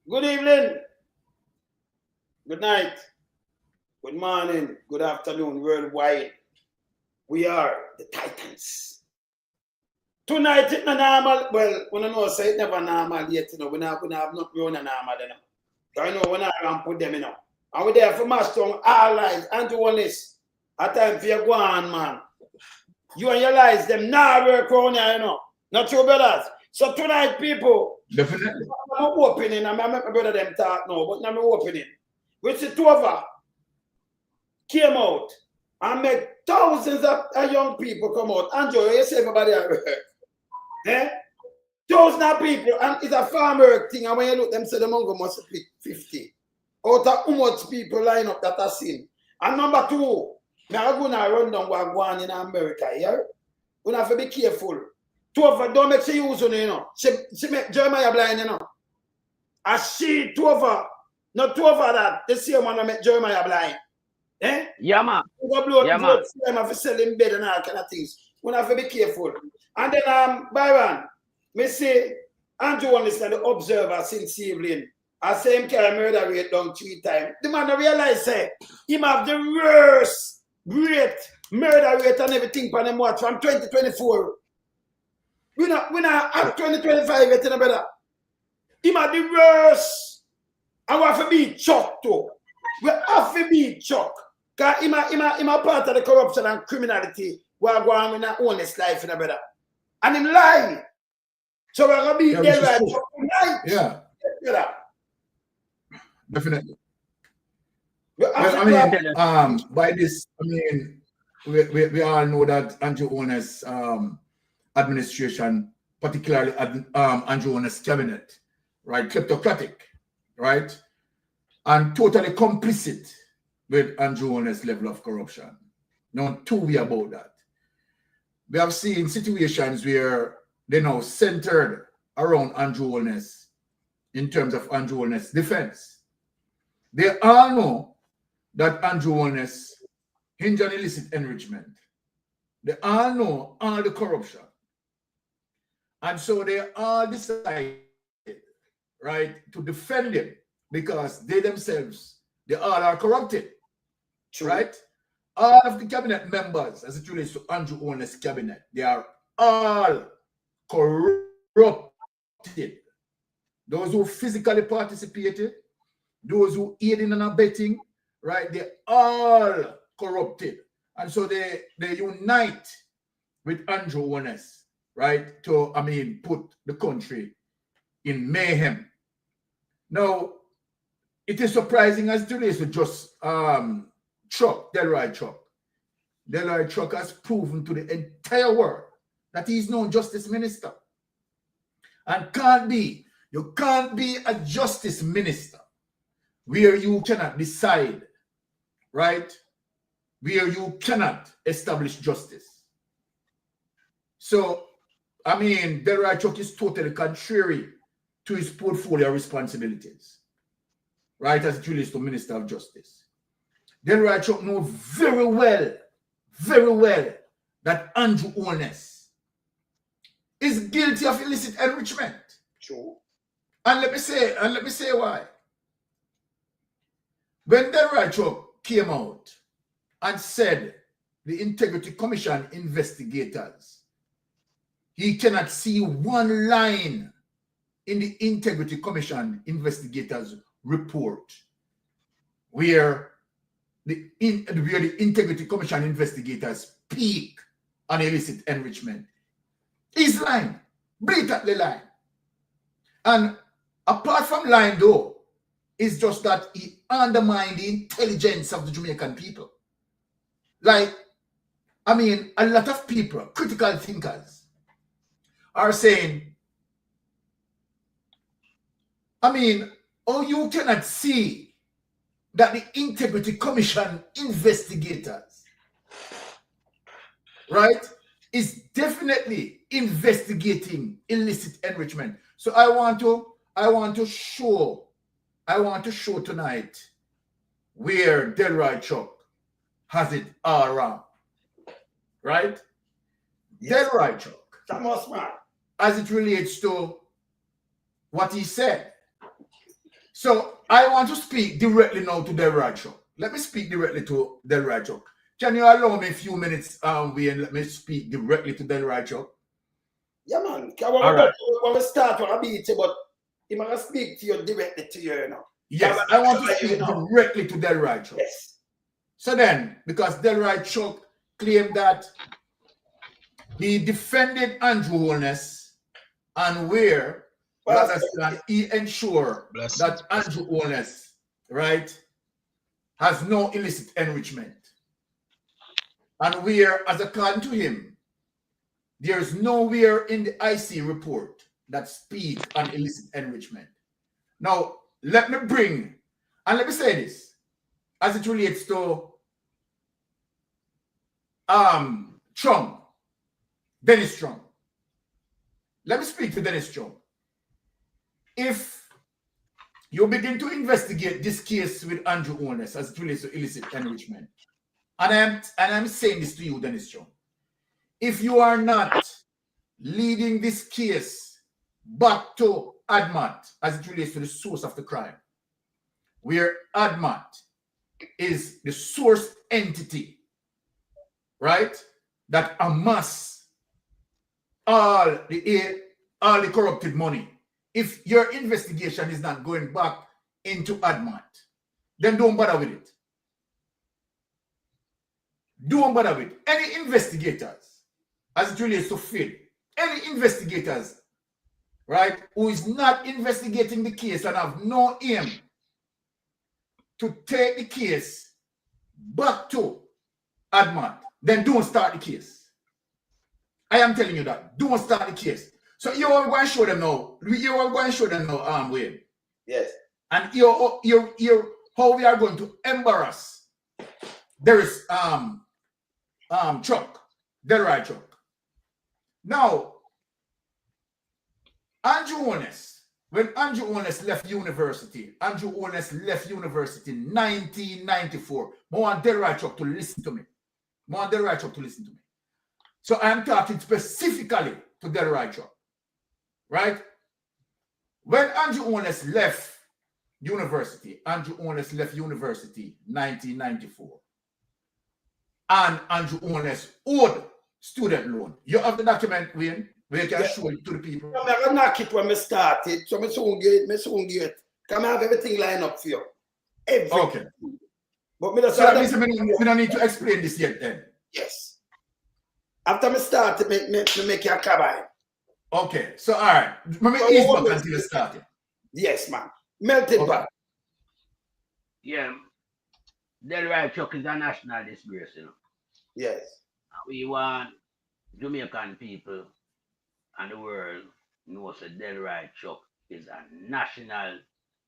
Good evening, good night, good morning, good afternoon, worldwide. We are the Titans. Tonight it's not normal. Well, we don't know, say it's never normal yet, you know. We have not grown a normal, you know. So I know we're not going to put them, you know. And we're there for master on our lives. And to Holness, at time for you go on, man. You and your lives, them now work around here, you know. Not your brothers. So tonight, people, definitely. I'm opening. I'm not my brother them talk now, but I'm opening. Which is over came out and make thousands of young people come out. Enjoy, you see everybody at work. Eh? Thousands of people, and it's a farm work thing. And when you look, them say the mongo must pick 50. Out of how much people line up that are seen. And number two, now I'm going to run down what going on in America here. We have to be careful. Two of her don't make she use on, you know. She make Jeremiah blind, you know. And she, two of her, not two of her that, the same one that make Jeremiah blind. Eh? Yeah, man. Yeah, man. Them have to sell him bed and all kind of things. We have to be careful. And then, Byron, me say, Andrew understand the observer since evening. I say him carry murder rate down 3 times. The man don't realize, say, him have the worst great murder rate and everything for them watch from 2024. We not at 2025 yet, you know, brother. Him have the worst. And we have to be chucked too. We have to be chucked. Because him a part of the corruption and criminality we are going in our honest life, you know, brother. And him lie. So we're going to be there right tonight. Yeah. Brother. Definitely. Well, I mean, by this, I mean, we all know that Andrew Holness administration, particularly Andrew Holness cabinet, right, kleptocratic, right, and totally complicit with Andrew Holness' level of corruption. No two way about that. We have seen situations where they're now centered around Andrew Holness in terms of Andrew Holness' defense. They all know that Andrew Holness hinge on illicit enrichment. They all know all the corruption. And so they all decided, right, to defend him because they themselves, they all are corrupted. True. Right? All of the cabinet members, as it relates to Andrew Holness' cabinet, they are all corrupted. Those who physically participated, those who aided and abetting, right? They all corrupted. And so they unite with Andrew Holness, right? To, I mean, put the country in mayhem. Now, it is surprising as it relates to just Delroy Chuck. Delroy Chuck has proven to the entire world that he is no justice minister. And you can't be a justice minister where you cannot decide, right? Where you cannot establish justice. So, I mean, Delroy Chuck is totally contrary to his portfolio responsibilities, right, as it relates to Minister of Justice. Delroy Chuck knows very well that Andrew Holness is guilty of illicit enrichment. True. And let me say why. When Delroy Chuck came out and said the Integrity Commission investigators, he cannot see one line in the Integrity Commission investigators report where the Integrity Commission investigators speak on illicit enrichment. He's lying, blatantly lying. And apart from lying though, it's just that he undermined the intelligence of the Jamaican people. Like, I mean, a lot of people, critical thinkers, are saying, I mean, oh, you cannot see that the Integrity Commission investigators, right, is definitely investigating illicit enrichment. So I want to show tonight where Delroy Chuck has it all wrong, right? Yes. Delroy Chuck, as it relates to what he said, So I want to speak directly now to Delroy Chuck. Let me speak directly to Delroy Chuck. Can you allow me a few minutes, and let me speak directly to Delroy Chuck? Yeah, man. All right. When we start, when I beat you, but I'm going to speak to you directly to you, you know. Yes, I want to speak directly to Delroy Chuck. Yes. So then, because Delroy Chuck claimed that he defended Andrew Holness, and where he ensured that Andrew Holness, right, has no illicit enrichment. And where, as according to him, there is nowhere in the IC report that speaks on illicit enrichment. Now, let me say this, as it relates to Trump, Dennis Trump. Let me speak to Dennis Trump. If you begin to investigate this case with Andrew Holness as it relates to illicit enrichment, and I'm saying this to you, Dennis Trump, if you are not leading this case back to ADMAT as it relates to the source of the crime, where ADMAT is the source entity, right, that amass all the corrupted money. If your investigation is not going back into ADMAT, then don't bother with it. Don't bother with it. Any investigators, as it relates to Phil, any investigators, right, who is not investigating the case and have no aim to take the case back to ADMAT, then don't start the case. I am telling you that. Don't start the case. So you are going to show them now. You are going to show them now, Wayne. Yes. And you're how we are going to embarrass. There is Chuck, Delroy Chuck. Now, Andrew Holness, when Andrew Holness left university, Andrew Holness left university in 1994. I want Delroy Chuck to listen to me. So I am talking specifically to Delroy Chuck, right? When Andrew Holness left university, 1994. And Andrew Holness owed student loan. You have the document, Wayne, where you can show it to the people. I'm not keep when I started, so I soon get. Come have everything lined up for you. Everything. Okay. But so that means we don't need to explain this yet then. Yes. After I start, make you a cabin. Okay. So all right. Let me ease back until you started. Yes, man. Melted back. Yeah. Delroy Chuck is a national disgrace, you know. Yes. We want Jamaican people and the world know that Delroy Chuck is a national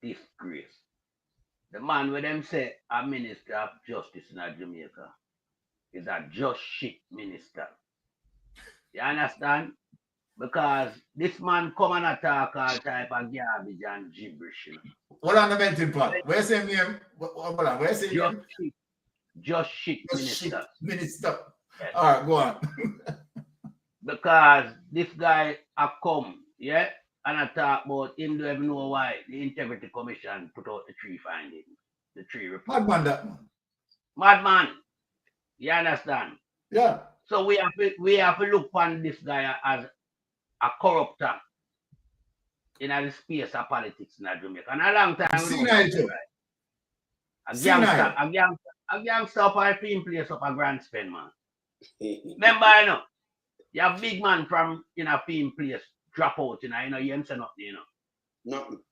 disgrace. The man with them say a minister of justice in Jamaica is a just shit minister. You understand? Because this man come and attack all type of garbage and gibberish, you know. What on the melting pot? Where's his name? Where's his name? Just shit minister. Minister. Yes. All right, go on. Because this guy have come, yeah, and I talk about him don't even know why the Integrity Commission put out the 3 findings, the 3 reports. Madman, that man. Madman. You understand? Yeah. So we have to look upon this guy as a corrupter in the space of politics in Jamaica. And a long time a gangster up a film place up a grand spend, man. Remember, you know, you have big man from in a film place drop out, you know, you ain't say nothing, you know. Nothing.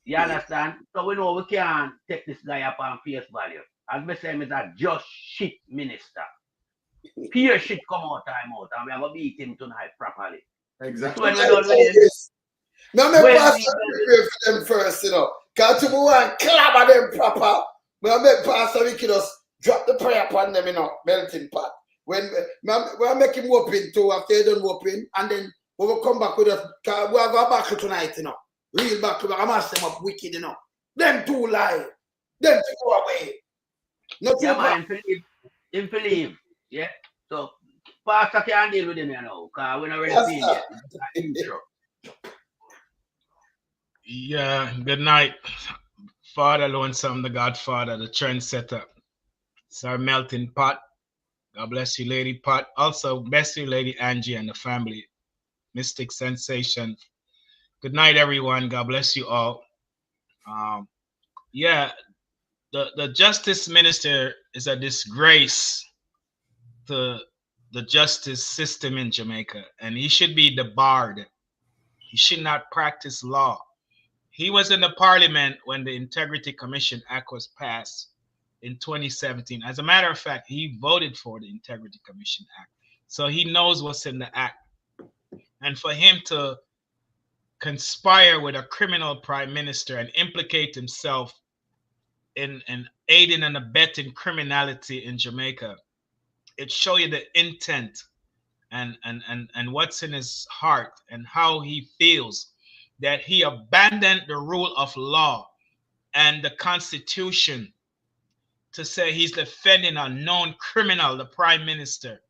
You understand? So we know we can't take this guy up on face value. As we say, he's a just shit minister. Pure shit come out time out, and we are going to beat him tonight properly. Exactly. When we don't know this. Now, me pass for them first, you know. Because to move and clap them proper. When I make Pastor, we can just drop the prayer upon them, you know, melting pot. When I make him open too, after they done open, and then we will come back with us. Because we have a battle tonight, you know. Real battle. I mash them up wicked, you know. Them two lie. Them two go away. Not yeah, man, him believe. Yeah. So, Pastor can't deal with him, you know, because we're not ready to see yet. Yeah, good night. Father Lonesome, the Godfather, the trendsetter. It's our melting pot. God bless you, Lady Pot. Also, bless you, Lady Angie and the family. Mystic Sensation. Good night, everyone. God bless you all. Yeah, the justice minister is a disgrace to the justice system in Jamaica, and he should be debarred. He should not practice law. He was in the parliament when the Integrity Commission Act was passed in 2017. As a matter of fact, he voted for the Integrity Commission Act. So he knows what's in the act. And for him to conspire with a criminal prime minister and implicate himself in aiding and abetting criminality in Jamaica, it shows you the intent and what's in his heart and how he feels that he abandoned the rule of law and the Constitution to say he's defending a known criminal, the prime minister,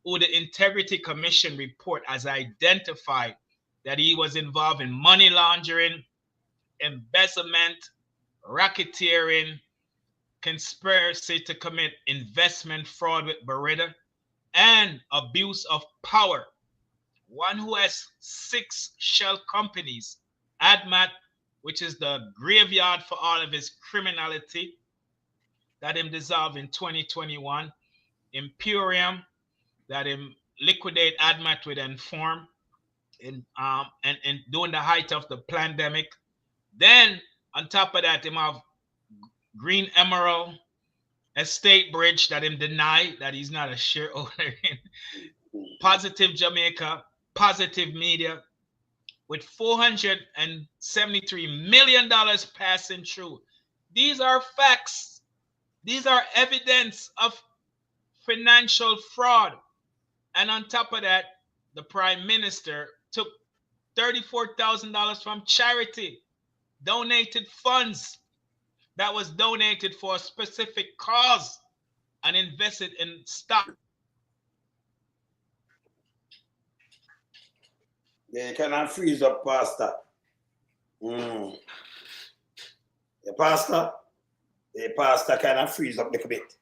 who the Integrity Commission report has identified that he was involved in money laundering, embezzlement, racketeering, conspiracy to commit investment fraud with Beretta, and abuse of power. One who has 6 shell companies, ADMAT, which is the graveyard for all of his criminality, that him dissolved in 2021, Imperium, that him liquidate ADMAT with Inform, and during the height of the pandemic. Then on top of that, him have Green Emerald, Estate Bridge, that him deny that he's not a shareholder in, Positive Jamaica, Positive Media, with $473 million passing through. These are facts. These are evidence of financial fraud. And on top of that, the prime minister took $34,000 from charity, donated funds that was donated for a specific cause and invested in stock. Yeah, you cannot freeze up, Pastor. Yeah, Pastor. The pastor kind of freeze up a little bit.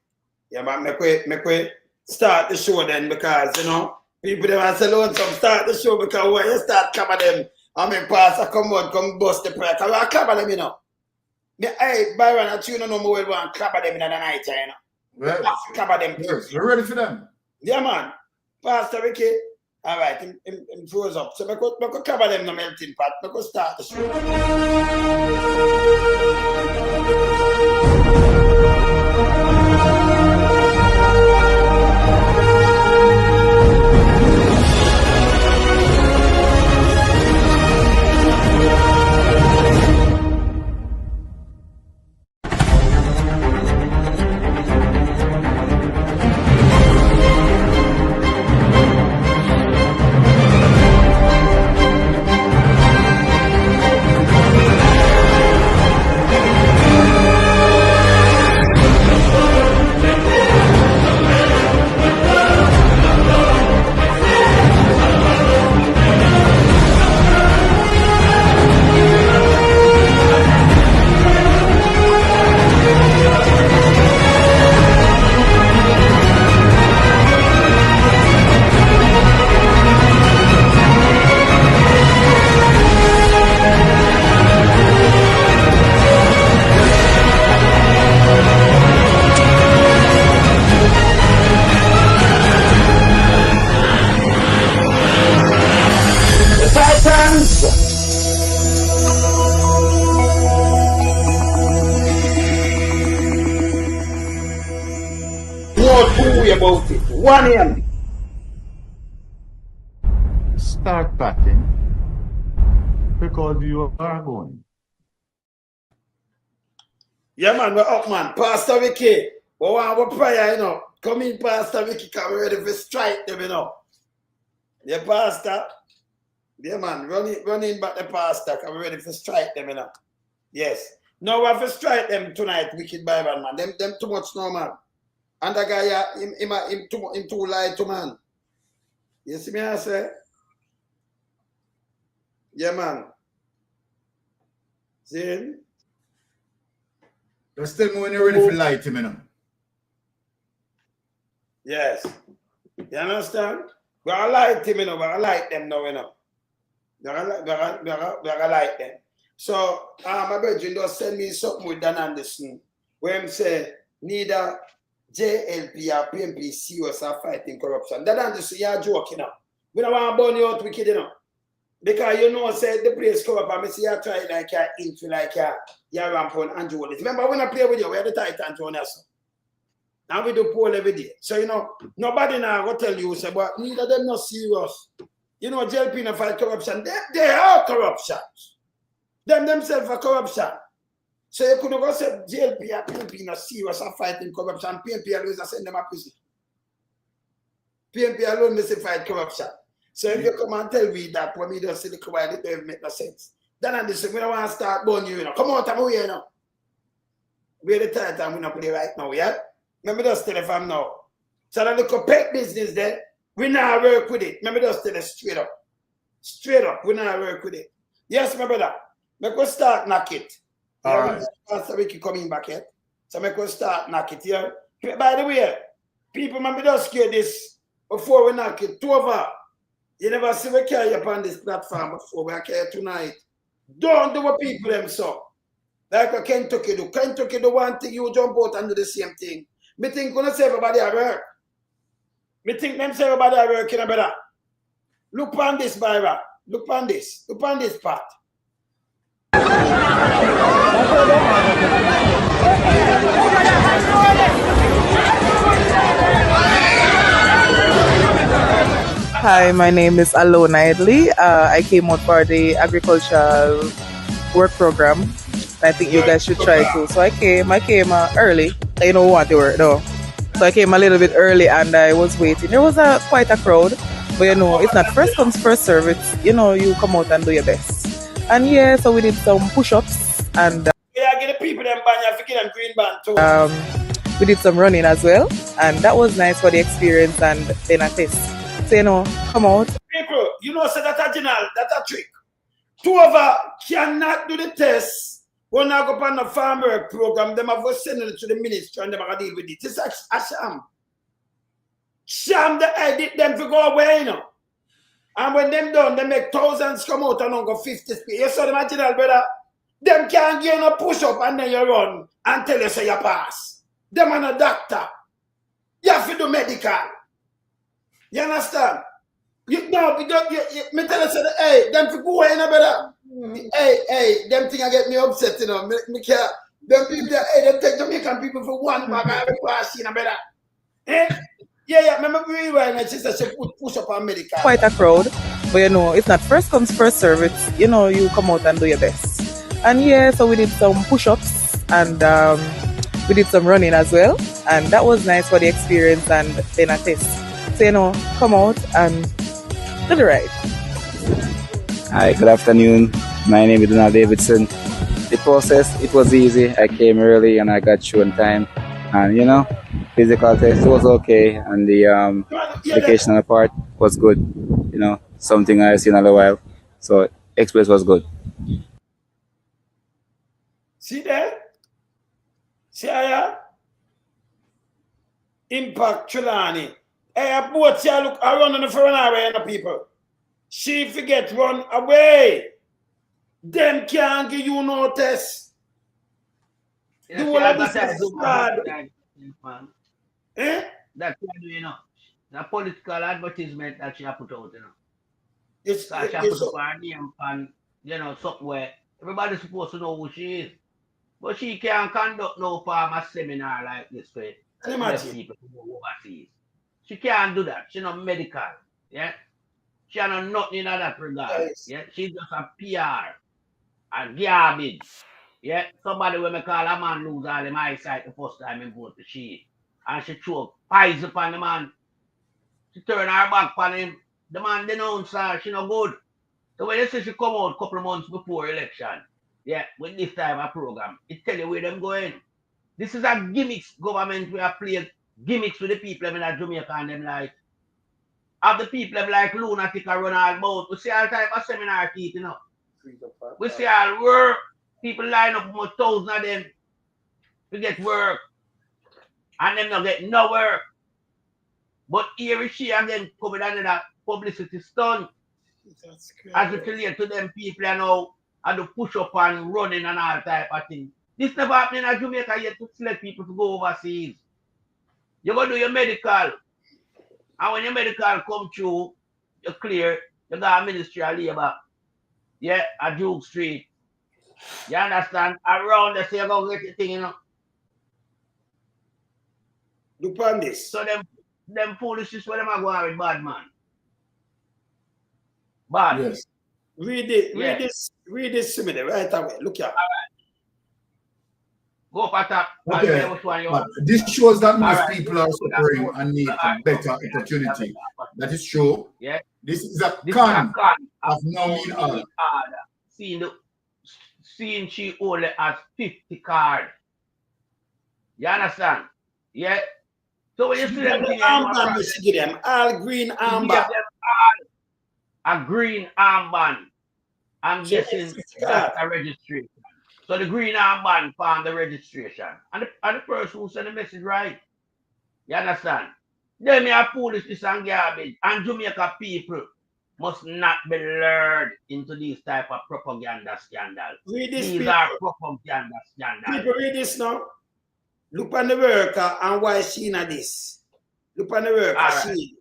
Yeah, man, make we start the show then, because, you know, people they want to say, Lonesome, start the show, because when you start cover them, I mean, pastor, come on, come bust the prayer. Because I cover them, you know. Hey, Byron, I tune no more want to cover them in the night, you know. Well, cover them. yes, we're ready for them. Yeah, man. Pastor Ricky, all right, him froze up. So I could cover them in the melting pot. I could start the show. About it. 1 a.m. Start packing because you are going. Yeah, man, we're up, man. Pastor Vicky, we want our prayer, you know. Come in, Pastor Vicky, because we're ready to strike them, you know. Yeah, Pastor. Yeah, man, run in back the pastor, because we're ready to strike them, you know. Yes. Now we have to strike them tonight, wicked Bible, man. Them too much no, man. And the guy, him too light to man. You see me, I say? Yeah, man. See? Just tell me when you're ready for lie to me now. Yes. You understand? We are like them, you know. We are like them now, you know. We are like them. So, my brother just send me something with Dan Anderson, where him say, neither JLP or PMP serious are fighting corruption. Dan Anderson, you're joking now. We don't want to burn you out wicked, you know. Because you know, say the place corrupt, and I see you try like you're into like you're rampant Andrew Holness. Remember when I play with you, we had the tight Andrew Holness. And we do poll every day. So, you know, nobody now will tell you, say, but neither of them not serious. You know, JLP not fight corruption. They are corruptions. Them themselves are corruption. So you couldn't go say JLP or PMP not serious are fighting corruption. PMP always send them a prison. PMP alone may say fight corruption. So if you come and tell me that, when me just see the crowd, it don't make no sense. Then I say, we don't want to start burning you, you know. Come out of my way, you know. We're the tight time we not play right now, yeah? Let me just tell you from now. So that little pet business there, we not work with it. Let me just tell you straight up. Straight up, we not work with it. Yes, my brother. Make us start knock it. All right. Pastor Ricky coming back here. So make us start knock it, yeah? By the way, people, let me just hear this before we knock it. Two over. You never see we carry upon this platform before we carry tonight. Don't do what people them so. Like what Kentucky do. Kentucky do one thing, you jump out and do the same thing. Me think gonna say everybody at work. Me think them say everybody at work, you know, brother. Look on this, Byra. Look on this. Look on this part. Hi, my name is Alona Edley. I came out for the agricultural work program. I think you guys should try too. So I came early. I don't want to work though. So I came a little bit early and I was waiting. There was quite a crowd. But you know, it's not first comes, first serve. It's, you know, you come out and do your best. And yeah, so we did some push-ups and Yeah, get the people them band, you forget them green band too. we did some running as well. And that was nice for the experience and then a test. So you know, come out. People, you know, say that's a general, that's a trick. Two of us cannot do the test when I go on the farm work program. Them have to send it to the ministry and them have to deal with it. It's a sham. Sham the edit them to go away, you know. And when them done, they make thousands come out and don't go 50 speed. You saw them a general, brother. Them can't give you a push up and then you run and tell you say you pass. Them are a doctor. You have to do medical. You understand? You know, me tell you, say, hey, them to go away, you know, brother. Hey, them thing I get me upset, you know. Me care. Them people, hey, them take Jamaican people for one bag and every class, you know, brother. Eh? Yeah, remember me when I said she put push up on medical. Quite a crowd, but you know, it's not first comes, first serve. It's, you know, you come out and do your best. And yeah, so we did some push-ups and we did some running as well. And that was nice for the experience and then a test. So, you know, come out and do the ride. Hi, good afternoon. My name is Donald Davidson. The process, it was easy. I came early and I got through on time. And, you know, physical test was okay. And the educational part was good. You know, something I've seen in a while. So, Express was good. See there? See here? Impact Trelawney. Hey, both here look around on the front away, you know, people. She forget run away. Them can't give you no test. Yeah, Do see, all of that's this is bad. man. Eh? That's you know, the political advertisement that she have put out, you know. It's, So she have put up her name and, you know, something where everybody's supposed to know who she is. But she can't conduct no farmer seminar like this for less people to go overseas. She can't do that. She's not medical. Yeah. She not nothing in that regard. Yes. Yeah. She's just a PR and garbage. Yeah. Somebody when me call a man lose all them eyesight the first time he vote for she. And she throw pies upon the man. She turn her back on him. The man denounce her. She no good. So when you see she come out a couple of months before election, yeah, with this type of program, it tell you where them going. This is a gimmicks government we are playing gimmicks with the people in Jamaica and them like have the people them like lunatic and run all about. We see all type of seminar people, you know. We see all work people line up almost 1,000 of them. to get work. And them not get no work. But here is she again coming under that publicity stunt. As it relates to them people and how and the push up and running and all type of thing. This never happening in Jamaica yet to select people to go overseas. You go do your medical. And when your medical come through, you're clear, you got a Ministry of Labour. Yeah, at Duke Street. You understand? Around the same go get the thing, you know. Look on this. So them foolishness where them are going with bad man. Bad. Yes. Read this to me right away. Look here. Go up at top. Okay. But this shows that most people are suffering and need a better opportunity. That is true. Yeah. This is a con of no mean order. Seeing she only has 50 cards. You understand? Yeah. So when you see them, all green armband. A green armband. I'm guessing that's a registration. So the green armband found the registration. And the person who sent the message right. You understand? They may have foolishness and garbage. And Jamaica people must not be lured into these type of propaganda scandals. These are propaganda scandals. People read this now. Look on the worker and why she not this. Look on the worker, right. she.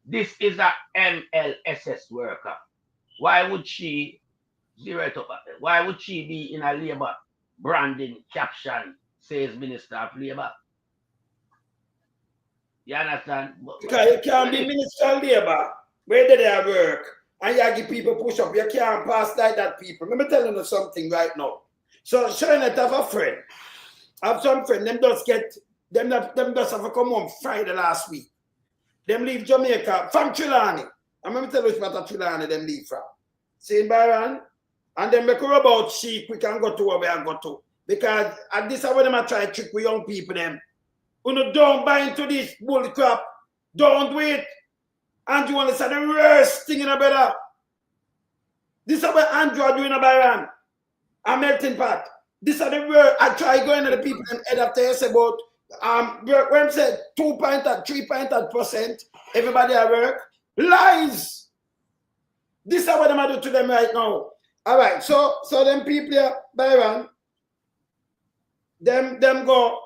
This is a MLSS worker. Why would she zero it up? Why would she be in a Labour branding caption says Minister of Labour? You understand? Because you can't be Minister of Labour where did they work and you give people push up. You can't pass like that, people. Let me tell you something right now. So Charlotte have a friend. I have some friend, them just have to come home Friday last week. Them leave Jamaica from Trelawney. I'm going to tell you what Trelawney them leave from. St. Byron. And then we go about sheep, we can go to where we are go to. Because at this hour them are trying to trick with young people them. You don't buy into this bull crap. Don't do it. Andrew want to say the worst thing in a better. This is what Andrew are doing a Byron. A melting pot. This is the word I try going to the people and head after you say about when said 2.3% everybody at work. Lies. This is what I'm doing to them right now. All right, so them people here, Byron, them go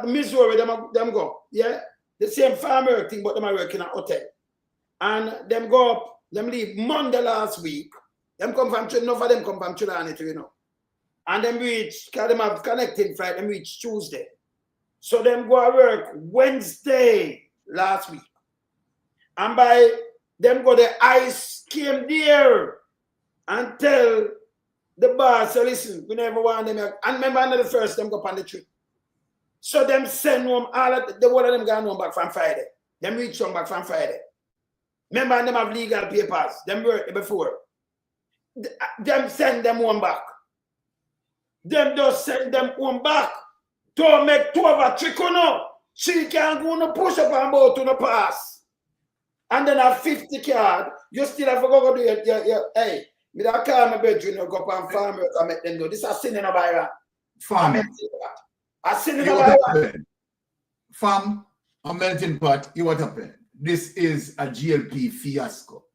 Missouri, them go, yeah, the same farm work thing, but them are working at hotel, and them go up, them leave Monday last week. Them come from enough of them come from Trelawney, you know, and them reach, cause them have connecting flight, them reach Tuesday, so them go to work Wednesday last week, and by them go the ICE came there. And tell the boss, so listen, we never want them. And remember, under the first, them go on the trip. So them send home all of the one of them gone home back from Friday. Them reach home back from Friday. Remember, them have legal papers. Them worked before. Them send them home back. Them just send them home back. Don't make 2 of a trick, no. She can't go no push up and go to the pass. And then a 50 card, you still have to go do your hey. Me da call my bedroom, you go up and farm work and make them know. This is a sin in a Byron. Farm. A sin in a Byron. Farm, a melting pot, you what happened? This is a GLP fiasco.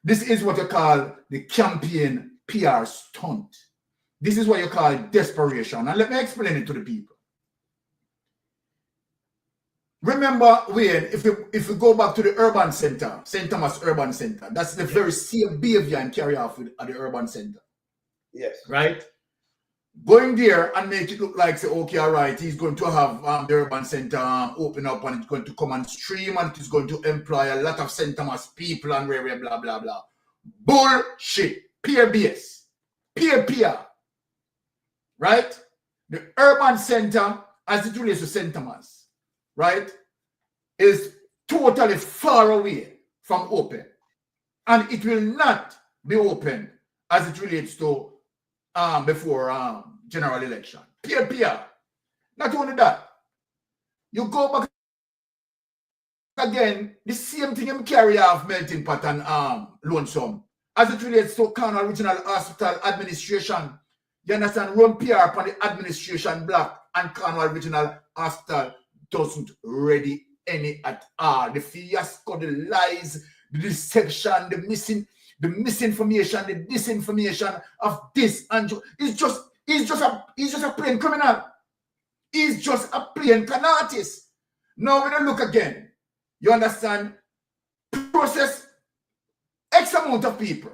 This is what you call the campaign PR stunt. This is what you call desperation. And let me explain it to the people. Remember, Wayne, if we go back to the urban center, St. Thomas Urban Center, that's the very same behavior and carry off at the urban center. Yes. Right? Going there and make it look like, say, okay, all right, he's going to have the urban center open up and it's going to come and stream and it's going to employ a lot of St. Thomas people and blah, blah, blah. Bullshit. Peer base. Peer. Right? The urban center, as it relates to St. Thomas, right, is totally far away from open. And it will not be open as it relates to before general election. Peer. Not only that, you go back again, the same thing him carry off melting pot and lonesome as it relates to Cornwall Regional Hospital administration. You understand? Run PR upon the administration block, and Cornwall Regional Hospital doesn't ready any at all. The fiasco, the lies, the deception, the misinformation, the disinformation of this and he's just a plain criminal. He's just a plain con artist. Now when you look again, you understand, process X amount of people,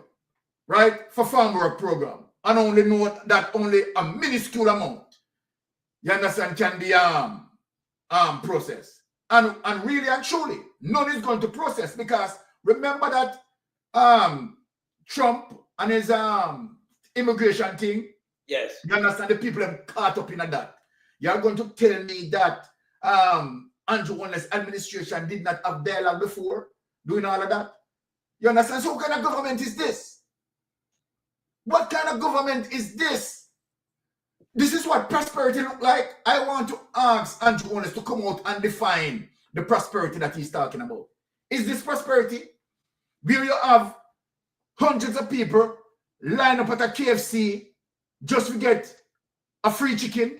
right, for farm work program, and only know that only a minuscule amount, you understand, can be processed. And really and truly, none is going to process, because remember that Trump and his immigration thing. Yes. You understand, the people have caught up in that. You're going to tell me that Andrew Holness administration did not have dialogue before doing all of that? You understand? So what kind of government is this? What kind of government is this? This is what prosperity look like. I want to ask Andrew Holness to come out and define the prosperity that he's talking about. Is this prosperity? Will you have hundreds of people line up at a KFC just to get a free chicken?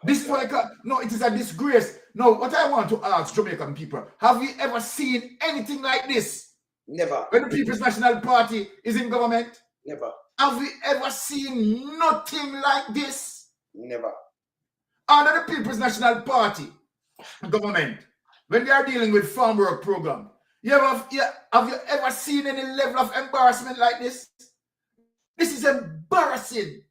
This is what I call, no, it is a disgrace. No, what I want to ask Jamaican people, have we ever seen anything like this? Never. When the People's National Party is in government? Never. Have we ever seen nothing like this? Never. Under the People's National Party government, when they are dealing with farm work program, have you ever seen any level of embarrassment like this? This is embarrassing.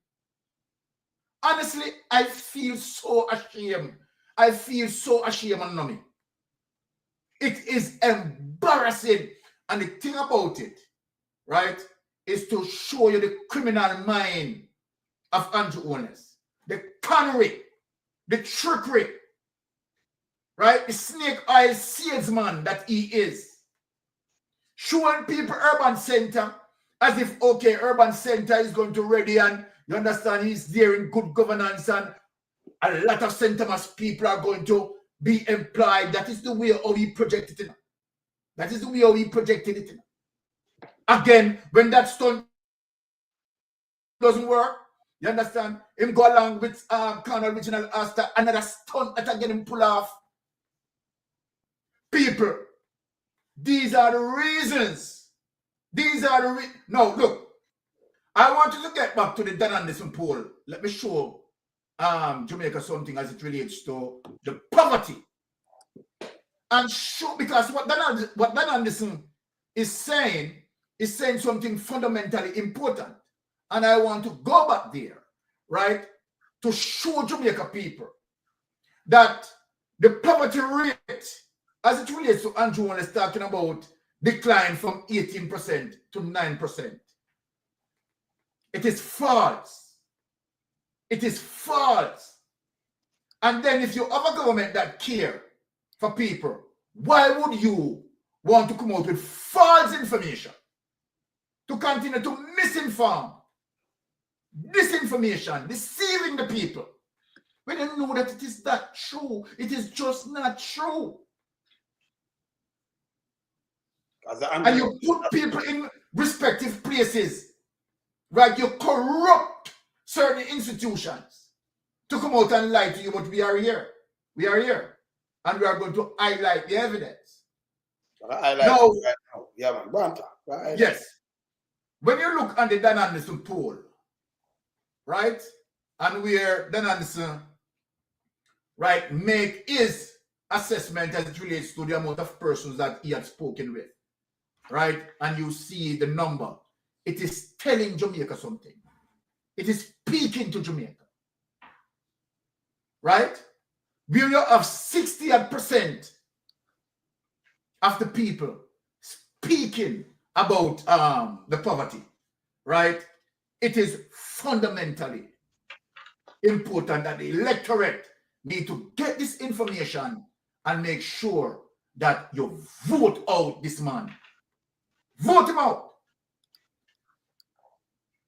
Honestly, I feel so ashamed. I feel so ashamed on me. It is embarrassing. And the thing about it, right, is to show you the criminal mind of Andrew Holness. The connery, the trickery, right? The snake oil salesman that he is. Showing people urban center as if, okay, urban center is going to ready, and you understand, he's there in good governance, and a lot of St. Thomas people are going to be employed. That is the way how he projected it. That is the way how he projected it. Again, when that stunt doesn't work, you understand, him go along with Cornwall Regional Hospital, another stunt that again him pull off. People, these are the reasons. These are the reasons. Now, look, I want you to get back to the Dan Anderson poll. Let me show Jamaica something as it relates to the poverty. And show, because what Dan Anderson is saying something fundamentally important. And I want to go back there, right, to show Jamaica people that the poverty rate, as it relates to Andrew Holness talking about, decline from 18% to 9%. It is false. It is false. And then if you have a government that care for people, why would you want to come out with false information to continue to misinform, disinformation, deceiving the people, when you know that it is not true? It is just not true. And you put people in respective places, right? You corrupt certain institutions to come out and lie to you, but we are here. We are here. And we are going to highlight the evidence. Now, yeah, man. Go on, talk. Yes. When you look at the Dan Anderson poll, right? And where Dan Anderson, right, make his assessment as it relates to the amount of persons that he had spoken with, right? And you see the number. It is telling Jamaica something. It is speaking to Jamaica, right? Where you have 60% of the people speaking about the poverty, right? It is fundamentally important that the electorate need to get this information and make sure that you vote out this man. Vote him out.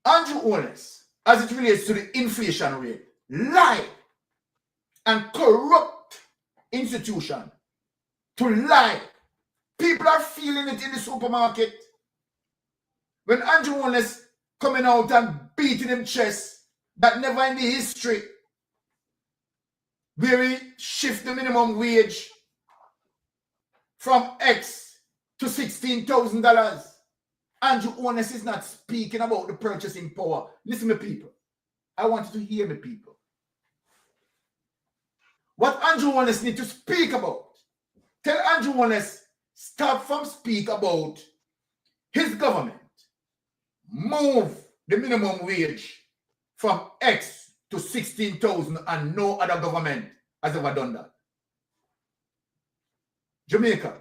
Andrew Holness, as it relates to the inflation rate, lie and corrupt institution to lie. People are feeling it in the supermarket. when Andrew Holness coming out and beating him chest, that never in the history where he shift the minimum wage from X to $16,000. Andrew Holness is not speaking about the purchasing power. Listen, me people. I want you to hear me, people. What Andrew Holness need to speak about. Tell Andrew Holness, stop from speak about his government. Move the minimum wage from X to 16,000 and no other government has ever done that. Jamaica.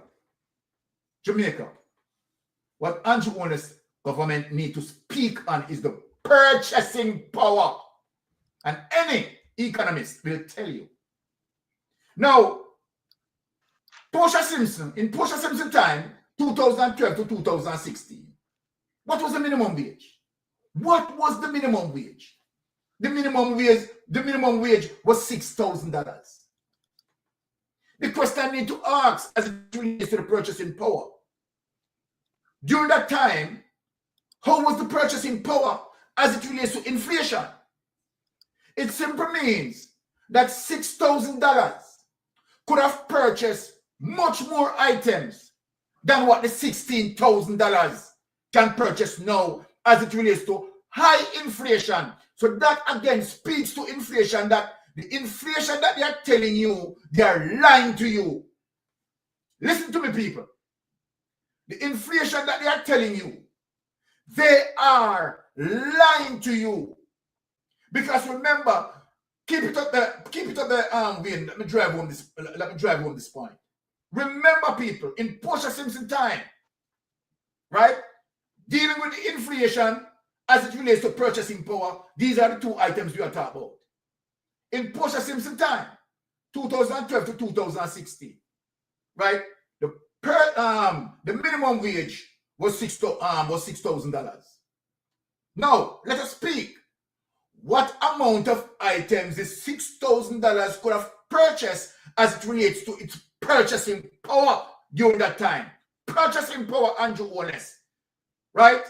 What Andrew Holness government need to speak on is the purchasing power. And any economist will tell you. Now, Portia Simpson, in Portia Simpson time, 2012 to 2016, what was the minimum wage? What was the minimum wage? The minimum wage was $6,000. The question I need to ask as it relates to the purchasing power. During that time, how was the purchasing power as it relates to inflation? It simply means that $6,000 could have purchased much more items than what the $16,000 can purchase now as it relates to high inflation. So that again speaks to inflation, that the inflation that they are telling you, they are lying to you. Listen to me, people. The inflation that they are telling you, they are lying to you. Because remember, keep it up there, Wayne. Let me drive home this point. Remember, people, in Portia Simpson time, right? Dealing with the inflation as it relates to purchasing power, these are the two items we are talking about. In Portia Simpson time, 2012 to 2016, right? The minimum wage was $6,000. Now, let us speak. What amount of items the $6,000 could have purchased as it relates to its purchasing power during that time? Purchasing power, Andrew Holness, right?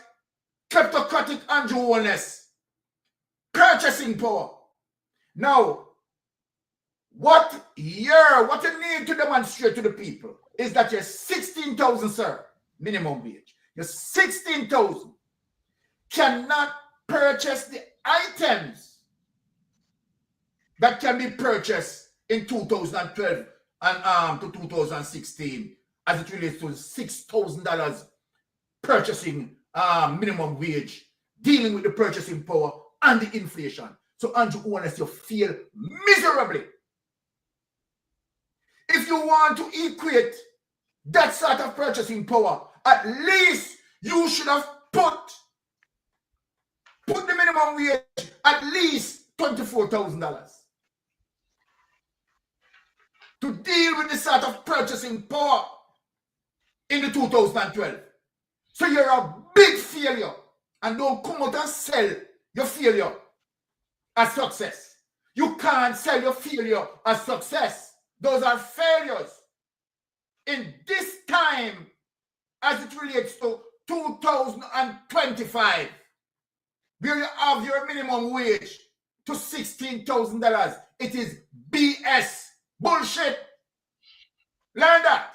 Kleptocratic Andrew Holness. Purchasing power. Now, what you need to demonstrate to the people is that you're 16,000, sir, minimum wage. You're 16,000 cannot purchase the items that can be purchased in 2012 and to 2016 as it relates to $6,000 purchasing minimum wage, dealing with the purchasing power and the inflation. So Andrew Holness, you feel miserably. If you want to equate that sort of purchasing power, at least you should have put the minimum wage at least $24,000 to deal with the sort of purchasing power in the 2012. So you're a big failure, and don't come out and sell your failure as success. You can't sell your failure as success. Those are failures. In this time, as it relates to 2025, where you have your minimum wage to $16,000, it is BS, bullshit. Learn that.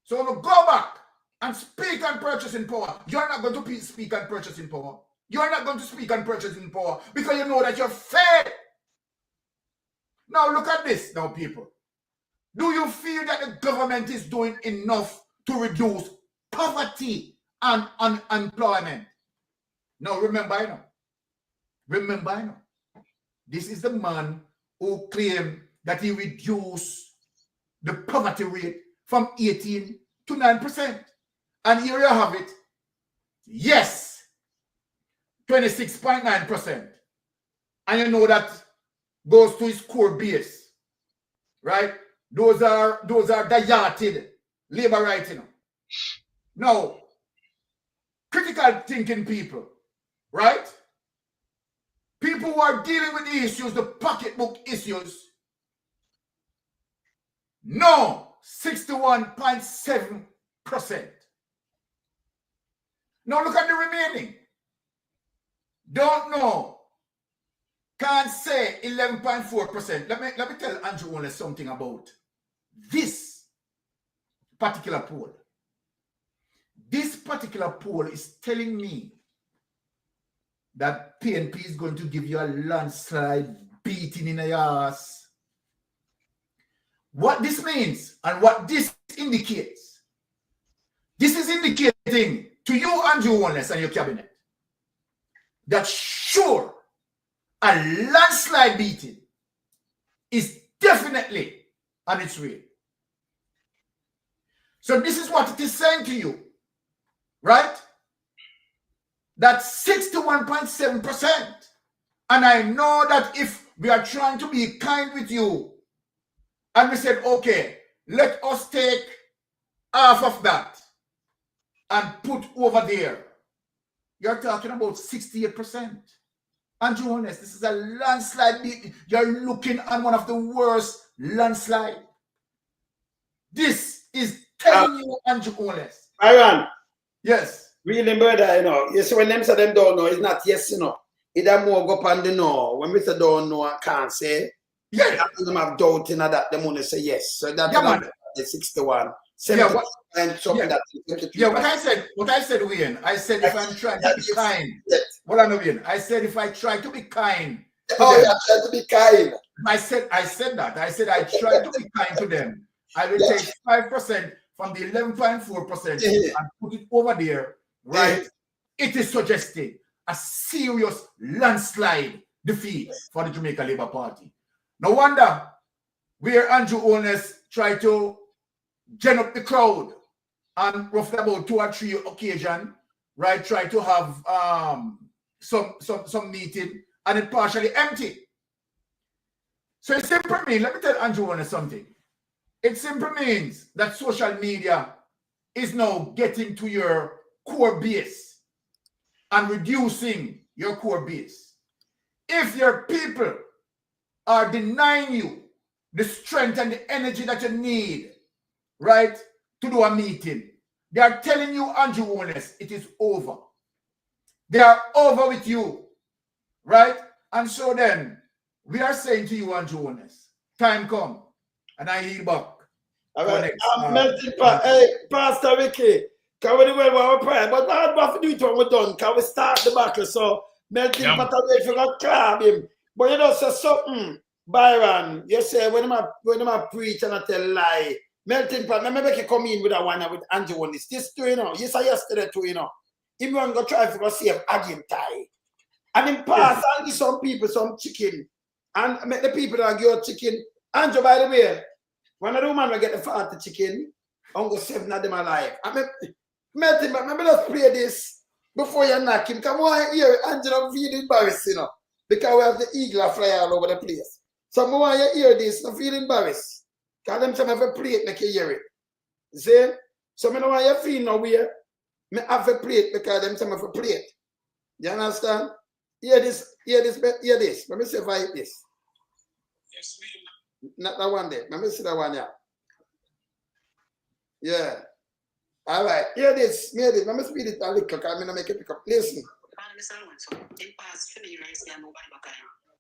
So we'll go back and speak on purchasing power. You're not going to speak on purchasing power. You're not going to speak on purchasing power because you know that you're failed. Now look at this now, people. Do you feel that the government is doing enough to reduce poverty and unemployment? Now remember, I know. This is the man who claimed that he reduced the poverty rate from 18 to 9%. And here you have it. Yes, 26.9%. And you know that goes to his core base, right? Those are dilated labor rights, Now, critical thinking people, right? People who are dealing with the issues, the pocketbook issues, no, 61.7%. Now look at the remaining. Don't know. Can't say 11.4%. Let me tell Andrew Holness something about this particular poll. This particular poll is telling me that PNP is going to give you a landslide beating in the ass. What this means and what this indicates, this is indicating to you, Andrew Holness, and your cabinet, that sure, a landslide beating is definitely on its way. So this is what it is saying to you, right? That's 61.7%. And I know that if we are trying to be kind with you, and we said, okay, let us take half of that and put over there, you're talking about 68%. Andrew Holness, this is a landslide beating. You're looking at one of the worst landslide. This is telling you, Andrew Holness. Iron. Yes. Really, brother, you know. You see, when them say them don't know, it's not yes, you know. Either more go up on the no. When we say don't know, I can't say. Yeah. Them have doubt in that, them only say yes. So that's the 61. Yeah, what, that yeah, what I said, Wayne, I said if I'm trying to be kind. What I know, Wayne, I said if I try to be kind. Oh, yeah, try to be kind. I said that. I said I try to be kind to them. I will take 5% from the 11.4% and put it over there, right? It is suggesting a serious landslide defeat for the Jamaica Labour Party. No wonder where Andrew Holness tried to gen up the crowd on roughly about 2 or 3 occasions, right? Try to have some meeting and it partially empty. So it simply means, let me tell Andrew Holness something. It simply means that social media is now getting to your core base and reducing your core base. If your people are denying you the strength and the energy that you need, right, to do a meeting, they are telling you, Andrew Holness, it is over. They are over with you, right? And so then, we are saying to you, Andrew Holness, time come, and I heal back. All right. Hey, Pastor Ricky, can we do our prayer? But not have to do it when we're done. Can we start the battle? So, melting pot away, if you got clap him. But you know, say something, Byron, you say, when I preach and I tell lie, melting pot, let me make you come in with a one with Andrew Holness. This too, you know, you saw yesterday too, you know. If you want to go try to go save again tie. And in past, I'll give some people some chicken. And make the people that give chicken. Andrew, by the way, when the woman will get the 40 chicken, I'm going to 7 of them alive. I mean, melting pot, let me just play this before you knock him. Come on here, Andrew, I'm feeling embarrassed, you know. Because we have the eagle fly all over the place. So I want you hear this, I'm feeling embarrassed. Because them some have a plate, make you hear it. See? So I don't want you to feel nowhere. I have a plate because them some have a plate. You understand? Hear this. Let me see if I hit this. Yes, not that one there. Let me see that one here. Yeah. All right. Hear this. Let me speed it a little because I'm going to make it pick up. Listen.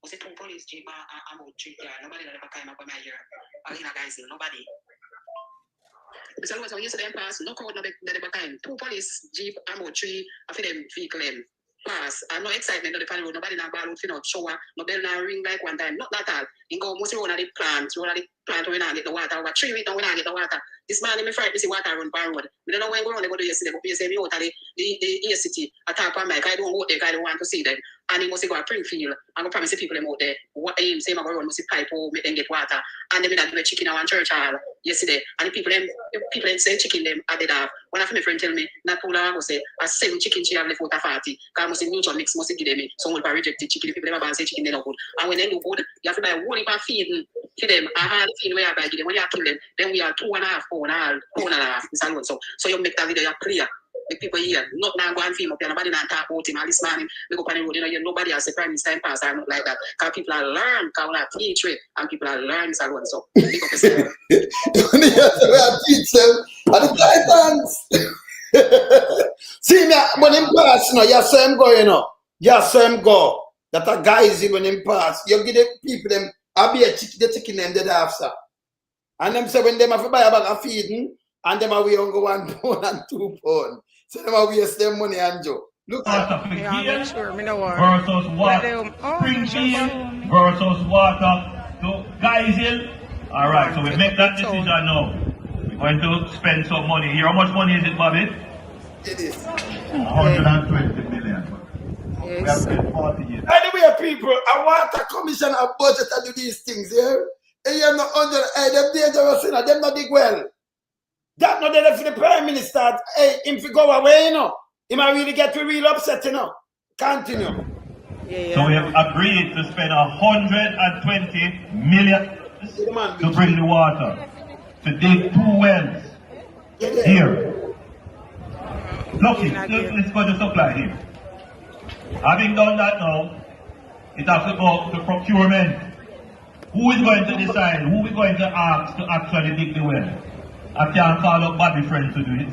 Was it 2 police jeep and about 3 cars? Nobody that ever came up on my ear. Arena guys, nobody. So I was on yesterday pass, no crowd, no ever came. 2 police jeep and about 3 of them vehicle pass. And no excitement on the panel. Nobody na ball out, no shower, no bell na ring like one time. Not that all. You go mostly run at the plant when I get the water. Over 3 weeks now when I get the water. This man in my friend, see water run by road. We don't know when we run to go to yesterday, but we say me out of the city attack on Mike. I don't go there, I don't want to see them. And he must go to Springfield. I'm going to promise the people out there. What him say, I'm going to run, must pipe or make them get water. And they will not give a chicken in church hall yesterday. And the people send chicken them at the half. One of my friends tell me, not too long ago, say, I 7 chicken she have left out of 40. Because I must say, neutral mix must give them. Someone will reject the chicken. The people never say chicken, they don't good. And when they do good, you have to buy a whole heap of feeding for them. A hard feed where you buy them. When you kill them, then we are 2.5 pounds, 1.5. So you make that video clear. The people here, not now go and film up here, nobody not talk about him. And this man, we go on the road, you know, nobody has a prime minister in past, or not like that. Because people are learned, because we are teachers, and people are learned, so big up yourself. We are teachers, and the Titans. See me when him pass, you know, you saw him go, you know. You saw him go. That a guys when him pass. You give the people them I be a chicken, the chicken them dead after. And them say when them have to buy a bag of feeding, and them are we on go 1 pound and 2 pounds. So them are waste them money and Joe. Look at versus what Springfield versus water to Geisel. Alright, so we make that decision now. We're going to spend some money here. How much money is it, Bobby? it is. 120 million. We have spent 40 years. Anyway, people, I want a commission of budget to do these things, yeah? And you're not under, hey, them dangerous, you know, them not dig well. That not there for the Prime Minister, hey, him to go away, you know. He might really get to real upset, you know. Continue. So we have agreed to spend 120 million to bring the water, to dig 2 wells here. Look, let's go to supply here. Having done that now, it has to go to procurement. Who is going to decide, who is going to ask to actually dig the well? I can't call up Bobby friend to do it.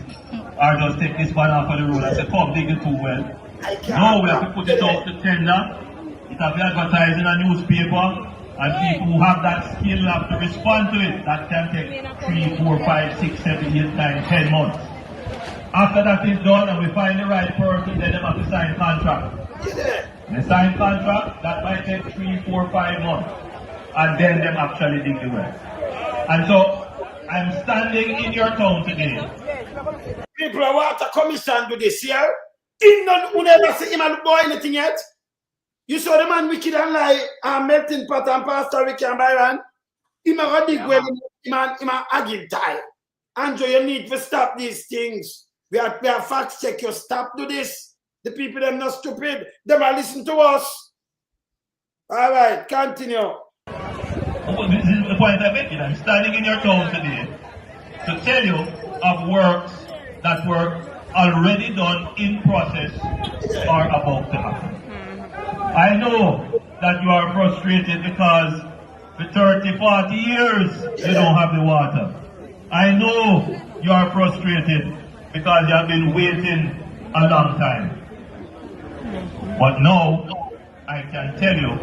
Or just take this one off of the road and say, come dig the 2 wells. No, we have to put it out to tender. It has to be advertised in a newspaper. And people who have that skill have to respond to it. That can take 3, 4, 5, 6, 7, 8, 9, 10 months. After that is done and we find the right person, then they have to sign contract. They sign contract, that might take 3, 4, 5 months. And then them actually dig the well. And so, I'm standing in your town today. People are want a commission to this year. Him not who never see him and boy anything yet. You saw the man wicked and lie and melting pot and Pastor Ricky and Byron. Him a dig well, him a agile tie. Andrew, you need to stop these things. We have fact check you. Stop do this. The people them not stupid. Them are listen to us. All right, continue. This is the point I'm making. I'm standing in your town today to tell you of works that were already done, in process, or about to happen. I know that you are frustrated because for 30, 40 years you don't have the water. I know you are frustrated because you have been waiting a long time. But now, I can tell you,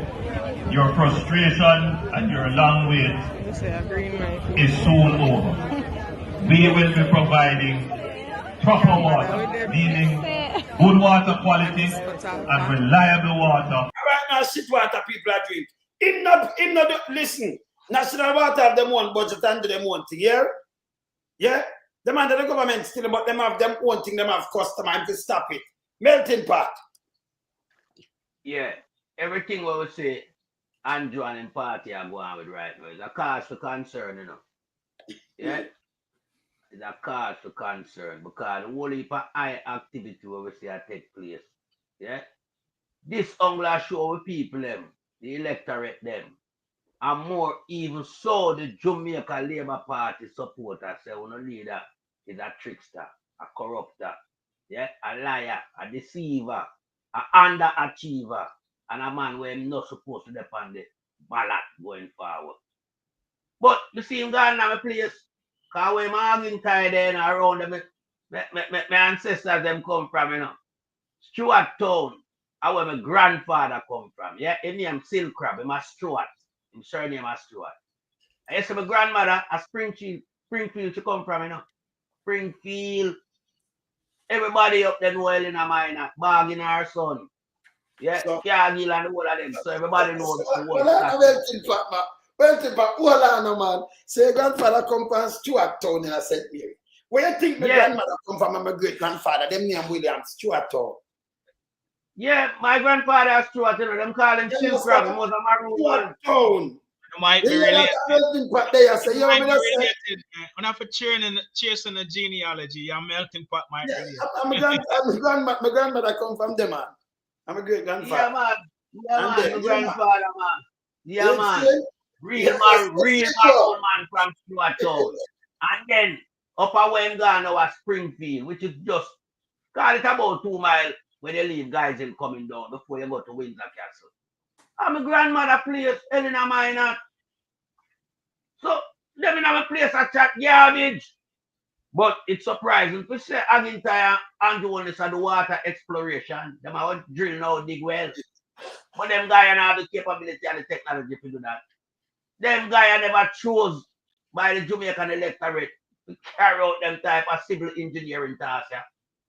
your frustration and your long wait is soon over. We will be providing proper water, meaning good water quality and reliable water. All right, now shit water people are drink. Him not listen. National water have them one budget and do them one thing, yeah? Yeah? Them under the government still, but them have them one thing, them have customer and to stop it. Melting pot. Yeah, everything what we say Andrew and him party are going with right now is a cause for concern, you know. Yeah? It's a cause for concern because the whole heap of high activity where we see take place. Yeah? This only show people them, the electorate them, and more even so the Jamaica Labour Party supporters say no leader is a trickster, a corrupter, yeah, a liar, a deceiver, a underachiever, and a man where I'm not supposed to depend the ballot going forward. But the same guy in my place, because when I'm arguing tired there around them, my ancestors them come from, you know, Stuart Town, and where my grandfather come from. Yeah, his name Silk Crab, him a Stuart. His surname is Stuart. I used to my grandmother a Springfield she come from, you know. Springfield. Everybody up there well in a mine, bargain our son. Yeah, So- Cargill and the whole of them. So everybody knows the whole Melting pot, hold on, man. Say grandfather come from Stuart Town in a St. Mary. Where you think my grandmother come from and my great grandfather? Them name William Stuart Town. Yeah, my grandfather is Stuart, you know, them call him Silk Crab. He was a maroon man. Stuart Town. You might be You hear related. that melting pot there? Say, You you might know be what I say? related. When I for chasing the genealogy, your melting pot might be related. My grandmother come from them, man. I'm a great grandfather. Yeah, man. Yeah, And man. then, My yeah, grandfather, man. Yeah, You man. see? Real Yes, maroon man from Stuart Town. And then up a way gone now at Springfield, which is just call it about 2 miles when they leave guys in coming down before you go to Windsor Castle. And my grandmother place, Elena Minor. So them in my place I chat garbage. But it's surprising to say Agintire and Holness are the water exploration. Them are drill now, dig well. But them guys have the capability and the technology to do that. Them guys never chose by the Jamaican electorate to carry out them type of civil engineering tasks. Yeah.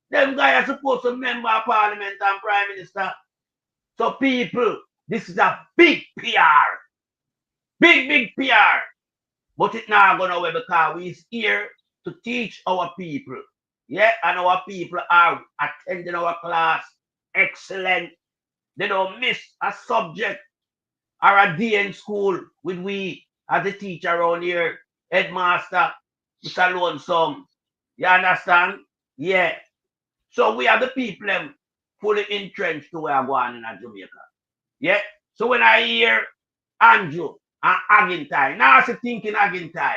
Them guys are supposed to member of parliament and prime minister. So people, this is a big PR. Big PR. But it's not going away because we're here to teach our people. Yeah, and our people are attending our class. Excellent. They don't miss a subject or a day in school with we as a teacher around here, headmaster, Mr. Lonesome. You understand? Yeah. So we are the people fully entrenched to where I'm going in Jamaica. Yeah. So when I hear Andrew and Agintire, now I thinking Agintire,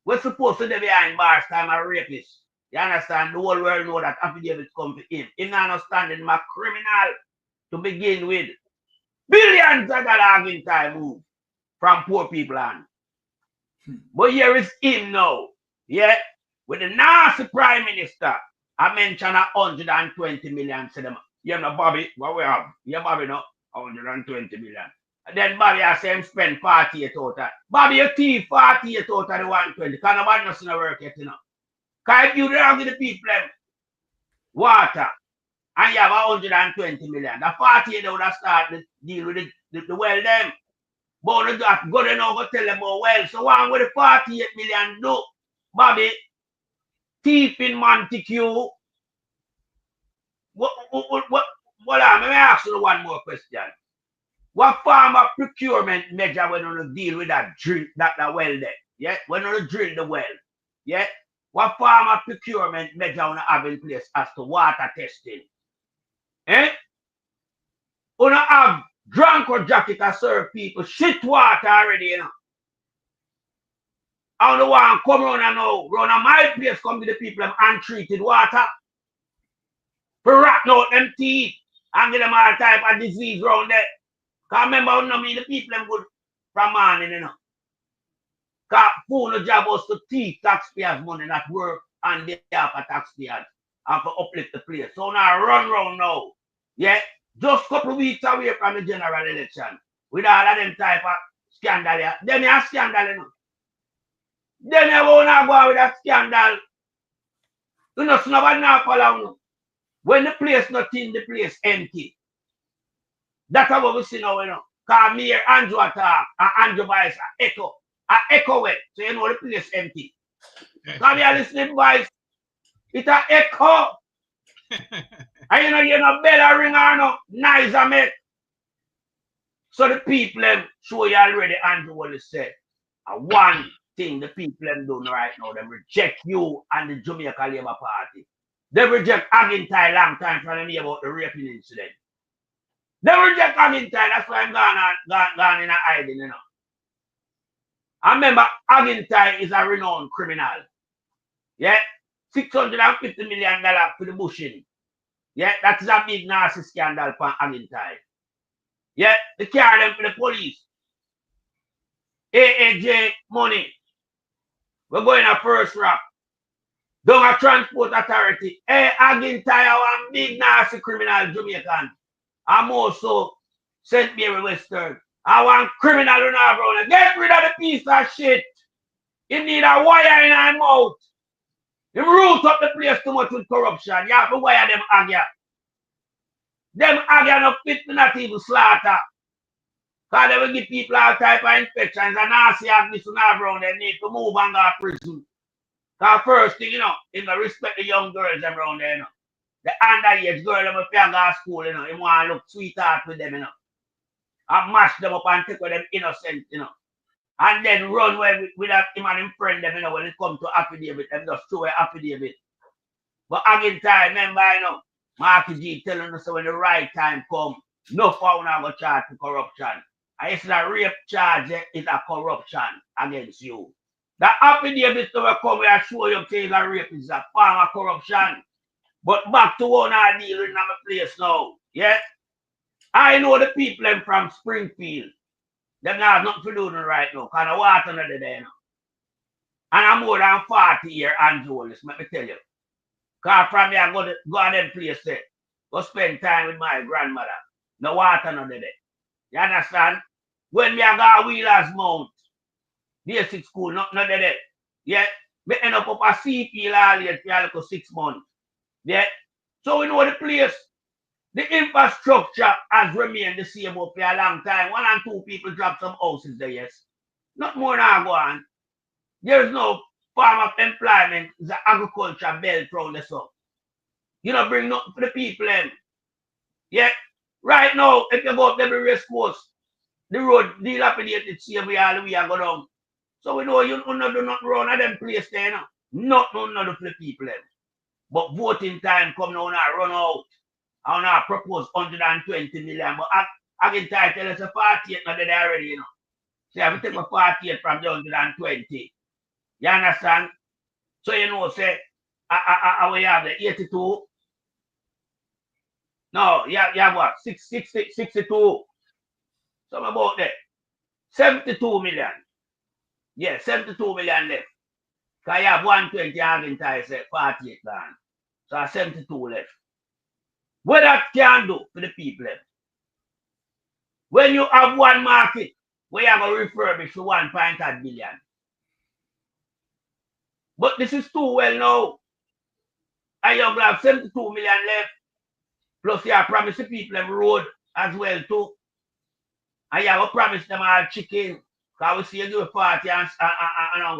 we're supposed to be behind bars time a rapist. You understand? The whole world know that affidavits come to him. He not understanding my criminal to begin with. Billions of dollars Agintire move from poor people land. But here is him now. Yeah. With the nasty prime minister, I mentioned 120 million to them. You know, Bobby, what we have? Yeah, Bobby, no, 120 million. And then Bobby has him spend 48 out of that. Bobby, you thief 48 out of the 120. Because nobody knows no work yet, you know. Because if you don't give the people water, and you have 120 million, the 48 they would have started to deal with the well them. But that go there now, go tell them about well. So one with the 48 million do, Bobby, thief in Montague. Let me ask you one more question. What form of procurement measure when you deal with that drill, that well there? Yeah, when you drill the well, yeah. What form of procurement measure you have in place as to water testing? Eh? You have drunk or jacket to serve people shit water already, you know. I don't want to come around and now, run on my place, come to the people of untreated water. For ratting out them teeth and give them all type of disease around there. Because remember, you know me, the people them good from morning, you know. Because fool job was to teeth taxpayers' money that work and they have a taxpayers and to uplift the place. So now run round now. Yeah. Just a couple of weeks away from the general election. With all of them type of scandal. Yeah. Then you have scandal, you know. Then you won't go out with that scandal. You know, so nobody now follow you. When the place not in, the place empty. That's what we see now, you know. Because me here, Andrew attack, and Andrew voice, echo. I echo it. So you know the place empty. Because we are listening voice. It's an echo. And you know bell ring or no, nice a make. So the people show you already Andrew what he said. One thing the people doing right now, they reject you and the Jamaica Labour Party. They reject Agintire long time from me about the raping incident. They reject Agintire, that's why I'm gone in a hiding, you know. I remember Agintire is a renowned criminal. Yeah? $650 million for the bushing. Yeah, that is a big nasty scandal for Agintire. Yeah, they carry them for the police. AAJ money. We're going a first rap. Don't a transport authority. Hey, Agintire, one big nasty criminal Jamaican. I'm also St. Mary Western. I want criminal in our brown. Get rid of the piece of shit. You need a wire in our mouth. You root up the place too much with corruption. You have to wire them agya. Them agya no fit not even slaughter. Because they will give people all type of infections and nasty agnes in our brown. They need to move and go to prison. Because first thing, you know, in the respect the young girls around there, you know. The underage girl them if you go to school, you know, you want to look sweetheart with them, you know. And mash them up and take with them innocent, you know. And then run away with that him and him friend them, you know, when it comes to affidavit, them just throw a affidavit. But Agintire, remember, you know, Marky G telling us when the right time come, no found now go charge for corruption. And it's a rape charge, is a corruption against you. The affidavit to come here show you say a rape is a form of corruption. But back to one I deal in my place now. Yeah? I know the people from Springfield. Them not have nothing to do right now. Because the water not there now. And I'm more than 40 years Andrew, let me tell you. Because from here, I go to them place there. Go spend time with my grandmother. No water, none of that. You understand? When me I got Wheelers Mount, basic school, not of that. Yeah, me end up a CP all year for 6 months. Yeah. So we know the place. The infrastructure has remained the same up for a long time. 1 and 2 people drop some houses there, yes. Not more than go on. There's no form of employment, the agriculture belt around the sun. You know, bring nothing for the people in. Yeah. Right now, if you go up the race course, the road dilapidated, same way all the way I go down. So we know you don't do nothing wrong at them place there, you know. Nothing for the people in. But voting time come now, now run out. I now propose 120 million, but I can tell us a 48 not there already, you know. So I have to take a 48 from the 120. You understand? So you know, say, we have the 82. No, you have what? 62. Something about that. 72 million. Yeah, 72 million left. Because you have 120 Argentine, say 48 gone. So 72 left. What that can do for the people? When you have one market, where you have a refurbish for 1.8 billion. But this is too well now. And you have 72 million left. Plus you have promised the people them road as well too. And you have a promise them all chicken. Because we see you do 40 and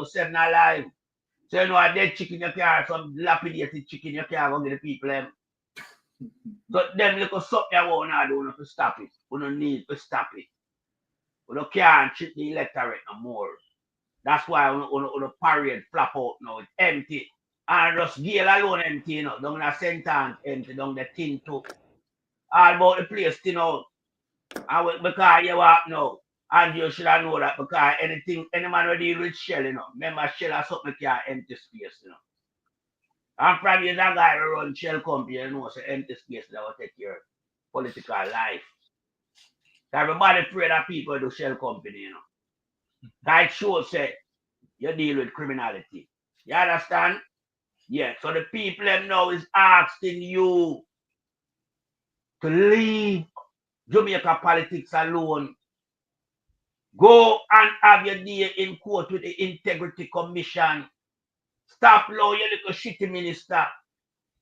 7 alive. So you know a dead chicken you can't, some dilapidated chicken you can't go get the people them. So them little something you want to do to stop it. We don't need to stop it. We don't can't treat the electorate no more. That's why the parade flap out now. It's empty. And just Gale alone empty, you know. Down the sentence empty, down the tin too. All about the place, you know. And because you walk now, and you should have know that because anything, any man will deal with shell, you know. Remember, shell has something can empty space, you know. And from you, that guy who run shell company, you know, so empty space that will take your political life. Everybody afraid that people do shell company, you know. That shows say you deal with criminality. You understand? Yeah. So the people them now is asking you to leave Jamaica politics alone. Go and have your day in court with the Integrity Commission. Stop law your little shitty minister.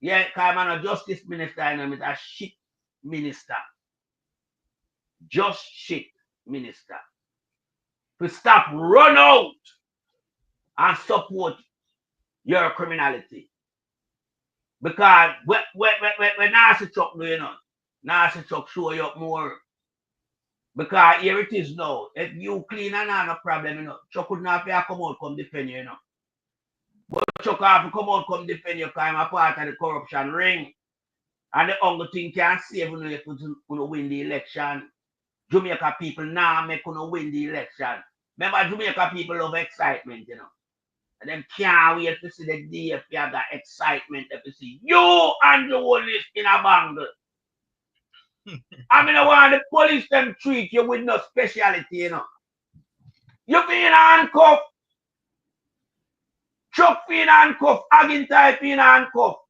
Yeah, because I'm a justice minister and I'm a shit minister. Just shit minister. To stop run out and support your criminality. Because when Nancy Chuck do, you know, Nancy Chuck show you up more. Because here it is now. If you clean and not a problem, you know, Chuck would not have to come out, come defend you, you know. But Chuck have to come out, come defend you because I'm a part of the corruption ring. And the only thing can save you if you win the election. Jamaica people now make you win the election. Remember, Jamaica people love excitement, you know. And them can't wait to see the day if you have that excitement if you see you and the Holness in a bangle. I mean, I want the police them treat you with no speciality, you know. You being handcuffed, Chuck being handcuffed, Agin type being handcuffed,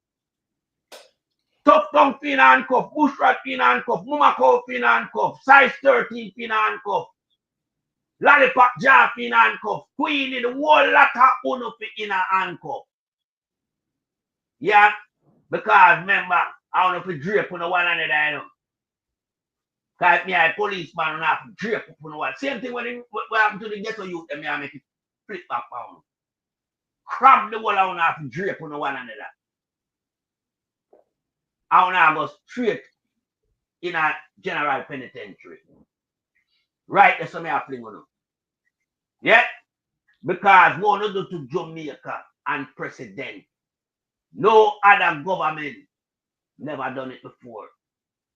Tough Tongue being handcuffed, Bushrat being handcuffed, Mumako being handcuffed, Size 13 being handcuffed, Lollipop Jar being handcuffed, Queenie, the whole lot of uno in a handcuff. Yeah, because remember, I want to drape on the one another, you know. Because me a policeman and I have to drape on the one. Same thing when what happened to the ghetto youth, me I make it flip back on. Crab the whole I want to have to drape on the one another. I want to go straight in a general penitentiary. Right, that's what I fling on. Yeah? Because we want to do to Jamaica and president. No other government never done it before.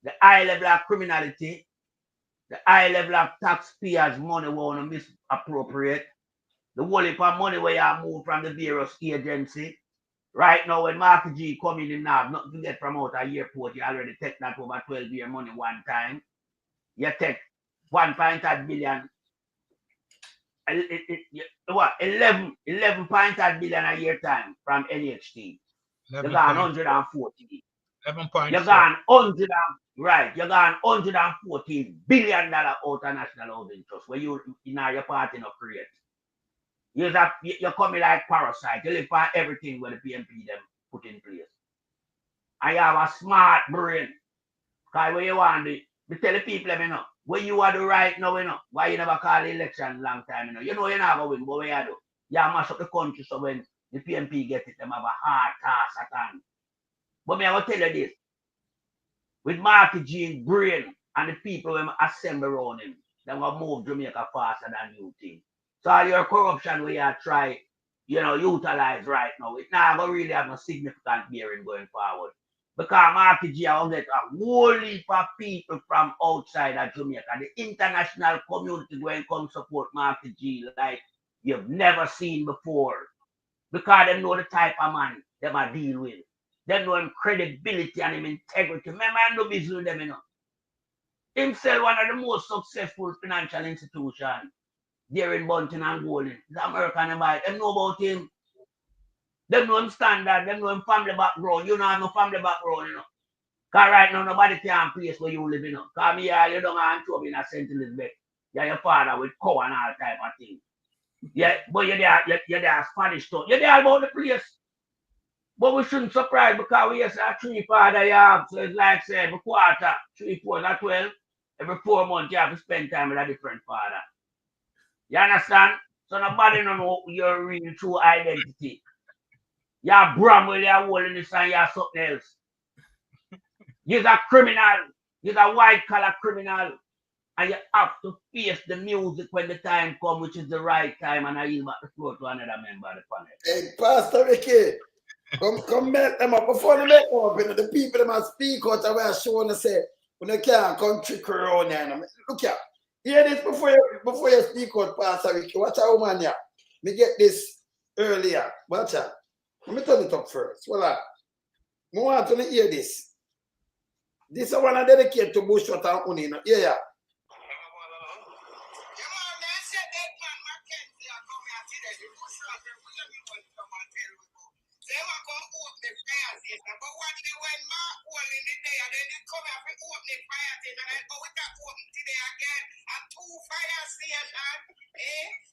The high level of criminality, the high level of taxpayers' money we want to misappropriate, the whole heap of money where you move from the various agency. Right now, when Mark G coming in now, nothing to get from out of airport, you already take that over 12-year money one time. You take 1.8 billion what 11.5 billion a year time from NHT. You got 114. 11.4. You got 100 right. You got 114 billion dollar out of national housing trust where you in your party not create. You're coming like parasite. You live for everything where the PMP them put in place. And you have a smart brain. Because what you want to do, we tell the people, you know, what you want to do right now, you know, why you never call the election long time, you know you're not going to win, but what you do? You mash up the country so when the PMP get it, them have a hard task at hand. But me, I will tell you this. With Marty G's brain and the people who assemble around him, they will move Jamaica faster than you think. So all your corruption we are try, you know, utilize right now, it not going to really have no significant bearing going forward. Because Marty G will get a whole heap of people from outside of Jamaica. The international community going to come support Marty G like you've never seen before. Because they know the type of man they might deal with. They know him credibility and him integrity. Remember, I know business with them, you know. Himself one of the most successful financial institutions there in Bunton and Golden. The American buy. They know about him. They know him standard. They know him family background. You know I have no family background, you know. Because right now, nobody can place where you live, you know. Because me, you don't have trouble in a St. Elizabeth. You're your father with cow and all type of thing. Yeah, but you're there Spanish stuff. You're there about the place. But we shouldn't surprise because we have a 3 father you have. So it's like say every quarter, 3, 4, 12. Every 4 months you have to spend time with a different father. You understand? So nobody don't know your real true identity. You're Bramwell, you're holding this and you're something else. You're a criminal. You're a white collar criminal. And you have to face the music when the time comes, which is the right time, and I yield back the floor to another member of the panel. Hey, Pastor Ricky. Come make them up before they make up. You know, the people that must speak out of where show and say, when they can't come trick around there. Look here. Hear this before you speak out, Pastor Ricky. Watch out, man. Yeah. Me get this earlier. Watch out. Let me turn it up first. Voila. I want to hear this. This I want to dedicate to Bushwater and Uni. Yeah. But what they went Mark Wall in the day, and then they come up and open the fire thing, and I go with that open today again, and 2 fire stations,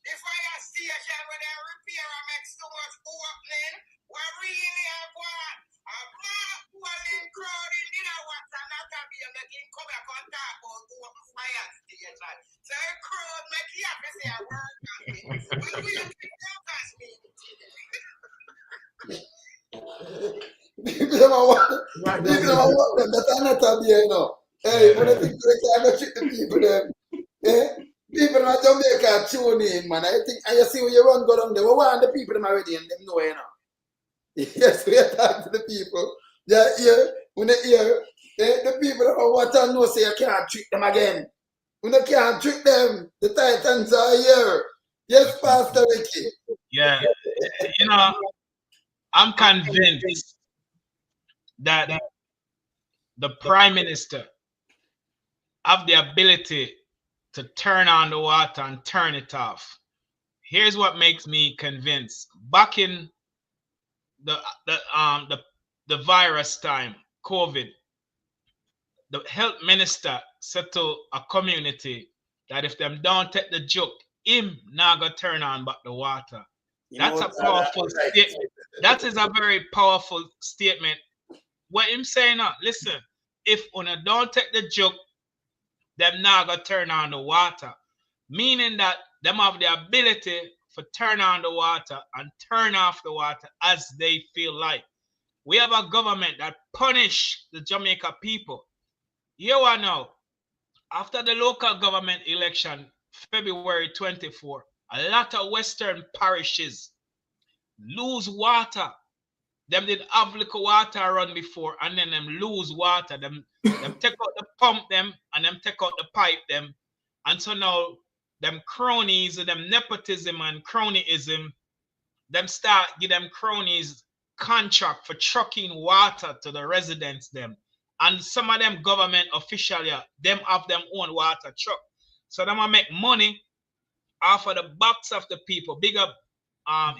the fire station where they repair and make so much opening, what really have one? A Mark Wall in crowd in dinner what's and not a be making come back on top about open fire station. So a crowd make you have to say a word on it. But we don't think that me. People don't want them. That's not a be, you know. Hey, when I think they can't trick the people, them. People in Jamaica tune in, man. I think, and you see when you run go down there, we want the people them already and them know, you know. Yes, we are talking to the people. Yeah, when they hear, the people that want to know say you can't trick them again. When you can't trick them, the Titans are here. Yes, Pastor Ricky. Yeah, you know, I'm convinced that the Prime Minister have the ability to turn on the water and turn it off. Here's what makes me convinced. Back in the virus time, COVID, the health minister said to a community that if them don't take the joke, him not gonna turn on back the water. That's a powerful statement. That is a very powerful statement. What him saying now, listen, if una don't take the joke, them not gonna turn on the water. Meaning that them have the ability to turn on the water and turn off the water as they feel like. We have a government that punish the Jamaica people. Here we know, after the local government election, February 24, a lot of Western parishes lose water. Them did have little water run before, and then them lose water. Them take out the pump them, and them take out the pipe them. And so now, them cronies, them nepotism and cronyism, them start give them cronies contract for trucking water to the residents them. And some of them government officials, them have them own water truck. So them will make money off of the backs of the people. Big up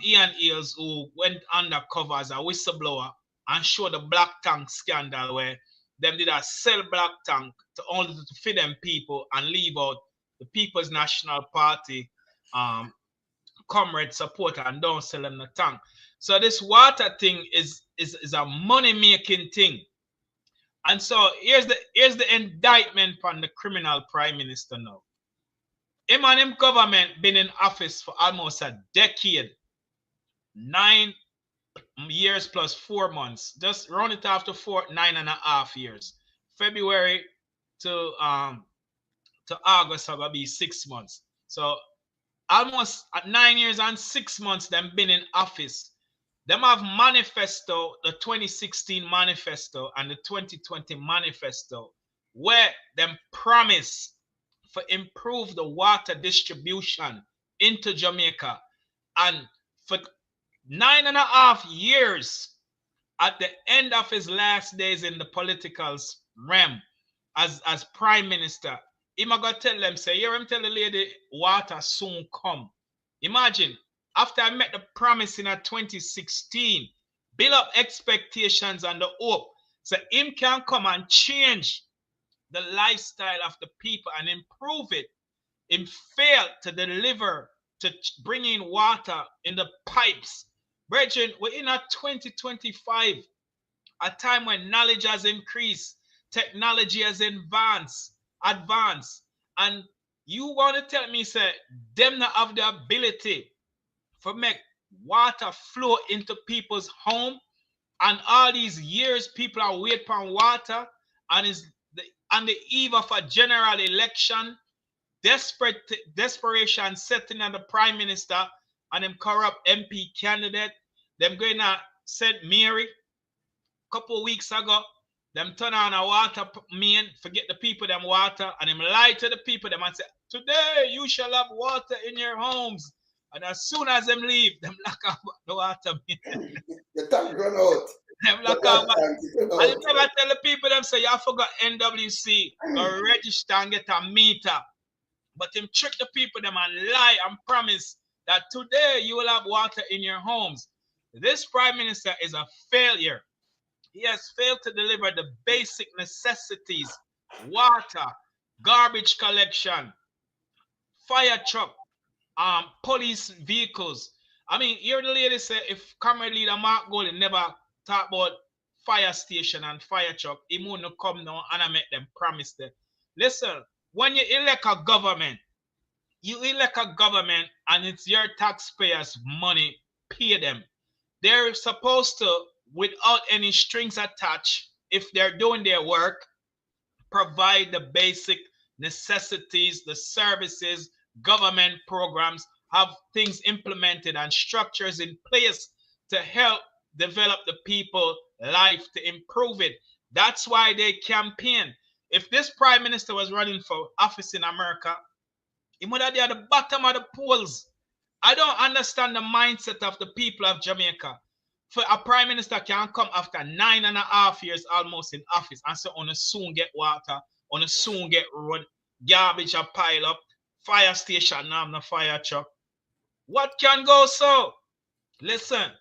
Ian Eels, who went undercover as a whistleblower and showed the black tank scandal where them did a sell black tank to only to feed them people and leave out the People's National Party comrade supporter and don't sell them the tank. So this water thing is a money-making thing. And so here's the indictment from the criminal prime minister now. Him and him government been in office for almost a decade. 9 years plus 4 months. Just round it off to 9.5 years. February to August will be 6 months. So almost 9 years and 6 months them been in office. Them have manifesto, the 2016 manifesto and the 2020 manifesto, where them promise for improve the water distribution into Jamaica. And for 9.5 years, at the end of his last days in the political realm as prime minister, he might go tell them, say, hear him tell the lady, water soon come. Imagine, after I met the promise in 2016, build up expectations and the hope, so him can come and change the lifestyle of the people and improve it. Him failed to deliver, to bring in water in the pipes. Brethren, we're in 2025, a time when knowledge has increased, technology has advanced, and you want to tell me, say, them not have the ability for make water flow into people's home, and all these years people are waiting for water, and is on the eve of a general election, desperation setting on the prime minister and them corrupt MP candidate. Them going to St. Mary a couple of weeks ago. Them turn on a water main, forget the people them water, and them lie to the people them and say, today you shall have water in your homes. And as soon as them leave, them lock off the water main. The tank run out. Them lock off. And you never tell the people them say, you forgot NWC, go register and get a meter. But him trick the people them and lie and promise that today you will have water in your homes. This prime minister is a failure. He has failed to deliver the basic necessities: water, garbage collection, fire truck, police vehicles. I mean, hear the lady say, if Comrade Leader Mark Golden never talk about fire station and fire truck, he wouldn't come now and I make them promise that. Listen, when you elect a government, and it's your taxpayers' money, pay them. They're supposed to, without any strings attached, if they're doing their work, provide the basic necessities, the services, government programs, have things implemented and structures in place to help develop the people life, to improve it. That's why they campaign. If this prime minister was running for office in America, he would have been at the bottom of the polls. I don't understand the mindset of the people of Jamaica. For a prime minister can come after 9.5 years almost in office and say, on a soon get water, on a soon get road, garbage a pile up, fire station, now no fire truck. What can go so? Listen,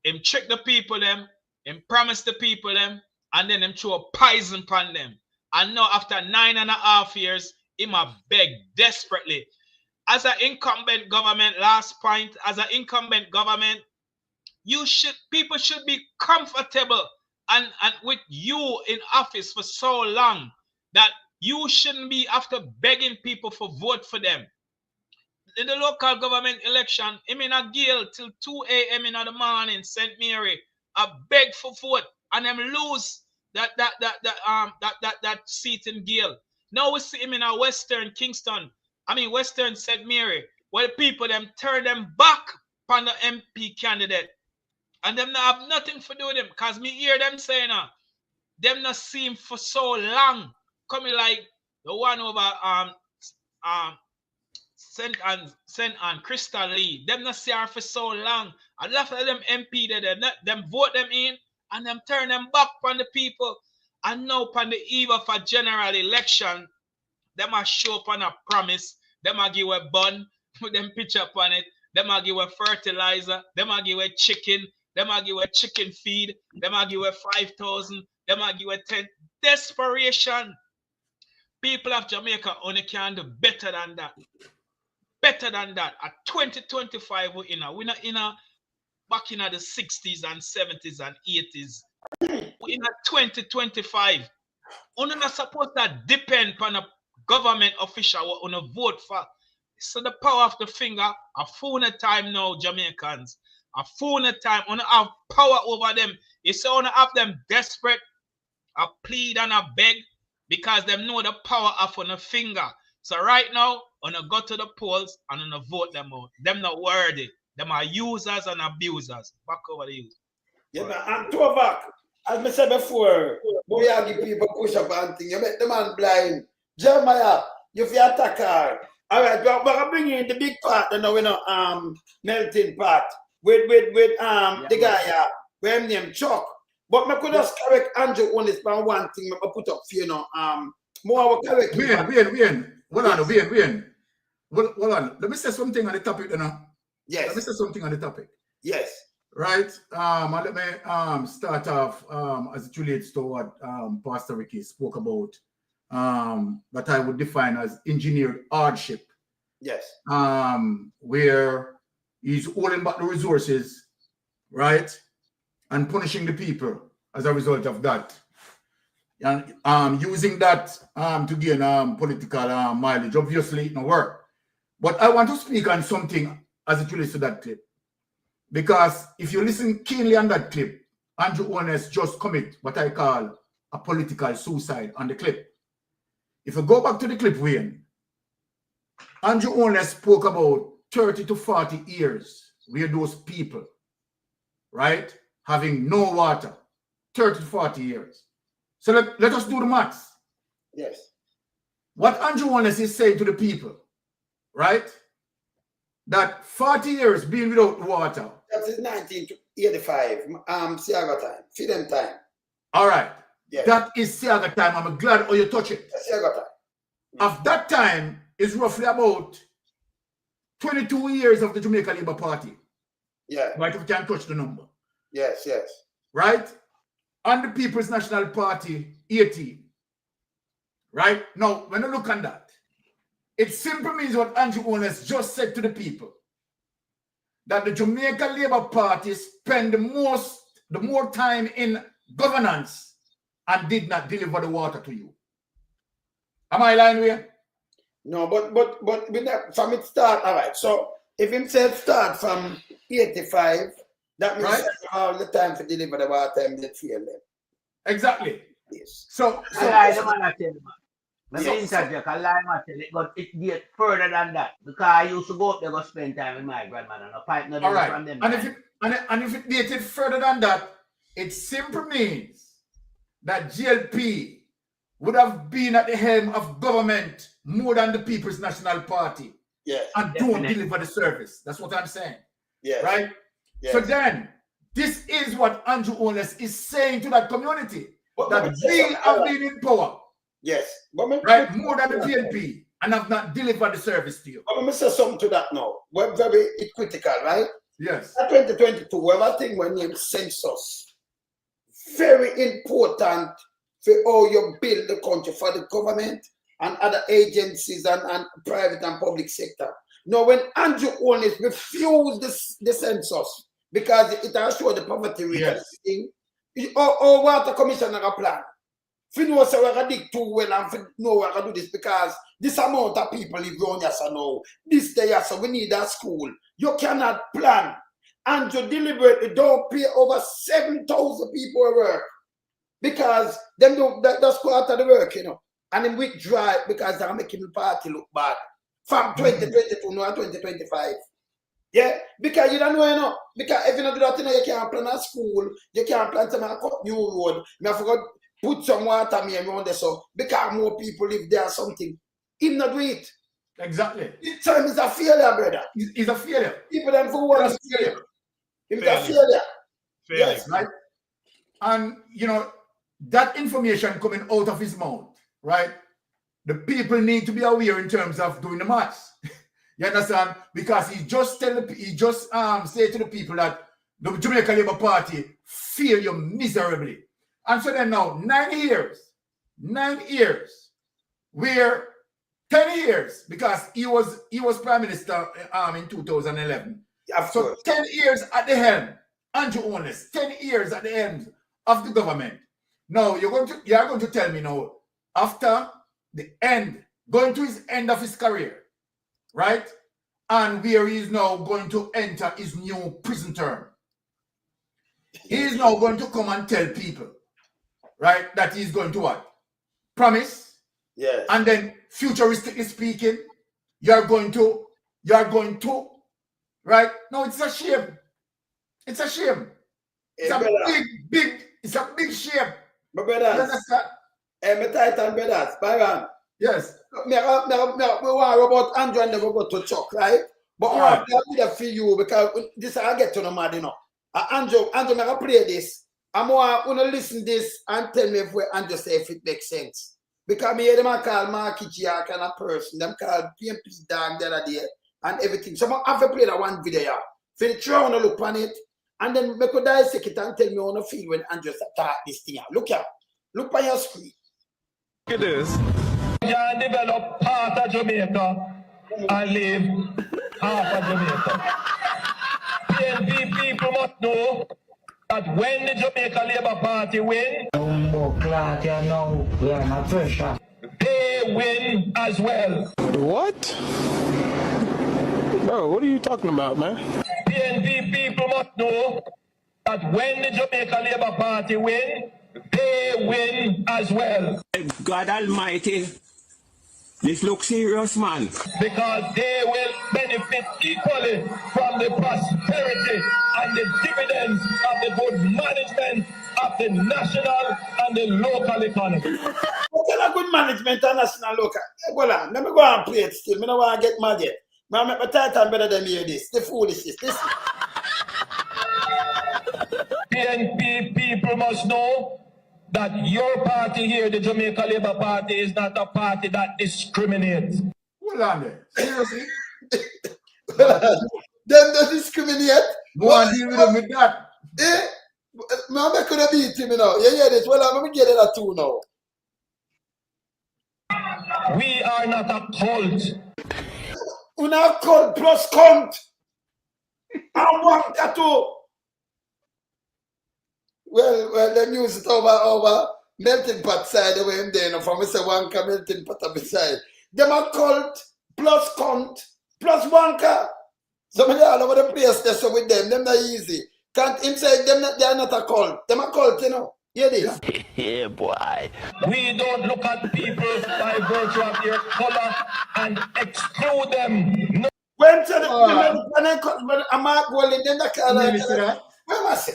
him trick the people them, him promise the people them, and then him throw a poison upon them. And now after 9.5 years, him a beg desperately. As an incumbent government, last point, as an incumbent government, people should be comfortable and with you in office for so long that you shouldn't be after begging people for vote for them. In the local government election, him in a Gale till 2 a.m. in the morning, St. Mary, I beg for vote and them lose that seat in Gale. Now we see him in a Western St. Mary, where the people them turn them back on the MP candidate. And them not have nothing to do with them. Because me hear them saying, them not see him for so long. Coming like the one over St. Anne, Crystal Lee. Them not see her for so long. And after them MP, them vote them in and them turn them back on the people. And now upon the eve of a general election, them a show up on a promise. Them a give a bun put them picture upon it. Them a give a fertilizer. Them a give a chicken. Them a give a chicken feed. Them a give a 5,000. Them a give a 10. Desperation. People of Jamaica only can do better than that. Better than that. At 2025, we're not in a back in the 60s and 70s and 80s. We're in a 2025. We're not supposed to depend on a government official what on vote for. So the power of the finger, a phone time now, Jamaicans. A phone time, on have power over them. It's on have them desperate, a plead and a beg, because them know the power of on the finger. So right now, on a go to the polls and on a vote them out. Them not worthy. Them are users and abusers. Back over the youth. Yeah, man, and to back, as I said before, we are give people push up and thing. You make the man blind. Jeremiah, you feel attack her. All right, we're gonna bring you in the big part, you know, melting pot with the guy we him name Chuck. But I could just correct Andrew on this one thing I put up for you know more correct. Hold on. Let me say something on the topic, you know. Yes. Let me say something on the topic. Yes. Right. And let me start off as it relates to what Pastor Ricky spoke about. That I would define as engineered hardship. Yes. Where he's holding back the resources, right, and punishing the people as a result of that, and using that to gain political mileage. Obviously, it no work. But I want to speak on something as it relates to that clip, because if you listen keenly on that clip, Andrew Holness just commit what I call a political suicide on the clip. If you go back to the clip, Wayne, Andrew Holness spoke about 30 to 40 years where those people, right, having no water, 30 to 40 years. So let us do the maths. Yes. What Andrew Holness is saying to the people, right, that 40 years being without water. That is 1985, Siaga time, freedom time. All right. Yes. That is Siaga time. I'm glad you touch it. Siaga time. Of that time is roughly about 22 years of the Jamaica Labour Party. Yeah. Right, if we can touch the number. Yes, yes. Right? And the People's National Party, 18. Right? Now, when you look on that, it simply means what Andrew Holness just said to the people. That the Jamaica Labour Party spent the more time in governance and did not deliver the water to you. Am I lying here? No, but with that, from it start, all right. So if him said start from 85, that means all the time to deliver the water and they feel them. Exactly. Yes. So I lie, man, I tell you, man. I lie, man, it get further than that. Because I used to go up there go spend time with my grandmother and a pipe no right. From them. And if it dated further than that, it simply means that JLP would have been at the helm of government more than the People's National Party. Yes. And don't deliver the service. That's what I'm saying. Yes. Right? Yes. So then, this is what Andrew Holness is saying to that community. That we have been in power. Yes. Right? More than the PNP. And have not delivered the service to you. But let me say something to that now. We're very critical, right? Yes. In 2022, we have a thing we name census. Very important for how you build the country for the government and other agencies and private and public sector. Now, when Andrew Holness refused the census because it has shown the poverty rate, yes, or water commissioner a plan. If you know so we're gonna dig too well and if know we're gonna do this because this amount of people live around here so now. This day so we need a school. You cannot plan and you deliberately don't pay over 7,000 people work. Because them do that's part of the work, you know. And then withdraw it because they're making the party look bad. From 2022 now 2025. Yeah, because you don't know, you know. Because if you don't do that, you know, you can't plan a school, you can't plan some new road. I forgot put some water me around there so because more people live there or something. He not do it. Exactly. This time is a failure, brother. He's a failure. People them for what is failure. He's a failure. Yes, right. And you know, that information coming out of his mouth, right? The people need to be aware in terms of doing the maths. You understand? Because he just say to the people that the Jamaica Labour Party fail you miserably. And so then now 9 years, where 10 years, because he was Prime Minister in 2011. So 10 years at the helm, Andrew Holness, 10 years at the helm of the government. Now you are going to tell me now, after the end, going to his end of his career, right? And where he is now going to enter his new prison term. He is now going to come and tell people, right, that he's going to what? Promise. Yes. And then futuristically speaking, you're going to, right? No, it's a shame. It's a shame. It's a big shame. My brothers. My Titan brothers, Byron. Yes. We worry about Andrew and never go to Chuck, right? But I want to be there for you because this I get to know mad, you know. Andrew, I'm gonna play this. I'm gonna listen this and tell me Andrew say if it makes sense. Because me hear them call Marky Gia kind of person, them call PMP dog the other day and everything. So I have to play that one video. For the try on look on it, and then make a dissect it and tell me how I feel when Andrew start this thing. Look here. Look on your screen. Look at this. You can develop part of Jamaica and leave half of Jamaica. PNP people must know that when the Jamaica Labour Party win, they win as well. What? Bro, what are you talking about, man? PNP people must know that when the Jamaica Labour Party win, they win as well. God Almighty, this looks serious, man. Because they will benefit equally from the prosperity and the dividends of the good management of the national and the local economy. What kind of good management and national local? Well, let me go and play it still. I don't want to get mad yet. I make my Titan better than hear this. The foolishness. Listen. PNP people must know that your party here, the Jamaica Labour Party, is not a party that discriminates. Hold on there. Seriously? Them don't discriminate. Go and deal with them with that. I could have beat him, you know. You hear this? Well, I'm going to get it at 2 now. We are not a cult. We're not cult plus cunt. I want that too. Well, them use it over melting pot side away him there. No, from Mr. Wanka melting pot up beside. Them are cult plus cunt plus Wanka. Somebody all over the place there, so with them not easy. Can't inside them they are not a cult. Them a cult, you know. Hear this? Yeah, boy. We don't look at people by virtue of their color and exclude them. No. When I'm not going then the car. Where am I say?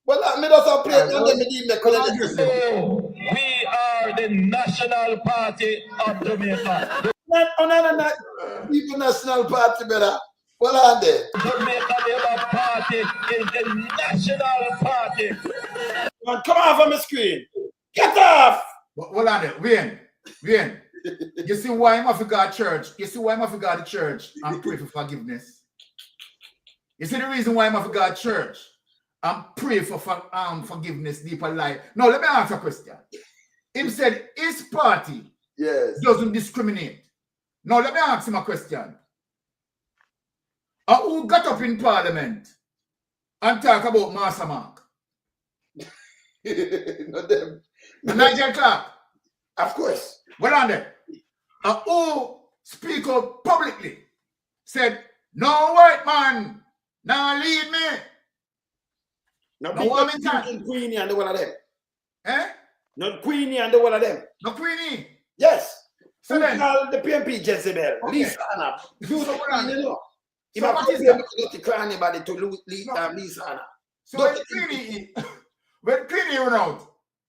Well, I made us a play and then me the college. So we are the national party of Jamaica. No. People national party better. Well, are they? Jamaica Labour Party is the national party. Man, come off of my screen. Get off! Hold on there. Wayne. You see why I'm to go to church? You see why I'm to go to church and pray for forgiveness? You see the reason why I'm to go to church and pray for forgiveness, deeper life? Now, let me ask a question. Him said his party doesn't discriminate. Now, let me ask him a question. Who got up in Parliament and talk about Master Mark? Not them. Nigel Clark. Of course. Well on there. Who speak up publicly said, no white man, now lead me. No Queenie and the one of them. Eh? Not Queenie and the one of them. No Queenie. Yes. So then, the PMP Jezebel. Okay. Lisa Anna. You So what you know. If So I what put is them that? to cry anybody to Lisa Anna. So when Queenie went out,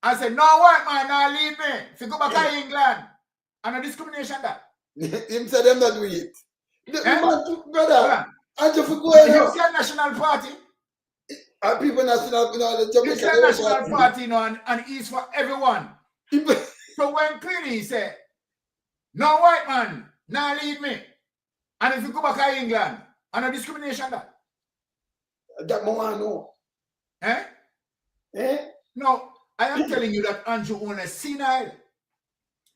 I said, no white man, now lead me. If you go back to England, and no discrimination that. Him said them not do it. Brother, and if you go you see a national party, and people national, the you see a national party, and it's for everyone. So when Queenie said, no white man, now lead me, And if you go back to England, and a discrimination that. That more no. Eh? Eh? No, I am telling you that Andrew Holness senile.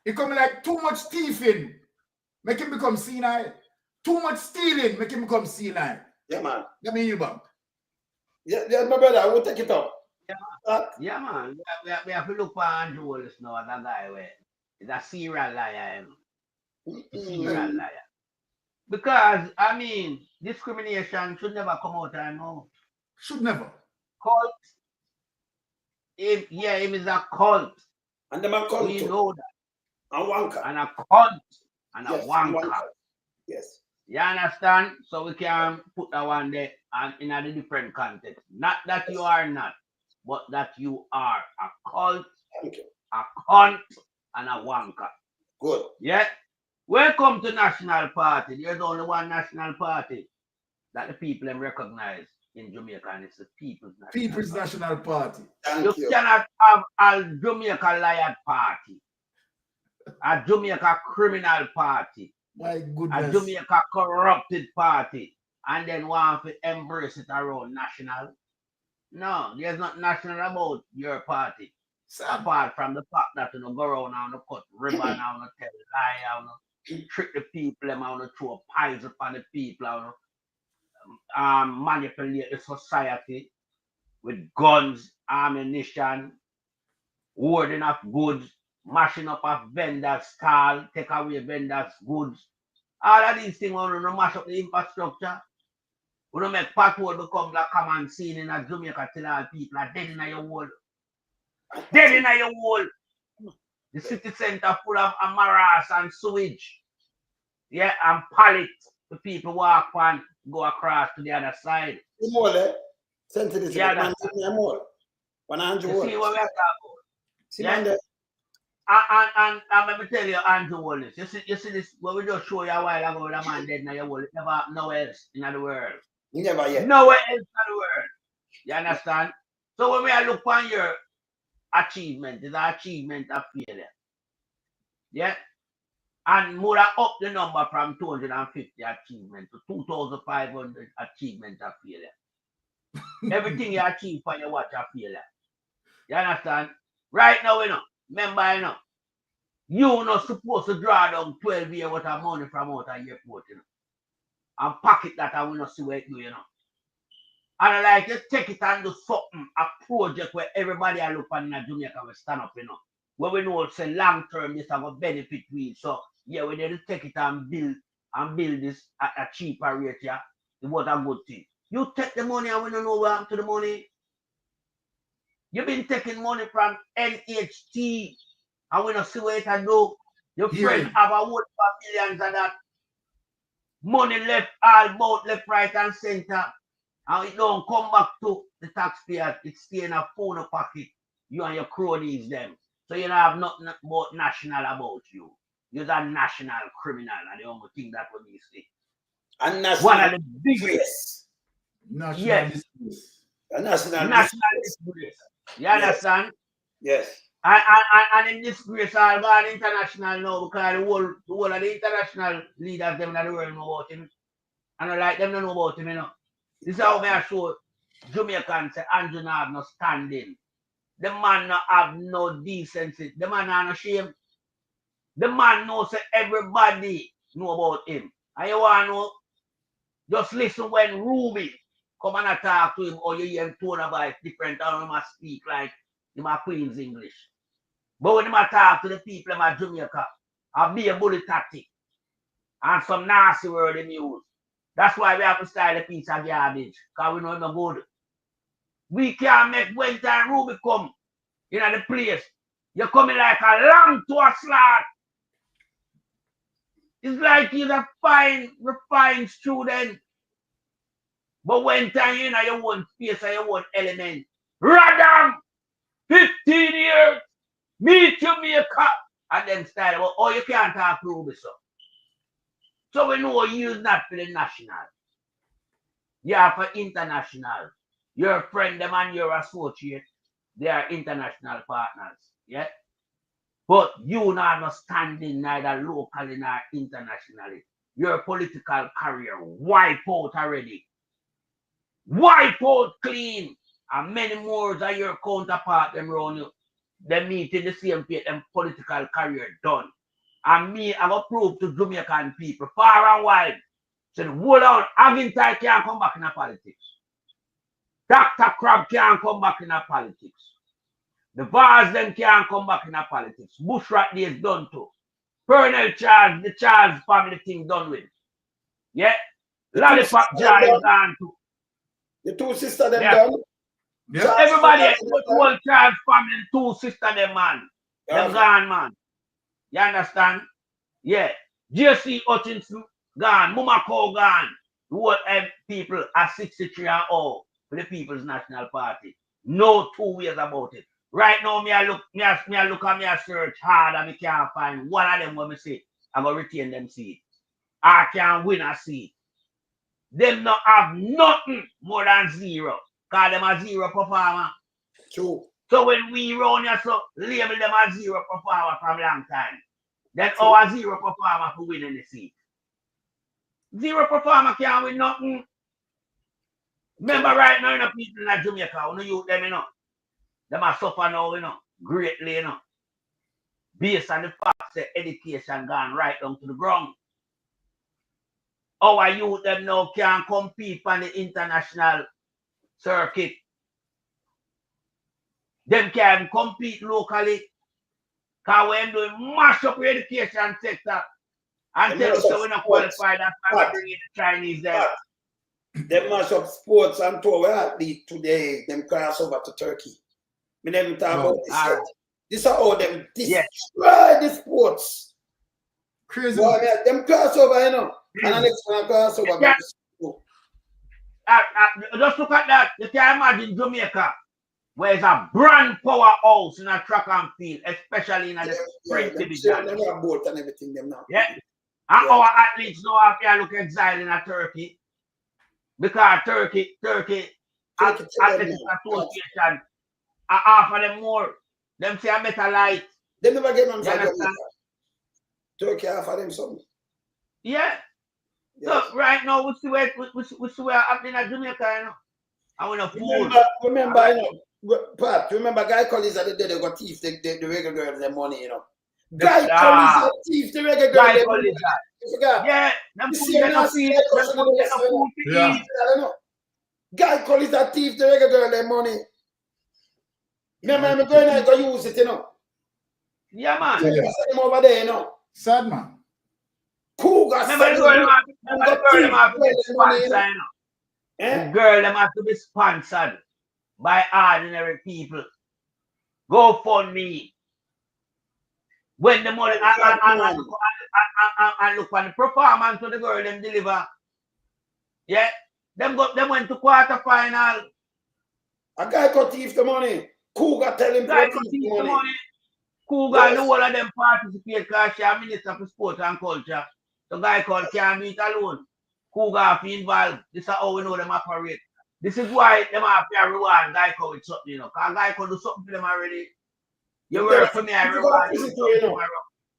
He come like too much thieving, make him become senile. Too much stealing, make him become senile. Yeah, man. Let me you back. Yeah, my brother, I will take it up. Yeah, man. We have to look for Andrew Holness now, that guy where he's a serial liar, you know. Serial liar. Because, I mean, discrimination should never come out of no. Should never. Cult. Him is a cult. And the man cult we too. know that. A wanker. And a cunt. And yes, a wanker. Yes. You understand? So we can put that one there and in a different context. Not that you are not, but that you are a cult, a cunt, and a wanker. Good. Yeah? Welcome to National Party. There's only one national party that the people recognize in Jamaica, and it's the People's National Party. You cannot have a Jamaica Lion Party, a Jamaica Criminal Party, my goodness, a Jamaica Corrupted Party, and then want to embrace it around national. No, there's not national about your party. Apart from the fact that you go around and cut ribbon and tell lie and trick the people and throw pies upon the people and manipulate the society with guns, ammunition, hoarding of goods, mashing up of vendors' stall, take away vendors' goods. All of these things want to mash up the infrastructure. We don't make patrol become the common scene in a Jamaica till all people are dead in your wall. Dead in your wall. The city center full of amaras and sewage. Yeah, and pallet. The people walk and go across to the other side. The mall, eh? Send to this. Yeah, man, mall. 100 you see what we're talking about? See, yeah? Man, And let me tell you, Andrew Holness. You see this, what we just show you a while ago, the man dead in your wall. It never happened nowhere else in the world. Never yet. Nowhere else in the world. You understand? So when we look on your achievement, it's an achievement of failure. Yeah? And more than up the number from 250 achievement to 2,500 achievement of failure. Everything you achieve for your watch a failure. You understand? Right now, you know, remember, you know, you're not supposed to draw down 12 years worth of money from out of your port, you know, and pocket that and we not see what it do, you know. And like you take it and do something, a project where everybody I look on in Jamaica will stand up, you know. Where we know it's a long term, this have a benefit we. So yeah, we need to take it and build this at a cheaper rate, yeah. It was a good thing. You take the money and we don't know what happened to the money. You've been taking money from NHT and we don't see what it do. Your friends have a whole for millions of that. Money left all about left, right, and center. And it don't come back to the taxpayer. It stay in a phone pocket. You and your cronies them. So you don't have nothing about national about you. You're a national criminal, and the only thing that would be say. And national one of the biggest. National yes. disgrace. A national disgrace. You understand? Yes. And in disgrace, I'll go international now because the whole of the international leaders them in the world know about him. And I like them to know about him, you know. This is how I show Jamaicans say Andrew not have no standing. The man not have no decency. The man not no shame. The man knows that everybody know about him. And you want to know? Just listen when Ruby come and talk to him or you hear him tone about different and he must speak like him a Queen's English. But when he talk to the people in Jamaica, I'll be a bully tactic and some nasty word in use. That's why we have to style a piece of garbage, because we know it's not good. We can't make when time Ruby come in the place. You're coming like a lamb to a slaughter. It's like he's a fine, refined student. But when time you know your own space and your own element, Radam, 15 years, meet Jamaica, and then style, well, oh, you can't talk Ruby, so. So we know you're not for the national. You're for international. Your friend, them and your associate, they are international partners. Yeah? But you not standing neither locally nor internationally. your political career wipe out already. Wipe out clean. And many more of your counterpart them around you. They meet in the same place, them political career done. And me, I will prove to Jamaican people far and wide. So hold on, Agintai can't come back in the politics. Dr. Crab can't come back in the politics. The Vars them can't come back in the politics. Bushrat days done too. Colonel Charles, the Charles family thing done with. Yeah. Lollipop Jar is gone too. The two sisters them done. Yeah. Everybody, the whole Charles family, two sisters them man. Them gone man. You understand? Yeah. JC Hutchinson gone. Mama Cow gone. The whole people are 63 and all for the People's National Party. No two ways about it. Right now, me I look and me I search hard and me can't find one of them when me say I'm gonna retain them seat. I can win a seat. Them not have nothing more than zero. Cause them a zero performer. True. So when we run here, so label them as zero performer from long time. Then our zero performer for winning the seat. Zero performer can't win nothing. Remember right now, you know, people in Jamaica, you know, youth them, you know. Them are suffer now, you know, greatly, you know. Based on the fact that education gone right down to the ground. Our youth them now can compete on the international circuit. Them can compete locally. Because we're doing mash up the education sector. And tell us that we're not qualified, that's why we're bringing the Chinese there. Them mash up sports and tour athlete today, them cross over to Turkey. We never talk about this yet. This is how them destroy the sports. Crazy. Well, them cross over, you know. And the next one cross over. Just look at that. You can imagine Jamaica, where it's a brand powerhouse in a track and field, especially in the sprint division. They have boat and everything them now. Yeah. And our athletes now have to look exiled in a Turkey. Because Turkey Athletics Association offer them more. Them say a better light. They never get on Turkey offer them something. Yeah. Yes. So right now we see where happening at Jamaica, you know. And we know remember, you know, Pat, remember Guy Collins at the day they got thief the reggae girls their money, you know. Guy Collins thief the reggae girls their money. Yeah, Guy Collins that thief the reggae girl their money. Remember, I'm going to use it, you know. Yeah, man. So you send him over there, you know. Sad man. Cougar. Remember the girl them have to be sponsored, you know. The girl them have to be sponsored by ordinary people. Go fund me. When the money and look on the performance of the girl them deliver. Yeah, them went to quarterfinal. A guy got thief the money. Cougar tell him to thief the money. Cougar and the whole of them participate because she a minister for sport and culture. The guy called can't do it alone. Cougar have to involved. This is how we know them operate. This is why them have to reward guy call with something, you know. Because guy can do something for them already. You work for me, I reward you.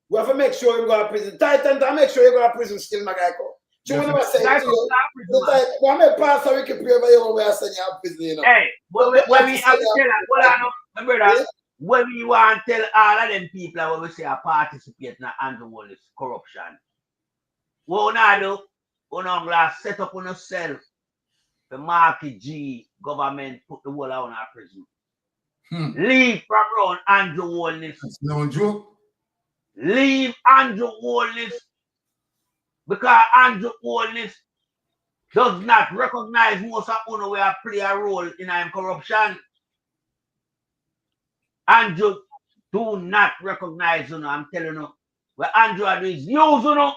We have to make sure you go to prison. Titan, I make sure you go to prison still, my guy. So we never say it to you. When I pass, we can pray for you when we send you to prison, you know. Hey, when we have to tell my brother, when we want to tell all of them people when we say I participate in anti-Holness corruption, what we do, we not set up on yourself the market G government put the whole on our prison. Leave from around Andrew Holness. That's no joke. Leave Andrew Holness because Andrew Holness does not recognize most of us where play a role in corruption. Andrew do not recognize you know, I'm telling you. What Andrew is use you know.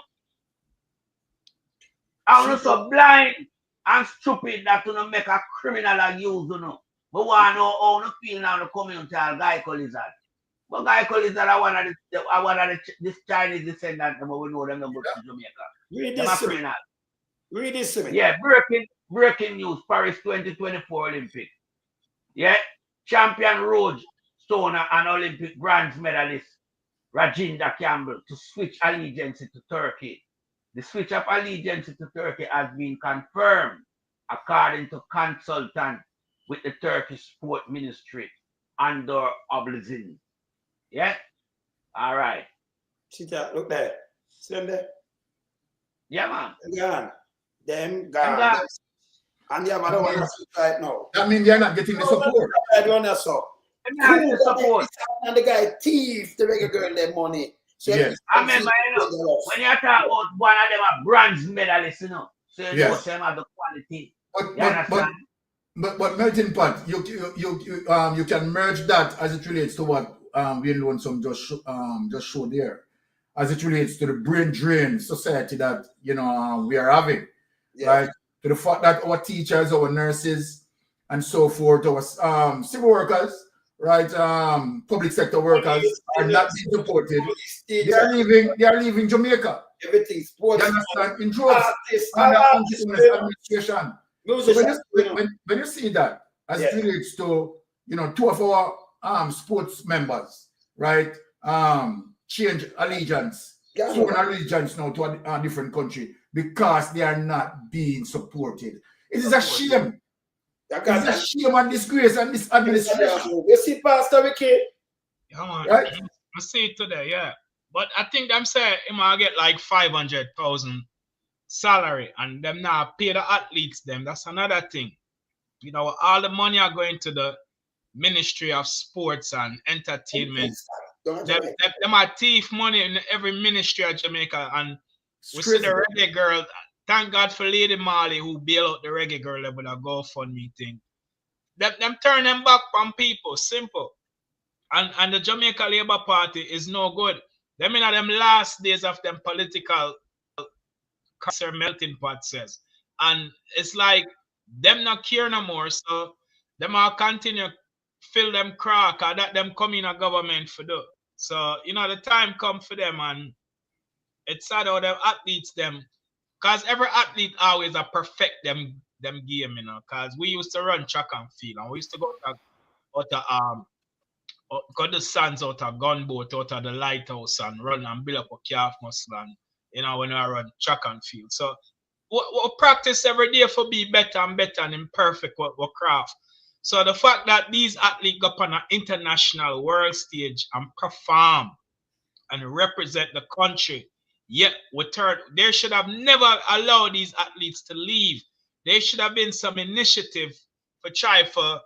I'm not so blind and stupid that you know make a criminal and use you know. But want to know how you feel now the community of Guy Collins. But Guy Collins are one of this Chinese descendant, but we know them go to Jamaica. Read this to me. Yeah, breaking news, Paris 2024 Olympic. Yeah, champion Roge Stoner and Olympic bronze medalist Rajinda Campbell to switch allegiance to Turkey. The switch of allegiance to Turkey has been confirmed according to consultant with the Turkish Sport Ministry under Oblizin. Yeah? All right. See that? Look there. See them there? Yeah, man. Gone. Them gone. And the other one is right now. That means they're not getting the support. I don't know so. The support. And the guy thief the regular girl their money. So yes. I remember, when you talk about one of them a bronze medalist, you know, so you know them have the quality. But melting pot, you can merge that as it relates to what Wayne Lonesome just showed there, as it relates to the brain drain society that we are having, right? To the fact that our teachers, our nurses, and so forth, our civil workers, right, public sector workers are not being supported. They are leaving Jamaica. Everything sports. You understand? In droves under administration. So when you see that, as it relates to two of our sports members, right, change allegiance, sworn allegiance now to a different country because they are not being supported. It is a shame. It's a shame and disgrace and this administration. You see, Pastor Ricky? Yeah, man. Right? I see it today, yeah. But I think them say he might get like 500,000 salary and them now pay the athletes them. That's another thing. All the money are going to the Ministry of Sports and Entertainment. Them are thief money in every ministry of Jamaica. And we see the reggae girl. Thank God for Lady Marley who bail out the reggae girl with a GoFundMe thing. Them turn them back on people. Simple. And the Jamaica Labour Party is no good. Them in them last days of them political cancer melting pot says. And it's like them not care no more. So them all continue fill them crack or that them come in a government for do. So the time come for them and it's sad how them athletes them. Cause every athlete always a perfect them game, cause we used to run track and field and we used to go got the sands out of gunboat, out of the lighthouse and run and build up a calf muscle and when I run track and field. So we practice every day for be better and better and imperfect what craft. So the fact that these athletes go up on an international world stage and perform and represent the country, yet they should have never allowed these athletes to leave. There should have been some initiative for try for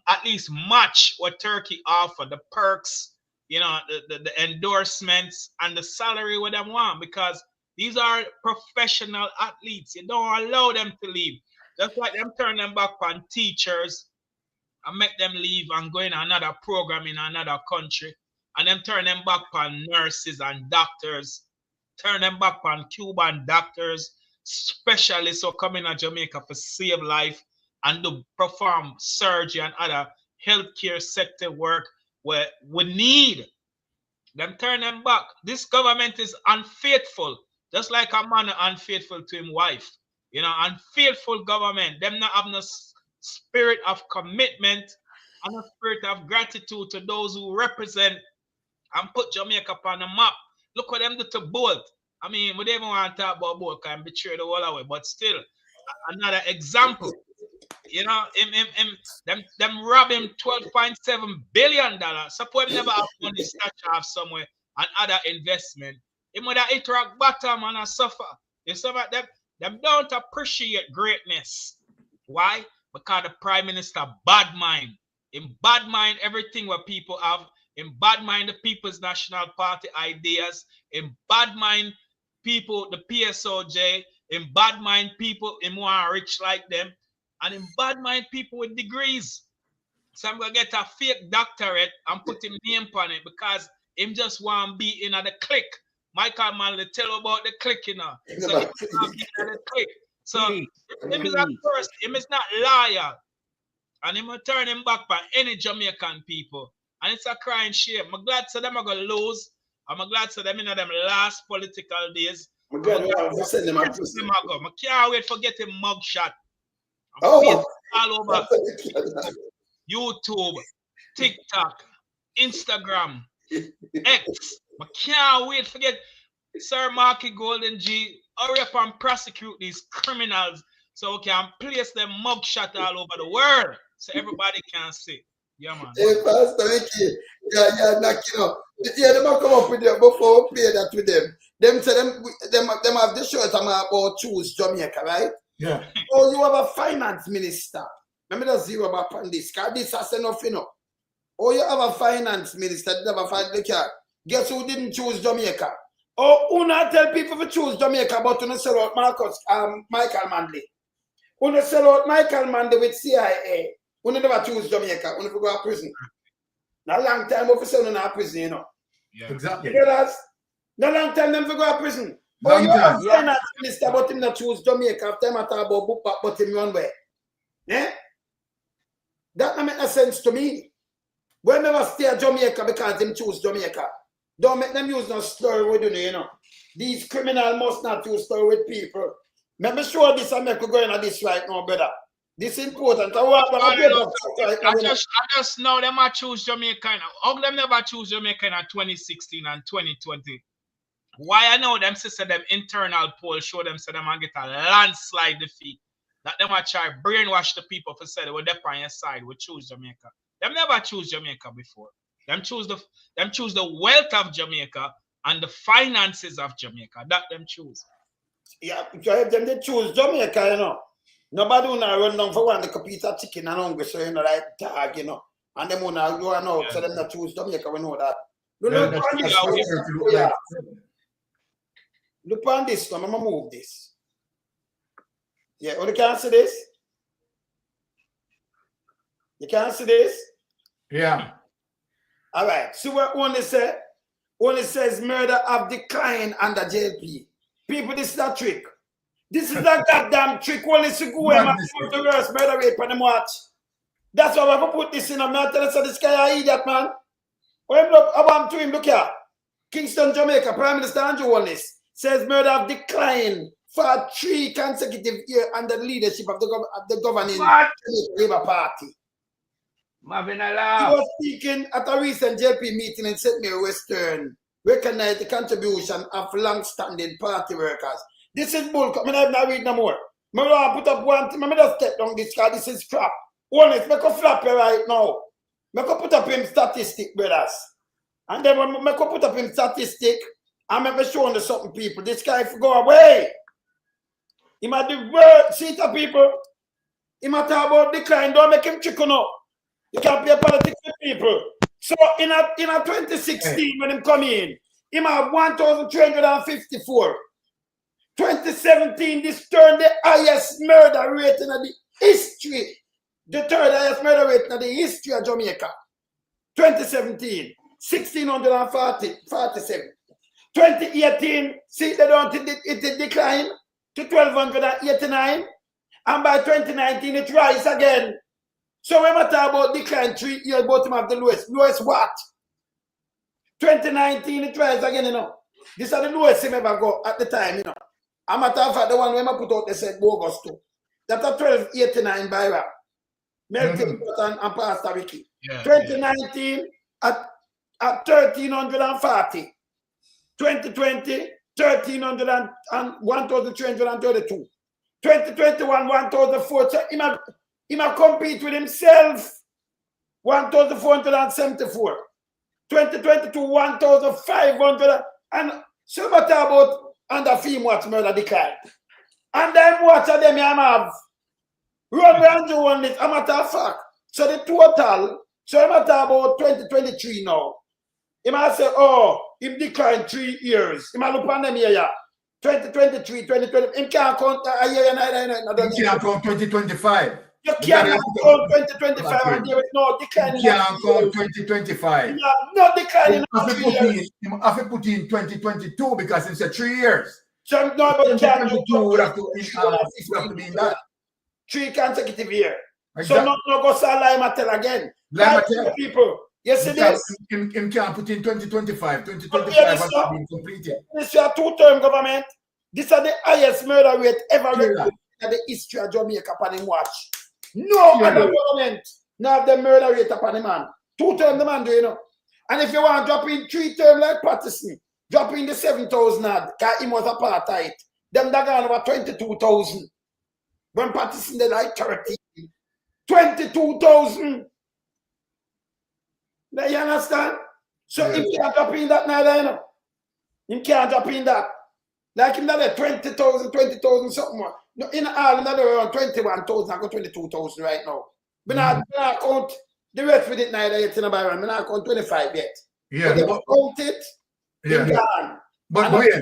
at least match what Turkey offer, the perks, the endorsements and the salary what they want, because these are professional athletes. You don't allow them to leave. Just like them turn them back on teachers and make them leave and go in another program in another country, and then turn them back on nurses and doctors, turn them back on Cuban doctors, specialists who come in Jamaica for save life and to perform surgery and other healthcare sector work where we need them. Turn them back. This government is unfaithful, just like a man unfaithful to his wife. Unfaithful government. Them not have no spirit of commitment and a spirit of gratitude to those who represent and put Jamaica on the map. Look what them do to Bolt. I mean, we don't even want to talk about Bolt and betray the whole away, but still, another example. Them rob him $12.7 billion. Suppose him never have money stashed off somewhere and other investment. Him would have hit rock bottom and suffer. You suffer them don't appreciate greatness. Why? Because the Prime Minister bad mind. In bad mind everything what people have. In bad mind the People's National Party ideas. In bad mind people, the PSOJ. In bad mind people, him want rich like them. And in bad mind people with degrees. So I'm going to get a fake doctorate and put him name on it because him just want to be in the clique. Michael Manley tell about the clique, So he want to be in the clique. So him is a person, him is not loyal. And him will turn him back by any Jamaican people. And it's a crying shame. I'm glad so them are going to lose. I'm glad so them in them last political days. I'm glad to send them out. I can't wait for getting mugshot. Oh, all over YouTube, TikTok, Instagram, X. I can't wait to get Sir Marky Golden G hurry up and prosecute these criminals so we can place them mugshot all over the world so everybody can see. Yeah, man. Hey, Pastor Ricky, yeah, knocking up. Yeah, them come up with them before we play that with them. Them say them have the shirt about choose Jamaica, right? Yeah. Oh, you have a finance minister. Let me just zero back on this, because this has enough, you know. Oh, you have a finance minister, never find the car. Guess who didn't choose Jamaica? Oh, who not tell people to choose Jamaica, but to sell out Michael Manley. Who sell out Michael Manley with CIA. Who never choose Jamaica, who never go to prison. Now long time we sell in our prison, you know. Yeah. Exactly. Because now long time them to go to prison. Oh, you have a finance minister, but him not choose Jamaica after him talk about book back, but him run way. Yeah? That don't make no sense to me. We never stay at Jamaica because them choose Jamaica. Don't make them use no story with you know. These criminals must not use story with people. Let me show this and make we go into this right now, brother. This is important. I just know them I choose Jamaica. How them never choose Jamaica in 2016 and 2020? Why I know them sister them internal poll show them say them and get a landslide defeat. That them I try brainwash the people for say they were on your side, we choose Jamaica. Them never choose Jamaica before. Them choose the wealth of Jamaica and the finances of Jamaica. That them choose. Yeah, if them they choose Jamaica, you know. Nobody will not run down for one, they could eat a chicken and hungry, so you know, like tag, you know. And them will not go out, so them not choose Jamaica, we know that. Look on this one, I'm gonna move this. Yeah, you can't see this? You can't see this? Yeah. All right, so what only says murder have declined under JLP. People, this is a trick. This is a goddamn trick. Only to go and the worst murder rate for them watch. That's why I put this in. I'm not telling you, this guy is idiot, man. When look, I want to him, look here. Kingston, Jamaica, Prime Minister Andrew Holness says murder have declined for 3 consecutive years under the leadership of the governing Labour Party. He was speaking at a recent JP meeting in St. Mary Western, recognized the contribution of long-standing party workers. This is bull. I'm not reading no more. I'm going to put up one thing. I'm just step down this car. This is crap. Honest, make a flap right now. Make a put up him statistic, brothers. And then when make a put up him statistic, I'm ever showing the something people. This guy if go away. He might do word see to people. He might talk about decline. Don't make him chicken up. You can't play politics with people. So in a 2016 when him come in, he might have 1,354. 2017, this turned the highest murder rate in the history. The third highest murder rate in the history of Jamaica. 2017, 1,647. 2018, see they don't it decline to 1,289. And by 2019, it rise again. So when we talk about decline 3 years, bottom of the lowest. Lowest what? 2019, it rise again, you know. These are the lowest him ever go at the time, you know. A matter of fact, the one when I put out, they said August too. That's a 1289 by rap. Melting and Pastor Ricky. Yeah, 2019 at 1,340. 2020, 1,300 and 1,332. 2021, 1,004. So he might compete with himself. 1,474. 2022, 1,500. And so much about under film watch murder decline. And then watch of them you have. Run and do one this, a matter of fact. So the total, so I'm talking about 2023 now. He might say, oh, he declined 3 years. He might look on them here, 2023, 2020. He can't count a year and he can't count 2025. You can't count 2025 and there is no decline. You can't count 2025. No decline in have to put in 2022 because it's 3 years. So no, but 2022 would have to be in that. 3 consecutive years. Exactly. So no go Salah Matel again. People. You see this? Him can't put in 2025. 2025 has been completed. This is a 2-term government. These are the highest murder rate ever recorded in the history of Jamaica upon him watch. No other government now have the murder rate upon him, man. 2-term the man do, you know. And if you want to drop in 3 term like Patterson, drop in the 7,000 odd, because he was apartheid. Them that gone over 22,000. When Patterson did like 13. 22,000. Now you understand? So if you can't drop in that neither, you know. You can't drop in that. Like in that 20,000, 20,000 something more. No, in all another around 21,000, I got 22,000 right now. But I count the rest with it neither yet in a Byron. I count 25 yet. Yeah. But they count it, Yeah. But wait,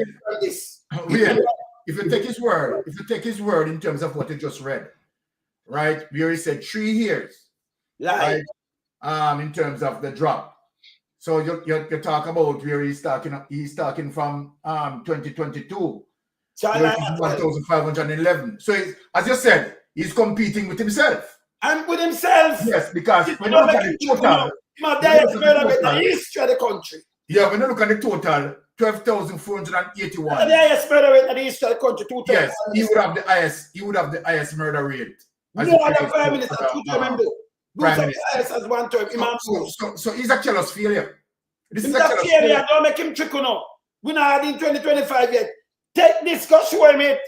if you take his word in terms of what you just read, right? We already said 3 years. Right? In terms of the drop. So you talk about where he's talking from 2022. So 1,511. So as you said, he's competing with himself. And with himself. Yes, because when you look at the total, the history of the country. Yeah, when you look at the total, 12,481. The highest murder rate in the history of the country. Yes, he would have the highest. He would have the highest murder rate. No other prime minister. As one term. So he's a jealous failure. This is a jealous failure. Don't make him trick now. We're not in 2025 yet. Take this, go show him it.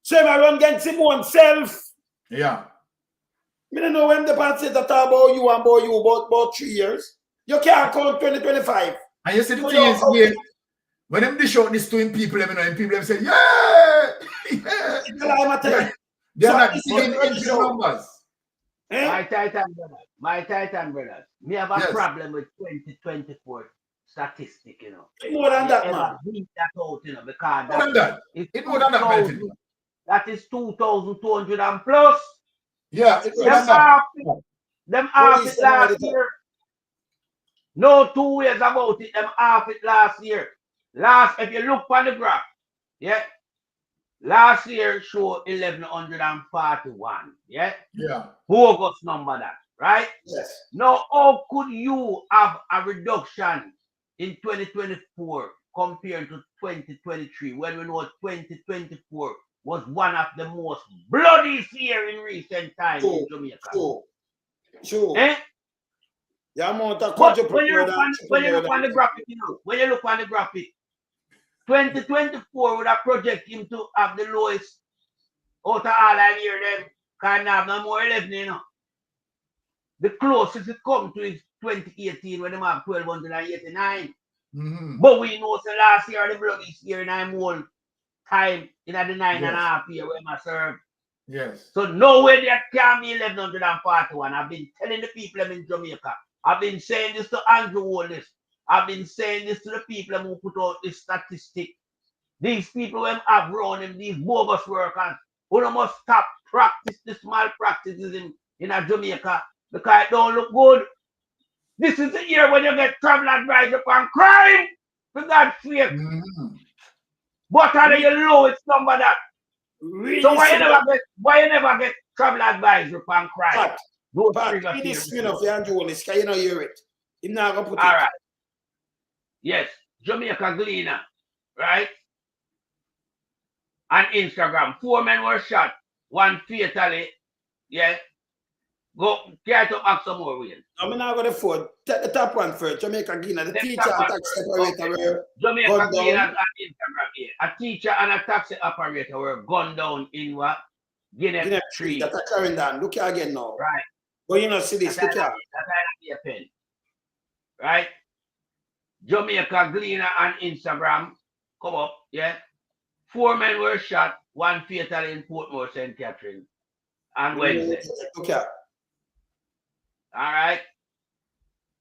So him run against him oneself. Yeah. I don't know when the party that talk about you and about you about 3 years. You can't count 2025. And you see the thing is, when them dish out this to him people, people say, yeah. They're not seeing into the numbers. My Titan brothers. Me have a problem with 2024 statistic, you know. More than that, man. Beat that out, you know, because more than that. It's more than that, that is 2,200 and plus. Yeah, them half it last year. No 2 years about it, them half it last year. If you look on the graph, yeah. Last year show 1,141, yeah? Yeah. Bogus number that, right? Yes. Now, how could you have a reduction in 2024 compared to 2023 when we know 2024 was one of the most bloody years in recent times in Jamaica? Sure. Eh? Yeah, when you look on the graphic, you know, when you look on the graphic, 2024 would have project him to have the lowest out of all I hear them. Can't have no more 11, you know. The closest it come to is 2018 when they have 1,289. But we know so last year the bloodiest year in I'm whole time in the 9.5 years where I served. Yes. So no way there can be 1,141. I've been telling the people in Jamaica. I've been saying this to Andrew Holness. I've been saying this to the people who put out this statistic. These people who have run him, these bogus workers, who must stop practice the small practices in Jamaica because it don't look good. This is the year when you get travel advice upon crime. For God's sake. What are the lowest number that? Really, so why you never get travel advice upon crime? But this screen of Andrew Holness, can you not hear it? He's not gonna put it. All right. Yes, Jamaica Gleaner, right? On Instagram, 4 men were shot, 1 fatally. Yeah. Go try to ask some more ways. I'm not going to afford. Take the top one first. Jamaica Gleaner, the teacher and taxi operator. Jamaica Gleaner on Instagram here. A teacher and a taxi operator were gunned down in what? Guinea Tree. That's carrying down. Look here again now. Right. But you know, see this. Look here. That's a pen. Right? Jamaica Gleaner on Instagram. Come up, yeah. 4 men were shot, 1 fatally in Portmore, St. Catherine on Wednesday. Look here. All right.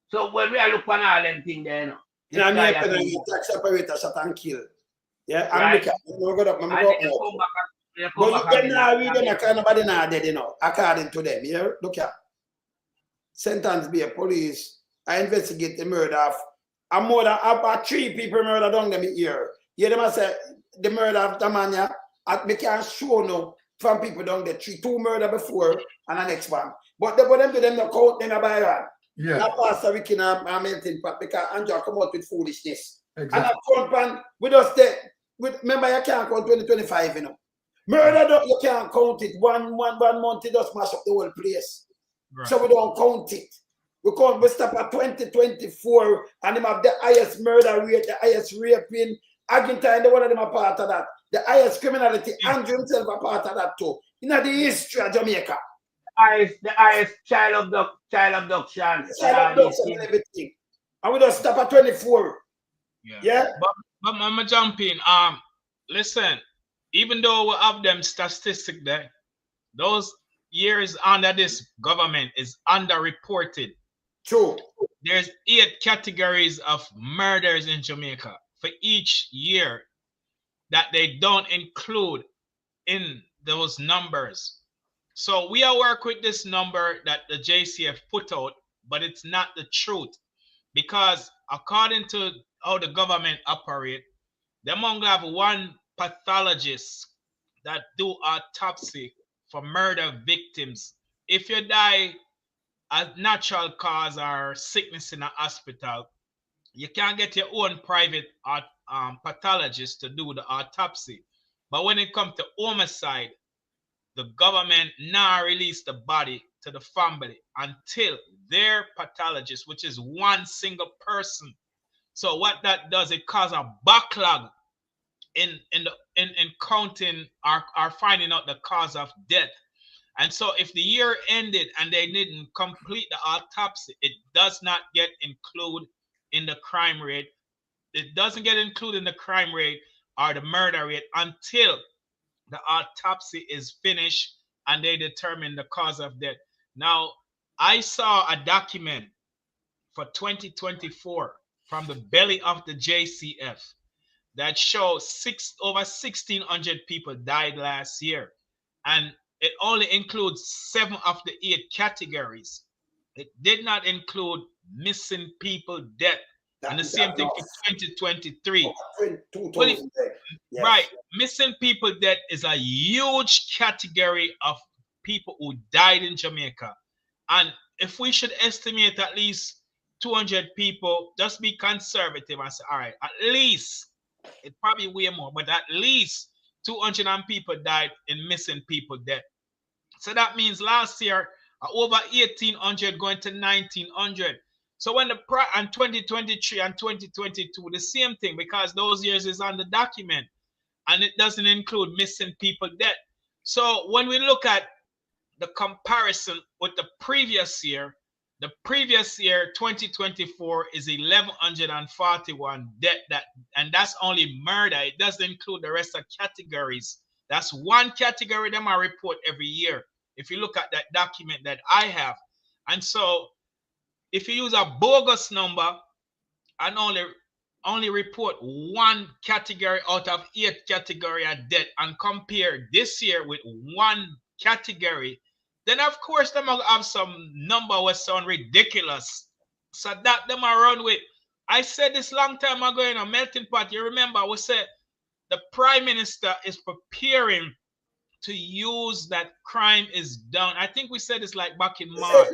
So when we are looking at all them things there, you know, tax operator shot and kill. Yeah, I'm right. looking at but you cannot read them, nobody not dead, you know, according to them. Yeah, look here. Sentence be a police. I investigate the murder of more than 3 people murder down them here. You them say the murder of the man, yeah, we can show no from people down there 2 murder before and the next one. But them to them not count them by one. Yeah. That Pastor Ricky and melting pot because Andrew come out with foolishness. Exactly. And that count pan with us there. Remember you can't count 2025, you know. Murder you can't count it. One month it just mash up the whole place. Right. So we don't count it. We stop at 2024 and them have the highest murder rate, the highest raping. Argentine, one of them are part of that. the highest criminality. Andrew himself a part of that too. In the history of Jamaica. The highest child abduction. And everything. And we just stop at 24. Yeah. But I'm gonna jump in. Listen, even though we have them statistics there, those years under this government is underreported. True. There's 8 categories of murders in Jamaica for each year that they don't include in those numbers. So we are working with this number that the JCF put out, but it's not the truth, because according to how the government operate, they only have one pathologist that do autopsy for murder victims. If you die a natural cause or sickness in a hospital, you can't get your own private pathologist to do the autopsy. But when it comes to homicide, the government now release the body to the family until their pathologist, which is one single person. So what that does, it causes a backlog in counting or finding out the cause of death. And so if the year ended and they didn't complete the autopsy, it does not get included in the crime rate. It doesn't get included in the crime rate or the murder rate until the autopsy is finished and they determine the cause of death. Now, I saw a document for 2024 from the belly of the JCF that shows over 1,600 people died last year. And it only includes 7 of the 8 categories. It did not include missing people death. And the same thing for 2023. Right. Missing people death is a huge category of people who died in Jamaica. And if we should estimate at least 200 people, just be conservative and say, all right, at least, it probably way more, but at least 200 people died in missing people death. So that means last year, over 1,800 going to 1,900. So when the and 2023 and 2022, the same thing, because those years is on the document and it doesn't include missing people death. So when we look at the comparison with the previous year, 2024 is 1,141 death, and that's only murder. It doesn't include the rest of categories. That's one category them I report every year. If you look at that document that I have. And so if you use a bogus number and only report one category out of 8 category of death and compare this year with one category, then of course them will have some number will sound ridiculous. So that them I run with. I said this long time ago in a melting pot. You remember we said the Prime Minister is preparing to use that crime is down. I think we said this like back in March.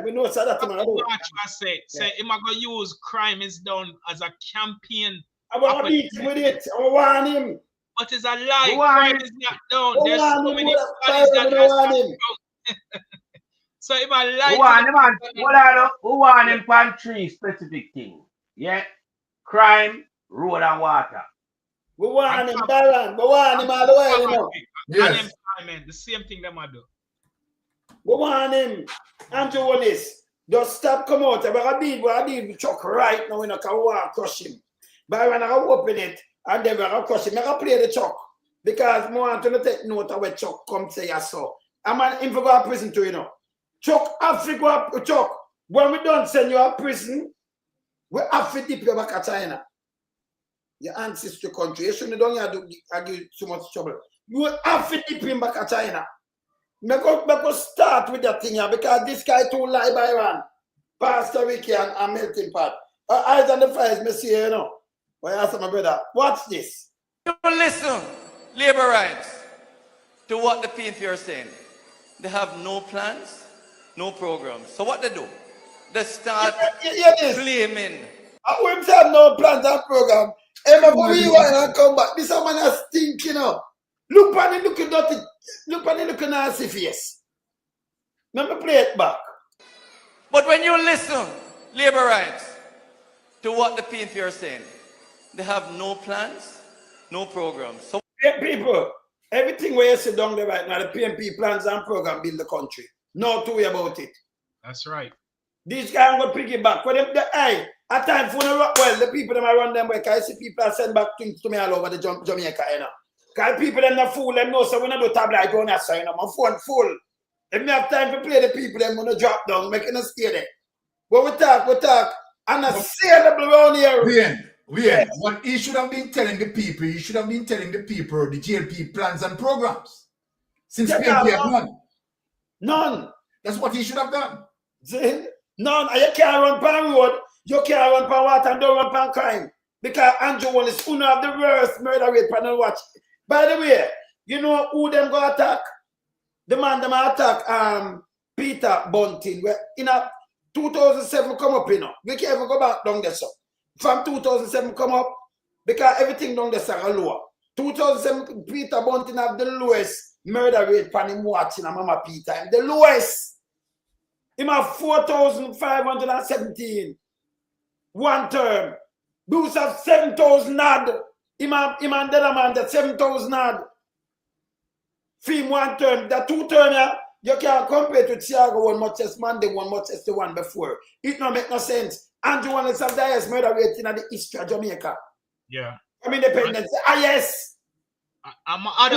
We know so that March I say I'm gonna use crime is down as a campaign. I want to beat him with it. I want him. But it's a lie. Crime is not down. There's so many studies that want him. So if I lie, who want him for 3 specific things? Yeah, crime, road, and water. We want him, Baron. We want him all the way, you know. Yes. The same thing that I do. We want him. Andrew Holness, just stop come out. We're going to deal Chuck right now. We want to crush him. But when I open it, and then we're going to crush him, I'm going to play the Chuck. Because I want to take note of where Chuck come say I saw. I'm an info go to prison too, you know. Chuck, Africa, Chuck, when we don't send you to prison, we have to dip you back to China. Your ancestry country. You shouldn't give too much trouble. You have to dip him back to China. Make us start with that thing here because this guy too lie by one. Pastor Ricky and Melting Pot. Eyes on the fires, me see you know. But I ask my brother, what's this? You listen, labor rights, to what the PNP are saying. They have no plans, no programs. So what they do? They start claiming. I wouldn't have no plans and program. Ever for rewind and come back. This man is stinking up. Look at him looking dirty. Look at him looking nasty face. Let me play it back. But when you listen, labor rights, to what the PNP are saying, they have no plans, no programs. So People, everything where you sit down there right now, the PNP plans and program build the country. No two way about it. That's right. These guys will piggyback. For them, at times, the people that run them way, I see people send back things to me all over the Jamaica, you know. Because people them not fool them know, so we don't do tabloid on that side, you know. My phone full. If we have time to play the people, them going to drop down, making us stay there. But we talk, and I see them around here. What he should have been telling the people, the JLP plans and programs. Since PNP have none. None. That's what he should have done. None. You can't run pan road, you can't run pan water, and don't run pan crime. Because Andrew One is one of the worst murder rate panel watch. By the way, you know who them go attack? The man them attack Peter Bunting. Where in a 2007 come up, you know. We can't even go back down there, so. From 2007 come up, because everything down there are lower. 2007, Peter Bunting have the lowest murder rate pan him watching a Mama Peter. The lowest. Him have 4,517. One term. Those have 7,000 odd. Him and the other man that 7,000 odd. Film one term. The two term, yeah, you can't compare to Thiago one much as Monday one much as the one before. It don't make no sense. Andrew One is the highest murder rate in the history of Jamaica. Yeah. I'm independent. Yes. I'm add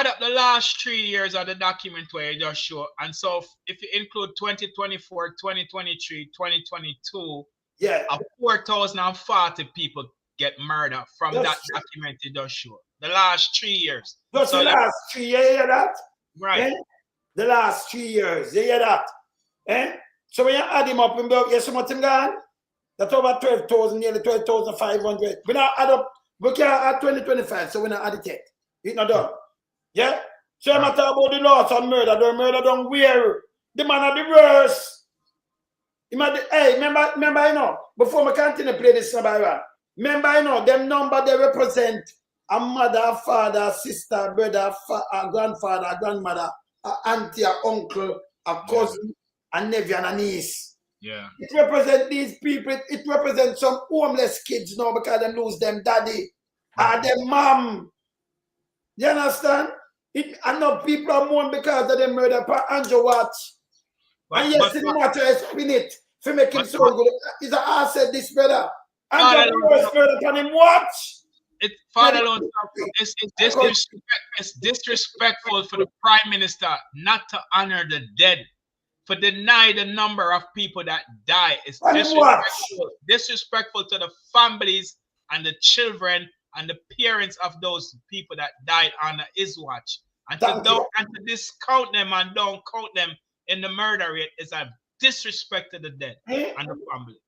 up the last 3 years of the document where you just show. And so if you include 2024, 2023, 2022, yeah, 4,040 people get murdered from that document you just show. The last 3 years. Just so the last 3 years, you hear that? Right. Eh? The last 3 years, you hear that? Eh? So when you add him up, you see what him gone? That's over 12,000, nearly 12,500. We now add up, we can't add 2025, so we not add it yet. It's not done. Yeah? So I'm talking about the loss on murder, the murder don't wear. The man are the worst. Hey, remember, you know, before we continue to play this, remember, you know, them number they represent a mother, a father, a sister, a brother, a grandfather, a grandmother, a auntie, a uncle, a cousin, a nephew, and a niece. Yeah. It represents these people. It represents some homeless kids now because they lose them daddy or them mom. You understand? And now people are mourning because of the murder by Andrew Watch. And yes, the matter is spin it to make him so good. He's an asset, this brother. Andrew Watch murder upon him watch. It's disrespectful for the Prime Minister not to honor the dead. For deny the number of people that die. It's disrespectful to the families and the children and the parents of those people that died on his watch. And to discount them and don't count them in the murder rate is a disrespect to the dead and the family.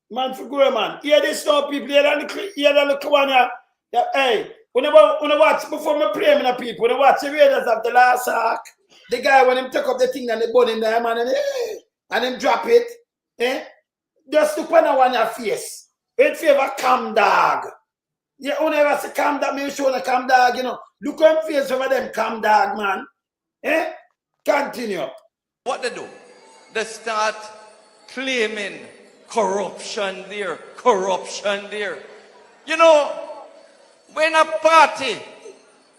Man, for good, man. Hear this now, people. Hear the little one here. Hey, when I watch, before I play me the people, when I watch the Raiders of the last arc, the guy, when him take up the thing and they burn him there, man, and him drop it, just look when I want your face. Wait favor, calm dog. Yeah, when I say calm dog, me show the calm dog, you know. Look on face over them calm dog, man. Continue. What they do? They start claiming corruption there. You know, when a party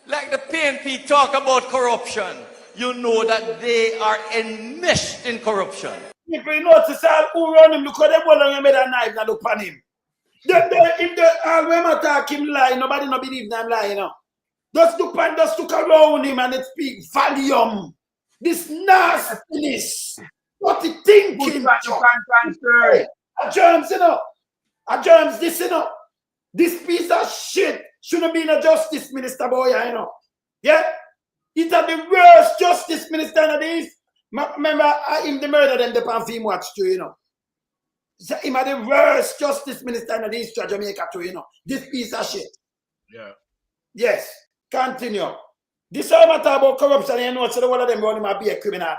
like the PNP talk about corruption, you know that they are enmeshed in corruption. People, you notice all who run him, look how they hold on him with a knife and look on him. If they all when attack him lie, nobody no believe them lie, you know. Just look around him and it speak volume. This nastiness. What he thinking? A germs, you know. A germs, this, you know. This piece of shit shouldn't be in a justice minister, boy, you know. Yeah? It's the worst justice minister in the East. Remember, him the murder them the Panfim watch too, you know. So him are the worst justice minister in the East of Jamaica too, you know. This piece of shit. Yeah. Yes. Continue. This all matter about corruption, you know, so the one of them running might be a criminal.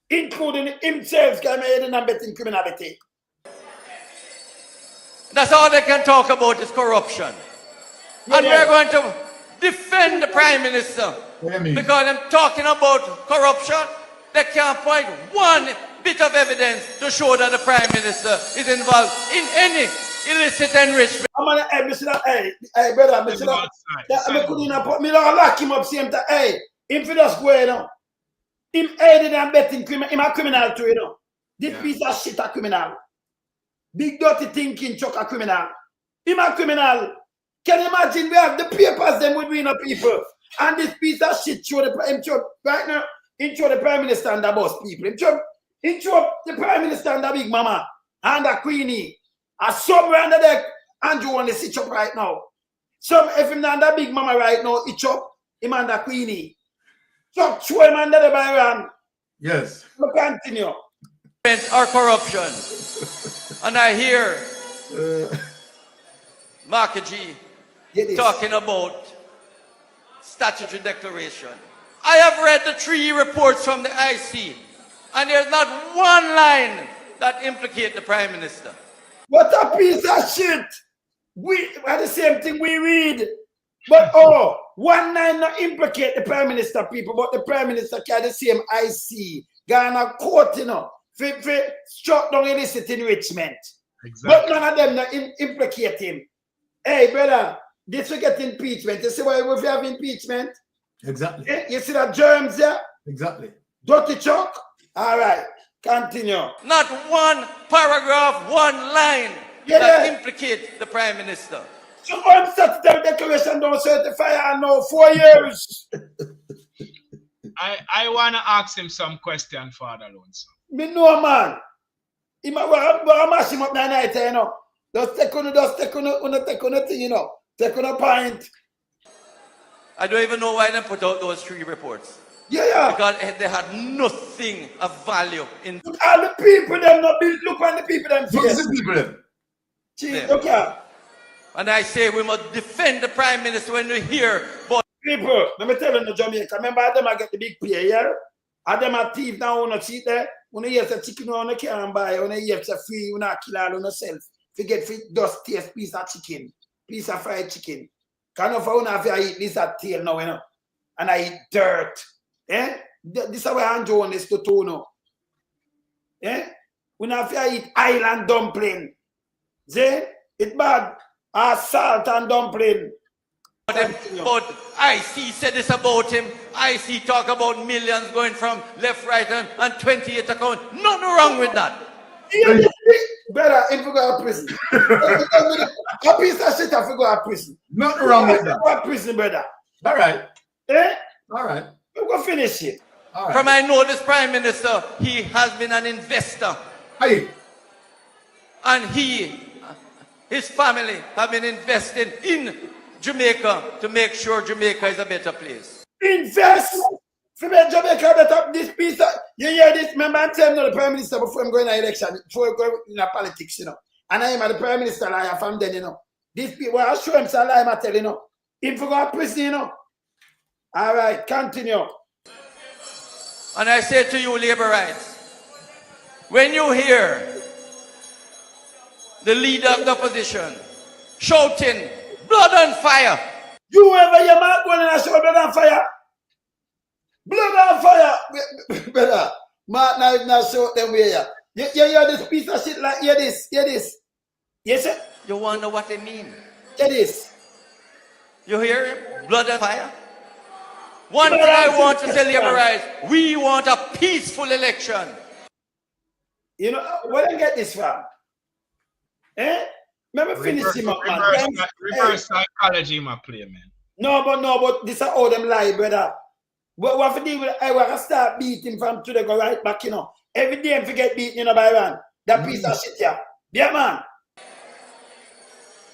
Including himself, because he made betting criminality. That's all they can talk about is corruption. Yeah, and we're going to defend the Prime Minister. Because I'm talking about corruption, they can't point one bit of evidence to show that the Prime Minister is involved in any illicit enrichment. I'm gonna hey, brother, I'm gonna put me lock him up same time. Hey, him for just go, you know. Him aided and betting criminal, him a criminal too, you know. This piece of shit a criminal. Big dirty thinking chuck a criminal. Him a criminal. Can you imagine we have the papers them with we know people and this piece of shit show the right now, he show the Prime Minister and the boss people. He show the Prime Minister and the Big Mama and the Queenie. And somewhere under there, Andrew want to sit up right now. If him and the Big Mama right now, he chop him and the Queenie. So show him under the Byron. Yes. We'll continue. Or corruption. And I hear Mark G talking about statutory declaration. I have read the 3 reports from the IC, and there's not one line that implicates the Prime Minister. What a piece of shit! We are the same thing we read. But one line not implicate the Prime Minister, people, but the Prime Minister carry the same IC. Ghana court, you know, for struck down illicit enrichment. Exactly. But none of them not implicate him. Hey, brother, this will get impeachment. You see why we have impeachment? Exactly. You see that germs there? Exactly. Dirty chuck? All right, continue. Not one paragraph, one line that implicates the Prime Minister. So on Statutory declaration don't certify and now 4 years. I want to ask him some question, Father Alonso. Me know, man. He might mash him up that night, you know. Just take on the thing, you know. Take on a pint. I don't even know why they put out those 3 reports. Yeah. Because they had nothing of value in. Look all the people them not build. Look on the people them. Look at the people them. Jeez, okay. And I say we must defend the Prime Minister when we hear. But people, let me tell you in Jamaica. Remember them I get the big pay here. And them are thief now on a cheat there. When you hear the chicken on the can buy, when you hear the free, you not kill all on yourself. Forget free just taste piece of chicken, piece of fried chicken. Kind of how now if I eat this at tail now, you know, and I eat dirt. Eh? This is why I'm doing this to Tono. Eh? When I eat island dumpling. See? It's bad. Salt and dumpling. But IC said this about him. IC talk about millions going from left, right, and 28 account. Nothing wrong with that. Yeah, better if you go to prison. A piece of shit if you go to prison. Nothing wrong with that. Go to prison, brother. All right. Eh? All right. We're going to finish it. All right. From I know this Prime Minister, he has been an investor. Hey. And his family have been investing in Jamaica to make sure Jamaica is a better place. Invest to make Jamaica better. This piece of, you hear this? Remember I'm telling the Prime Minister before I'm going to election, before I'm going into politics, you know. And I am the Prime Minister liar from then, you know. These people, I show him some lie, I tell you know. If you go to prison, you know. All right, continue. And I say to you, labor rights, when you hear the leader of the opposition shouting, blood and fire. You ever your man going and shout blood and fire? Blood and fire. Brother, Mark now shout them way. You hear this piece of shit like, hear this. Yes, sir? You wonder what they mean. Hear this. You hear him? Blood and fire. One thing I want to tell labor rights, we want a peaceful election. You know, where do you get this from? Eh? Remember finish him up, man. Reverse psychology, my play, man. No, but this is how them lie, brother. But what if deal with I want to start beating from today go right back, you know. Every day I forget beating, you know, Byron. That piece of shit, yeah. Yeah, man.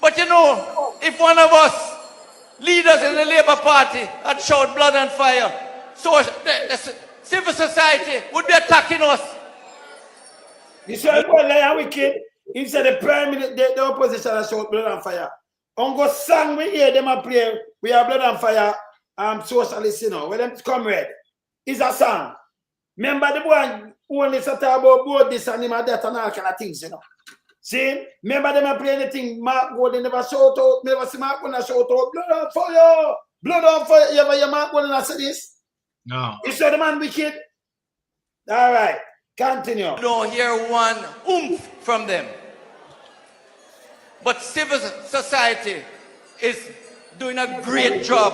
But you know, if one of us leaders in the Labour Party had showed blood and fire, so the civil society would be attacking us. You see what lie wicked? He said the Prime Minister, the opposition has showed blood and fire. On go song we hear them a play, we have blood and fire, socialists, you know, where them comrade. It's a song. Remember the boy who only talk about both this and him and that and all kind of things, you know. See? Remember them a play anything, Mark Golden never shout out, never see Mark Golden shout out, blood and fire, blood and fire. You ever hear Mark Golden say this? No. You saw the man wicked? All right, continue. You don't hear one oomph from them. But civil society is doing a great job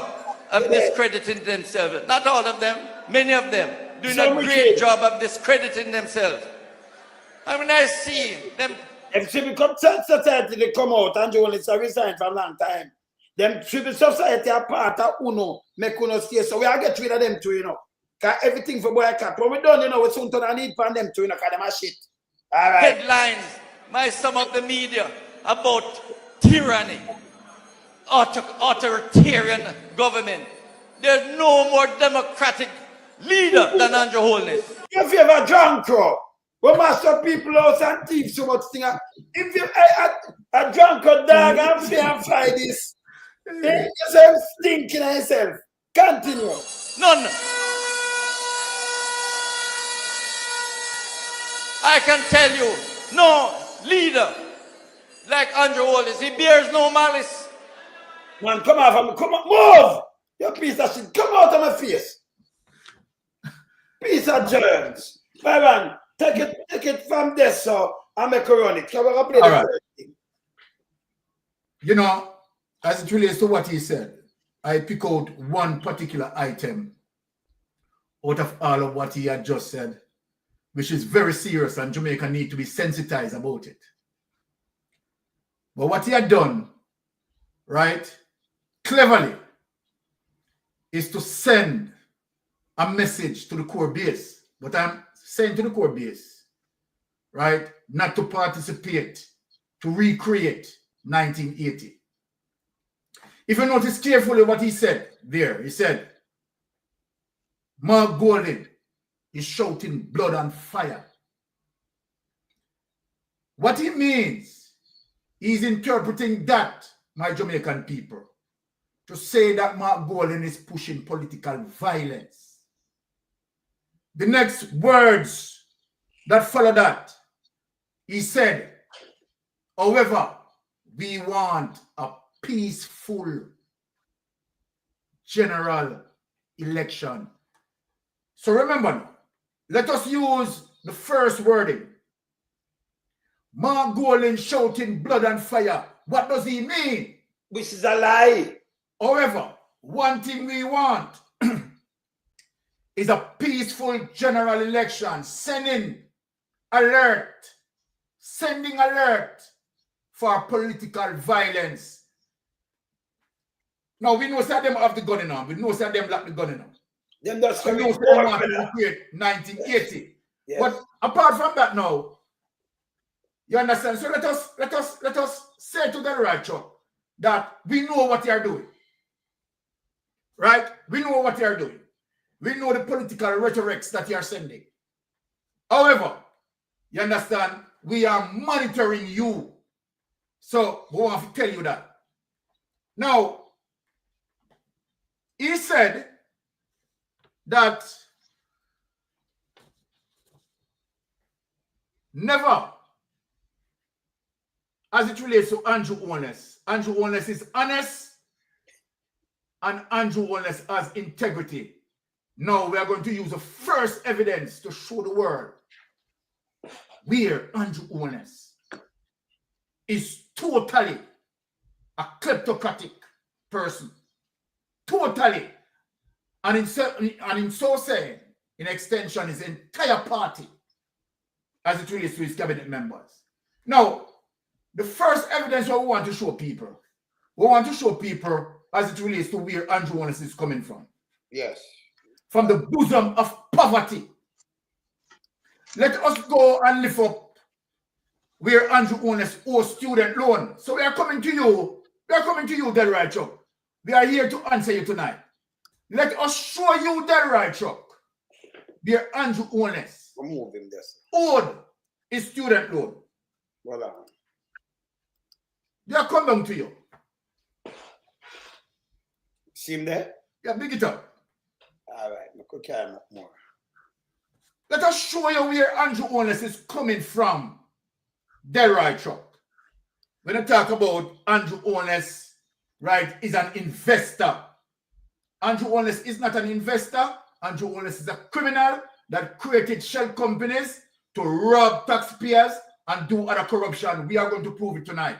of discrediting themselves. Not all of them, many of them doing a great job of discrediting themselves. And when I see them... If civil society they come out and journalists have resigned for a long time, them civil society are part of UNO, make UNO stay. So we are get rid of them too, you know. Because everything for boy cap. When we done, you know, we soon turn and need for them too, you know, because them are shit. All right. Headlines by some of the media about tyranny, authoritarian government. There's no more democratic leader than Andrew Holness. If you ever drunk, we master people out and thief so much thing. If you a drunk dog and fair and fly this, then yourself stinking at yourself. Continue. None. I can tell you, no leader like Andrew Holness, he bears no malice. Man, come out, move! You piece of shit, come out of my face. Piece of germs. My man, take it from this, so I make a run it. Can we play the thing? You know, as it relates to what he said, I pick out one particular item out of all of what he had just said, which is very serious and Jamaica need to be sensitized about it. But what he had done, right, cleverly, is to send a message to the core base. But I'm saying to the core base, right, not to participate, to recreate 1980. If you notice carefully what he said there, he said, Mark Golding is shouting blood and fire. What he means, he's interpreting that, my Jamaican people, to say that Mark Golding is pushing political violence. The next words that follow that, he said, however, we want a peaceful general election. So remember now, let us use the first wording. Mark Golding shouting blood and fire. What does he mean? Which is a lie. However, one thing we want is a peaceful general election, sending alert for political violence. Now, we know that them have the gun in them. We know that them lack the gun in them. Them just we know that want to create 1980. Yes. But apart from that now, you understand? So let us say to the right Chuck that we know what you are doing. Right? We know what you are doing. We know the political rhetorics that you are sending. However, you understand, we are monitoring you. So we want to tell you that. Now, he said that never, as it relates to Andrew Holness is honest and Andrew Holness has integrity. Now we are going to use the first evidence to show the world where Andrew Holness is totally a kleptocratic person. Totally. And in so saying, in extension, his entire party as it relates to his cabinet members. Now, the first evidence what we want to show people as it relates to where Andrew Holness is coming from. Yes. From the bosom of poverty. Let us go and lift up where Andrew Holness owes student loan. So we are coming to you. Del Right Chuck. We are here to answer you tonight. Let us show you Del Right Chuck where Andrew Holness owed his student loan. Voila. They are coming to you. See him there? Yeah, big it up. All right, I could carry up more. Let us show you where Andrew Holness is coming from. Del Right Chuck. When I talk about Andrew Holness, right, is an investor. Andrew Holness is not an investor. Andrew Holness is a criminal that created shell companies to rob taxpayers and do other corruption. We are going to prove it tonight.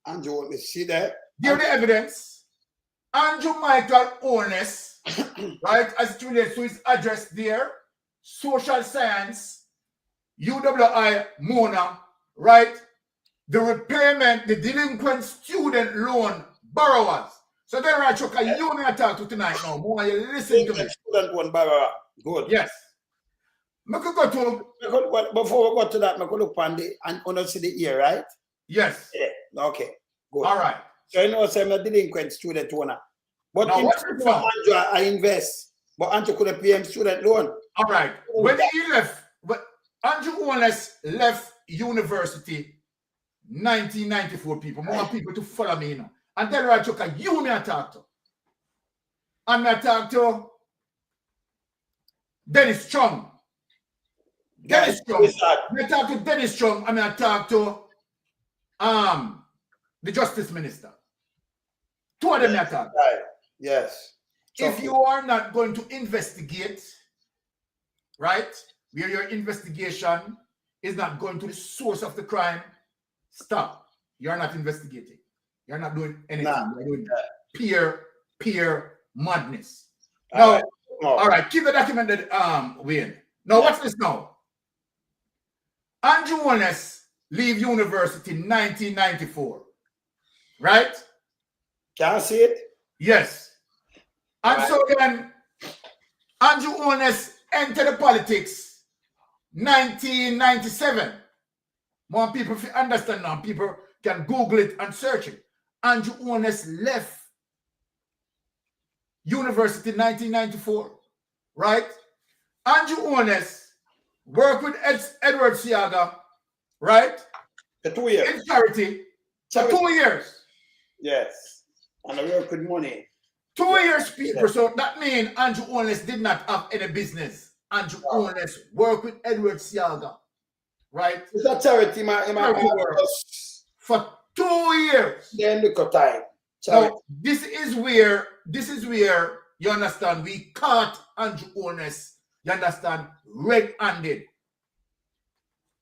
Andrew, see that? Give the evidence. Andrew Michael Holness, right, as it relates to his address there, social science, UWI Mona, right? The repayment, the delinquent student loan borrowers. So then, right, Chuck, you may talk to tonight now. More you listen to me. Student loan borrower. Good. Yes. I could go to. Before we go to that, I could look on the and see the ear, right? Yes. Yeah. Okay. Good. All right. So you know, I'm a delinquent student owner. But now, in Andrew, I invest. But Andrew couldn't pay him student loan. All right. When he left, but Andrew Holness left university 1994 people. More people to follow me now. And then right, Chuck, you may talk to. I'm not talk to Dennis Strong. Dennis Strong. I talk to Dennis Strong. I'm going to talk to the Justice Minister. Two of them I talk. Right. Yes. If you are not going to investigate, right, where your investigation is not going to the source of the crime, stop. You're not investigating. You're not doing anything. You're doing peer madness. Now, all right, keep the documented, Wayne. Now, watch this now. Andrew Holness leave university in 1994, right? Can I see it? Yes. And so then, Andrew Holness entered politics 1997. More people understand now. People can Google it and search it. Andrew Holness left university in 1994, right? Andrew Holness worked with Edward Siaga, right? For 2 years. In charity. For 2 years. Yes. And I work with money. 2 years, people. Yes. So that means Andrew Holness did not have any business. Andrew Holness worked with Edward Siaga, right? It's a charity, for 2 years. Then look at time. Now, this is where you understand we caught Andrew Holness, you understand, red-handed.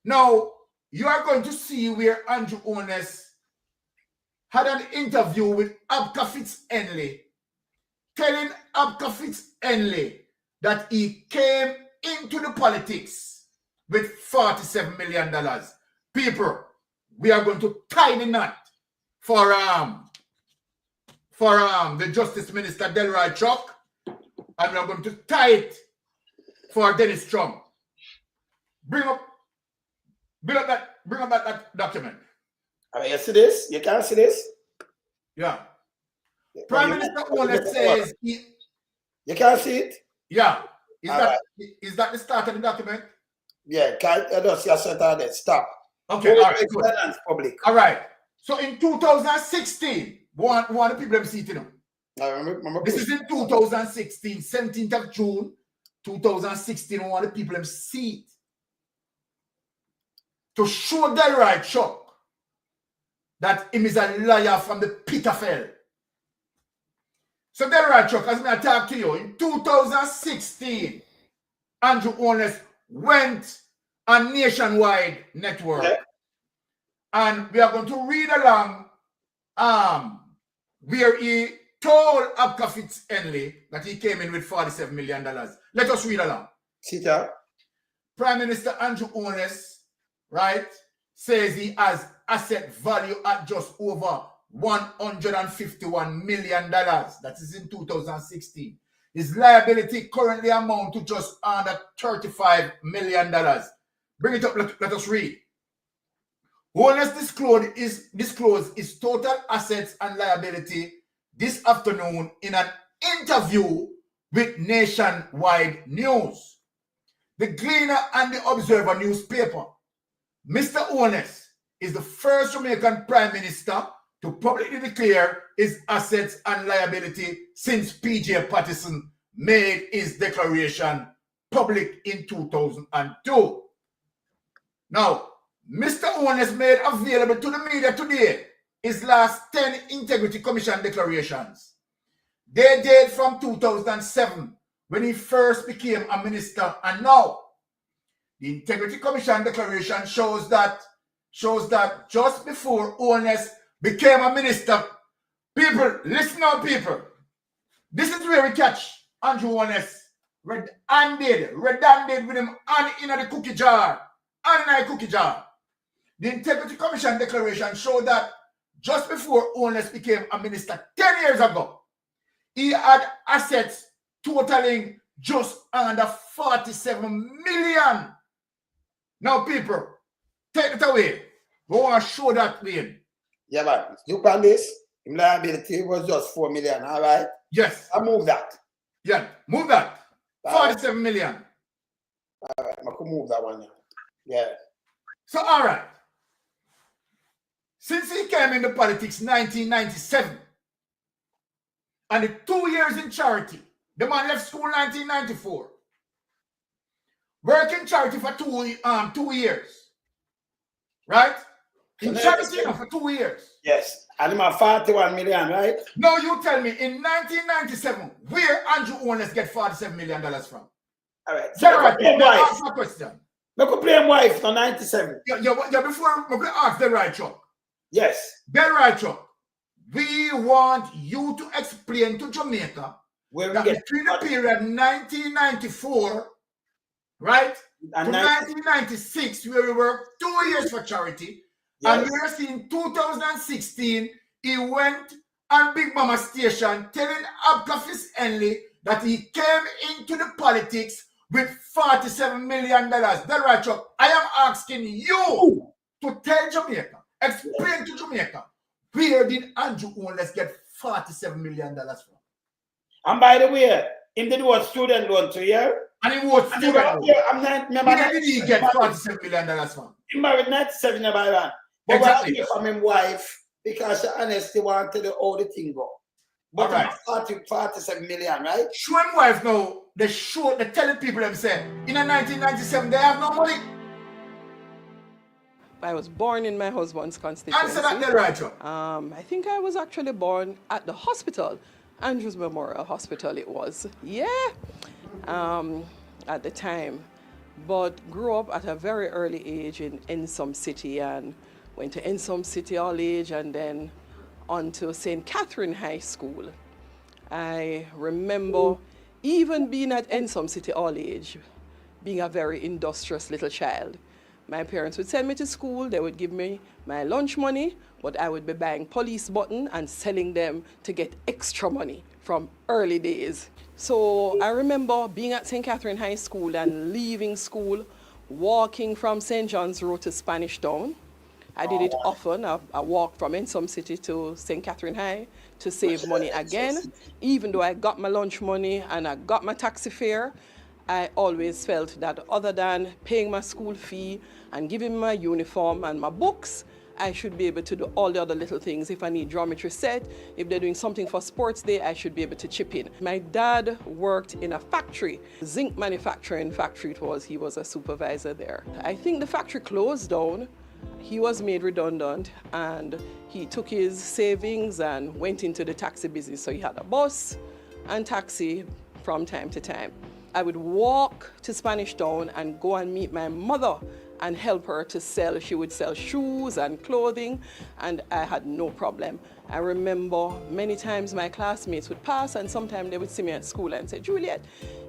Now, you are going to see where Andrew Holness had an interview with Abka Fitz-Henley, telling Abka Fitz-Henley that he came into the politics with $47 million. People, we are going to tie the knot for the Justice Minister Delroy Chuck, and we are going to tie it for Dennis Strong. Bring up that document. I mean, you see this? You can't see this? Yeah. Prime Minister Holness says he... You can't see it? Yeah. Is that the start of the document? Yeah, I don't see a start there. Stop. Okay, all right. Good. Public. All right. So in 2016, one of the people I'm seeing now. This is in 2016, 17th of June, 2016, one of the people I'm seeing. To show Delroy Chuck that him is a liar from the pit of hell. So Delroy Chuck, as I talk to you, in 2016, Andrew Holness went on Nationwide Network. Yeah. And we are going to read along where he told Abka Fitz-Henley that he came in with $47 million. Let us read along. Sita. Prime Minister Andrew Holness, right, says he has asset value at just over $151 million. That is in 2016. His liability currently amount to just under $35 million. Bring it up, let us read. Holness disclosed his total assets and liability this afternoon in an interview with Nationwide News, the Gleaner and the Observer newspaper. Mr. Holness is the first Jamaican Prime Minister to publicly declare his assets and liability since P.J. Patterson made his declaration public in 2002. Now, Mr. Holness made available to the media today his last 10 Integrity Commission declarations. They date from 2007 when he first became a minister, and now the Integrity Commission declaration shows that just before Holness became a minister. People, listen now, people. This is where we catch Andrew Holness redundant with him and in the cookie jar. And in the cookie jar. The Integrity Commission declaration showed that just before Holness became a minister 10 years ago, he had assets totaling just under 47 million. Now, people, take it away. We want to show that way. Yeah, but look on this. His liability was just 4 million, all right? Yes. I move that. Yeah, move that. 47 million. All right, I could move that one now. Yeah. So, all right. Since he came into politics 1997, and the 2 years in charity, the man left school 1994. Working charity for 2 years. Right? In charity for 2 years. Yes. And him have 41 million, right? Now you tell me, in 1997, where Andrew Holness get $47 million from? All right. So right, ask my question. I could play him wife for 97. Yeah, before we ask the right Chuck. Yes. The right Chuck. We want you to explain to Jamaica where that between the period 1994, right, and to 1996, where we worked 2 years for charity, yes. And we are seeing 2016, he went on Big Mama Station telling Abkafis Henley that he came into the politics with $47 million. That's right, Chuck. I am asking you to tell Jamaica, explain to Jamaica, where did Andrew Holness get $47 million from? And by the way, him did what student loan 2 years. And he was student loan. Where did he get $47 million from? He married 97 by one. But exactly. I hear from his wife because she honestly wanted all the thing go. But right. 47 million, right? Show him wife now, they telling people themselves, in 1997 they have no money. I was born in my husband's constituency. Answer that there, right, Joe. I think I was actually born at the hospital. Andrews Memorial Hospital it was. Yeah. At the time. But grew up at a very early age in Ensom City and went to Ensom City all age and then on to St. Catherine High School. I remember even being at Ensom City all age, being a very industrious little child. My parents would send me to school, they would give me my lunch money, but I would be buying police buttons and selling them to get extra money from early days. So I remember being at St. Catherine High School and leaving school, walking from St. John's Road to Spanish Town. I did it often. I walked from Ensom City to St. Catherine High to save money again. Even though I got my lunch money and I got my taxi fare, I always felt that other than paying my school fee and giving me my uniform and my books, I should be able to do all the other little things. If I need geometry set, if they're doing something for sports day, I should be able to chip in. My dad worked in a factory, zinc manufacturing factory it was. He was a supervisor there. I think the factory closed down. He was made redundant and he took his savings and went into the taxi business. So he had a bus and taxi from time to time. I would walk to Spanish Town and go and meet my mother and help her to sell. She would sell shoes and clothing, and I had no problem. I remember many times my classmates would pass and sometimes they would see me at school and say, Juliet,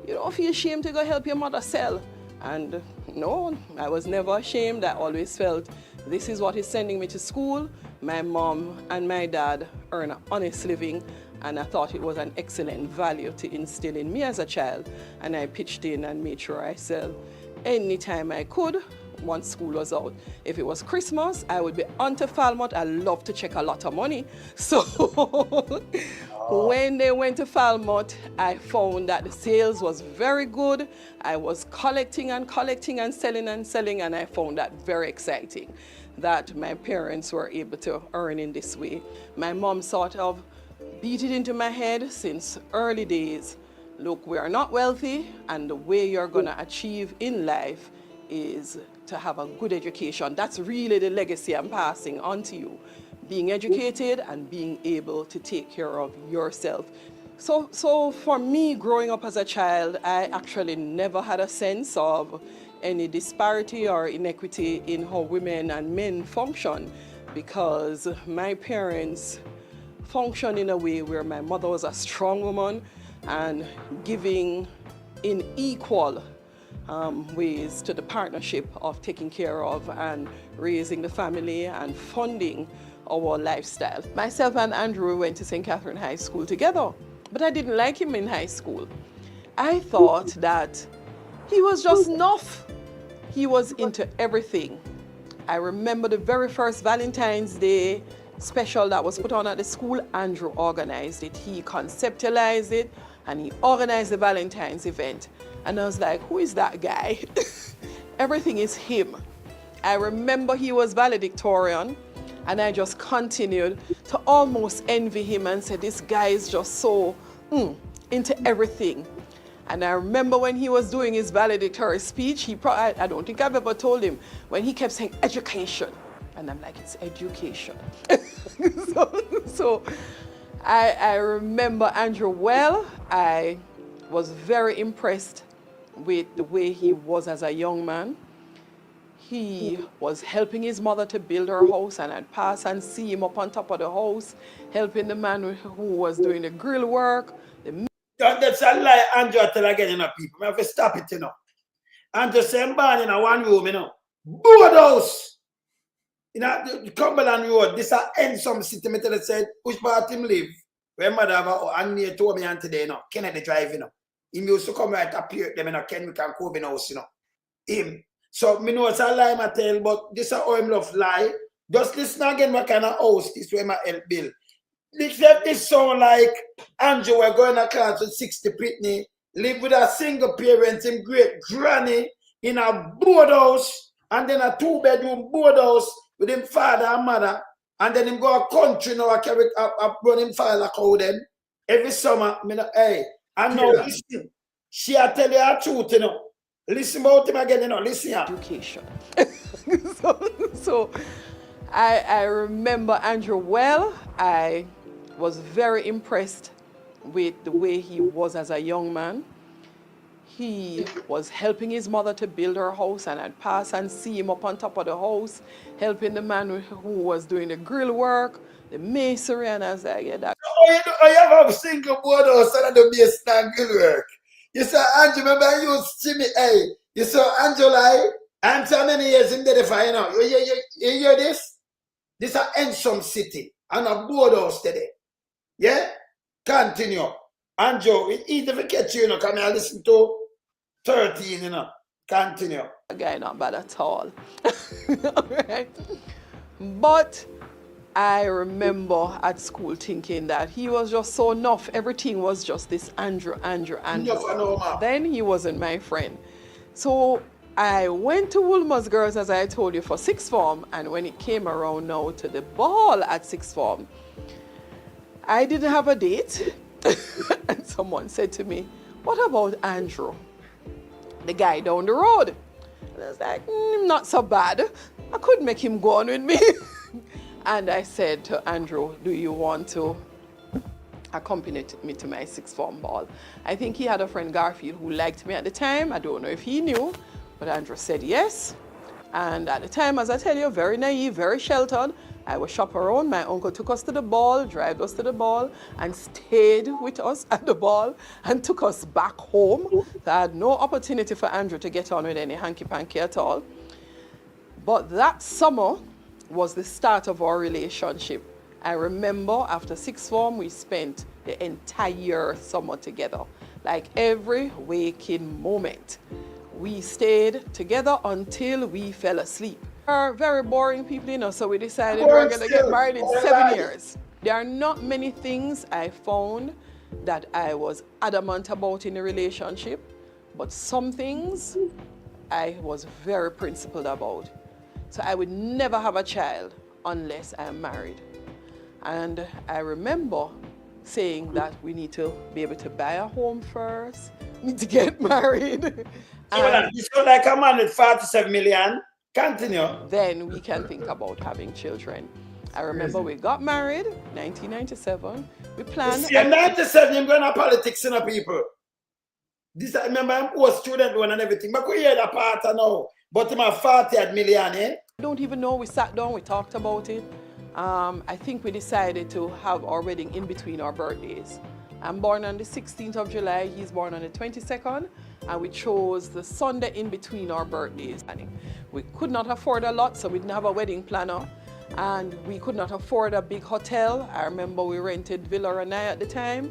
you don't feel ashamed to go help your mother sell? And no, I was never ashamed. I always felt this is what is sending me to school. My mom and my dad earn an honest living, and I thought it was an excellent value to instill in me as a child. And I pitched in and made sure I sell anytime I could once school was out. If it was Christmas, I would be on to Falmouth. I love to check a lot of money. So when they went to Falmouth, I found that the sales was very good. I was collecting and selling, and I found that very exciting, that my parents were able to earn in this way. My mom sort of beat it into my head since early days. Look, we are not wealthy, and the way you're gonna achieve in life is to have a good education. That's really the legacy I'm passing on to you. Being educated and being able to take care of yourself. So for me, growing up as a child, I actually never had a sense of any disparity or inequity in how women and men function. because my parents functioned in a way where my mother was a strong woman and giving in equal ways to the partnership of taking care of and raising the family and funding our lifestyle. Myself and Andrew went to St. Catherine High School together, but I didn't like him in high school. I thought that he was just enough. He was into everything. I remember the very first Valentine's Day special that was put on at the school. Andrew organized it. He conceptualized it and he organized the Valentine's event. And I was like, who is that guy? Everything is him. I remember he was valedictorian and I just continued to almost envy him and said, this guy is just so into everything. And I remember when he was doing his valedictory speech, I don't think I've ever told him, when he kept saying education. And I'm like, it's education. so I remember Andrew well. I was very impressed with the way he was as a young man. He was helping his mother to build her house, and I'd pass and see him up on top of the house, helping the man who was doing the grill work. That's a lie Andrew tell again, you know, people. I have to stop it, you know. Andrew saying born in a one room, you know. Board house. You know, the Cumberland Road, this is end some city, me tell you, said, which part him live? Where mother have and near told me and today, you know, Kennedy Drive, you know. He used to come right up here, them, you know, Ken can Coben house, you know. Him. So, me know it's a lie, I tell, but this is how him love lie. Just listen again what kind of house this way my help build. This sound like Andrew were going to class with 60 Pitney, live with a single parent, him great granny, in a board house, and then a 2-bedroom board house with him father and mother, and then him go a country now, I carry up run him file a cow then. Every summer, me know, hey, and now listen, she a tell you a truth, you know. Listen about him again, you know, listen here. Education. so I remember Andrew well. I was very impressed with the way he was as a young man. He was helping his mother to build her house, and I'd pass and see him up on top of the house, helping the man who was doing the grill work, the masonry, and I was like, yeah, that. Oh, you have a single board house and the masonry and grill work. You saw Andrew, remember you see me, hey, you saw Andrew like, and so many years in there, you know, you hear this? This is Ensom City, and a board house today. Yeah? Continue. Andrew, it's easy to catch you, you know, come here listen to 13, you know. Continue. That guy not bad at all. Right? But I remember at school thinking that he was just so enough. Everything was just this Andrew. Then he wasn't my friend. So I went to Woolmer's Girls, as I told you, for sixth form. And when it came around now to the ball at sixth form, I didn't have a date. And someone said to me, what about Andrew? The guy down the road. And I was like, not so bad. I could make him go on with me. And I said to Andrew, do you want to accompany me to my sixth form ball? I think he had a friend, Garfield, who liked me at the time. I don't know if he knew, but Andrew said yes. And at the time, as I tell you, very naive, very sheltered. I was chaperone. My uncle took us to the ball, drove us to the ball, and stayed with us at the ball and took us back home. So I had no opportunity for Andrew to get on with any hanky-panky at all. But that summer was the start of our relationship. I remember after sixth form, we spent the entire summer together, like every waking moment. We stayed together until we fell asleep. We are very boring people, you know, so we decided we were going to get married in 7 years. There are not many things I found that I was adamant about in a relationship, but some things I was very principled about. So I would never have a child unless I am married. And I remember saying that we need to be able to buy a home first, need to get married. So you feel like a man with 47 million. Continue. Then we can think about having children. I remember we got married, 1997. We planned. See, in 97, you're going to politics, you know, people. This, I remember I'm a student one and everything. But we hear that part now. But my 40 million, eh? I don't even know. We sat down, we talked about it. I think we decided to have our wedding in between our birthdays. I'm born on the 16th of July, he's born on the 22nd, and we chose the Sunday in between our birthdays. We could not afford a lot, so we didn't have a wedding planner, and we could not afford a big hotel. I remember we rented Villa Ranai at the time,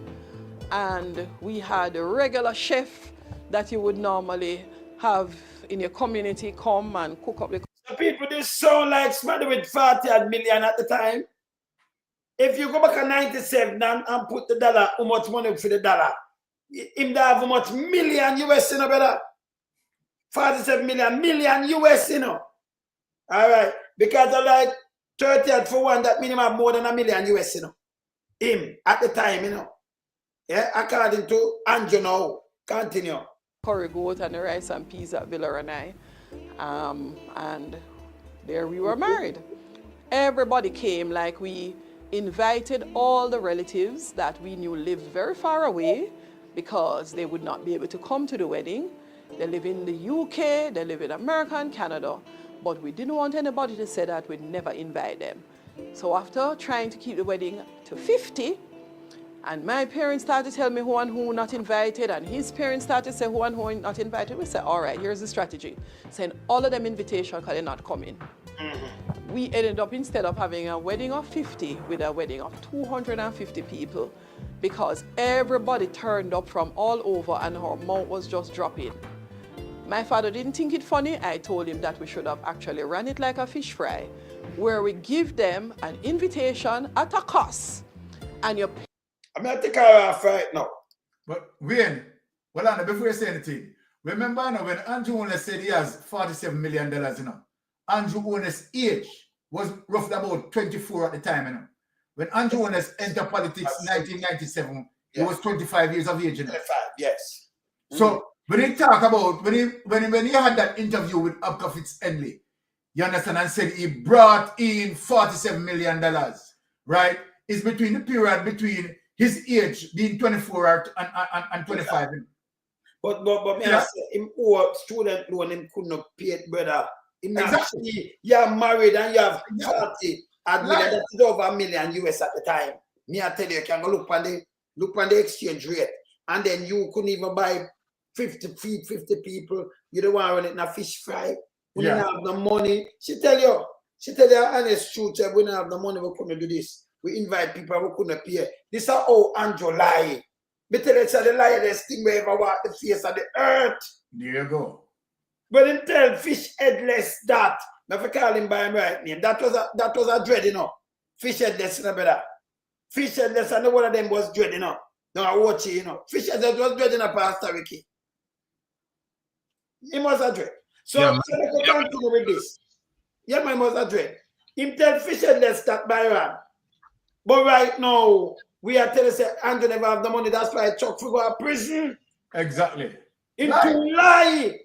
and we had a regular chef that you would normally have in your community come and cook up the. So people, this sound like somebody with 40 million at the time. If you go back to 97 and put the dollar, how much money for the dollar? Him da have how much million US, you know, brother? 47 million US, you know. All right. Because I like 30 for one, that minimum more than $1 million US, you know. Him at the time, you know. Yeah, according to Andrew now. Continue. Curry goat and the rice and peas at Villa Ranai. And there we were married. Everybody came, like we invited all the relatives that we knew lived very far away because they would not be able to come to the wedding. They live in the UK, they live in America and Canada, but we didn't want anybody to say that we'd never invite them. So after trying to keep the wedding to 50, and my parents started to tell me who and who not invited, and his parents started to say who and who not invited, we said, all right, here's the strategy. Send all of them invitation because they're not coming. We ended up, instead of having a wedding of 50, with a wedding of 250 people, because everybody turned up from all over and our mouth was just dropping. My father didn't think it funny. I told him that we should have actually run it like a fish fry, where we give them an invitation at a cost, and you. I'm going to take her off right now. But Wayne, well, Anna, before you say anything, remember now when Andrew Holness said he has $47 million, you know, Andrew Holness' age was roughly about 24 at the time, you know. When Andrew Holness entered politics in 1997, he was 25 years of age, you know. 25, yes. So when he talk about, when he had that interview with Abka Fitz-Henley, you understand, and said he brought in $47 million, right? It's between the period between his age being 24 and 25. But yeah. Him owe student loan, him could not pay it, brother. Exactly. You're married and you have 40 million, that is over $1 million US at the time. Me, I tell you, you can go look on the exchange rate. And then you couldn't even buy 50 people. You don't want to run it in a fish fry. We don't have the money. She tell you honest truth, we don't have the money, we couldn't do this. We invite people who couldn't pay. This is how Andrew lie. But tell you, the liest thing we ever walk the face of the earth. There you go. But him tell Fish Headless that. If I call him by him right name, that was a dread, you know. Fish Headless, you know, brother. Fish Headless, I know one of them was dread, you know. No, I watch it, you know. Fish Headless was dread in a Pastor Ricky. He was a dread. So, so let's continue with this. Yeah, man was a dread. Him tell Fish Headless that by one. But right now, we are telling say Andrew never have the money. That's why Chuck for go to prison. Exactly. Into lie.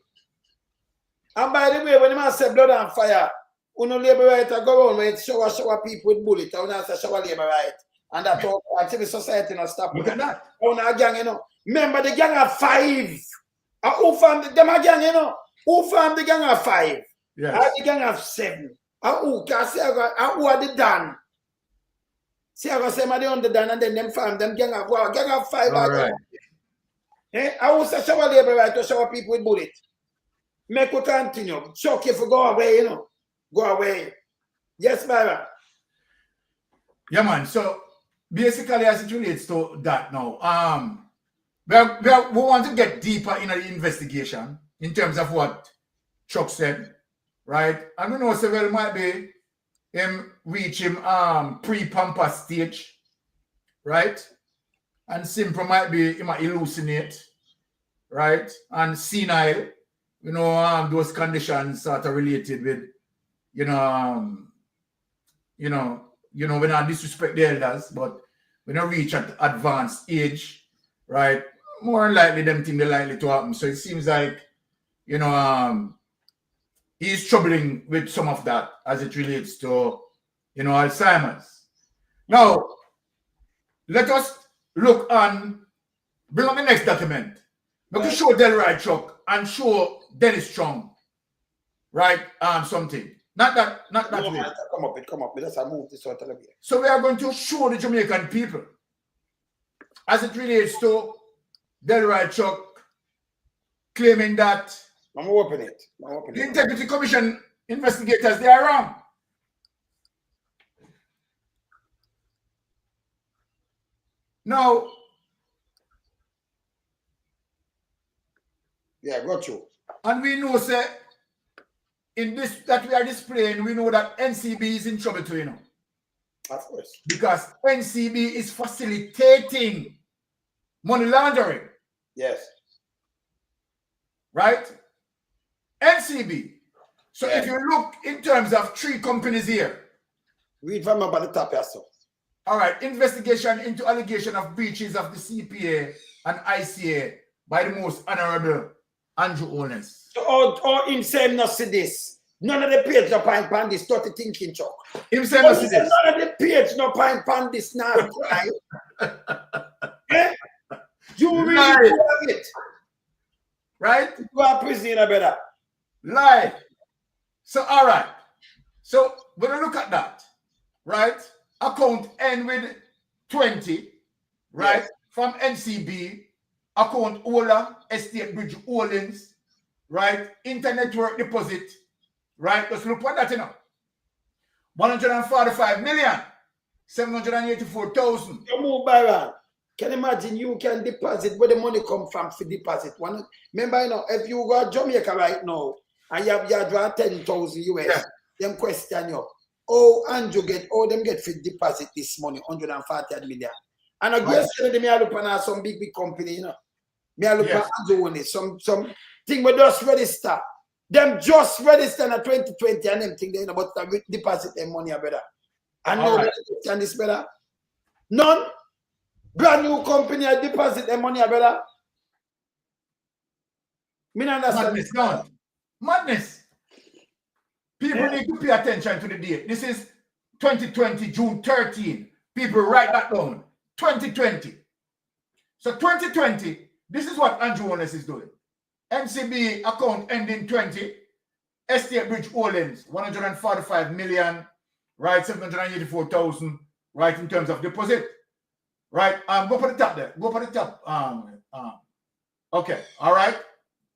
And by the way, when the man say blood and fire, uno labor right go around when shower people with bullet. I want to say shower labor right. And that's all until the society not stop. Look at that. Our gang, you know. Remember the gang of 5. Who formed them a gang, you know? Who formed the gang of 5? Yes. The gang of 7. Who can say who are the done? See, I was saying, they underdone and then them farm, them gang of 5. All right. I will say shower labor right to shower people with bullet. Make we continue. Chuck if you go away, you know. Go away. Yes, Byron. Yeah, man. So basically, as it relates to that now, we want to get deeper in the investigation in terms of what Chuck said, right? And we know several might be him reach him pre-pampas stage, right? And simple might be him hallucinate, right? And senile, you know, those conditions sort of related with, you know, we not disrespect the elders, but when you reach at advanced age, right? More than likely them things are likely to happen. So it seems like, you know, he's troubling with some of that as it relates to, you know, Alzheimer's. Now, let us look and bring on the next document. We can show Delroy Chuck and show Dennis Strong, right? Something. Not that No, way. it come up. Let's move this out of the way. So we are going to show the Jamaican people as it relates to Delroy Chuck claiming that I'm open it. The Integrity Commission investigators, they are wrong. Now, yeah, got you. And we know, sir, in this that we are displaying, we know that NCB is in trouble too, you know. Of course. Because NCB is facilitating money laundering. Yes. Right? NCB. So if you look in terms of 3 companies here. Read from about the top yourself. All right. Investigation into allegation of breaches of the CPA and ICA by the most honorable Andrew Holness. So or him say not see this. None of the page no pine pan this dirty thinking Chuck. Him say not see this. None of the page no pine pan this now. Yeah? You really do it. Right? You are prisoner better. Lie. So all right. So when I look at that, right? Account end with 20, right? Yes. From NCB, account Ola, Estate Bridge Holdings, right? Internet work deposit, right? Let's look at that, you know. 145,784,000. You move by. Can you imagine you can deposit where the money come from for deposit? Remember, you know, if you go to Jamaica right now and you draw 10,000 US, them question you. Oh, Andrew get for deposit this money, 140 million. And I guess me I look at some big company, you know. Me I look at Andrew on it, some thing we just register. Them just register in 2020 and them think they know about deposit their money better. And nobody understand this better. None. Brand new company I deposit their money better. Me not understand. Madness, no. Madness. People need to pay attention to the date. This is 2020, June 13. People write that down. 2020. So 2020, this is what Andrew Holness is doing. MCB account ending 20. Estate Bridge Holdings, 145 million, right? 784,000, right? In terms of deposit. Right? Go for the top there. Go for the top. Okay. All right.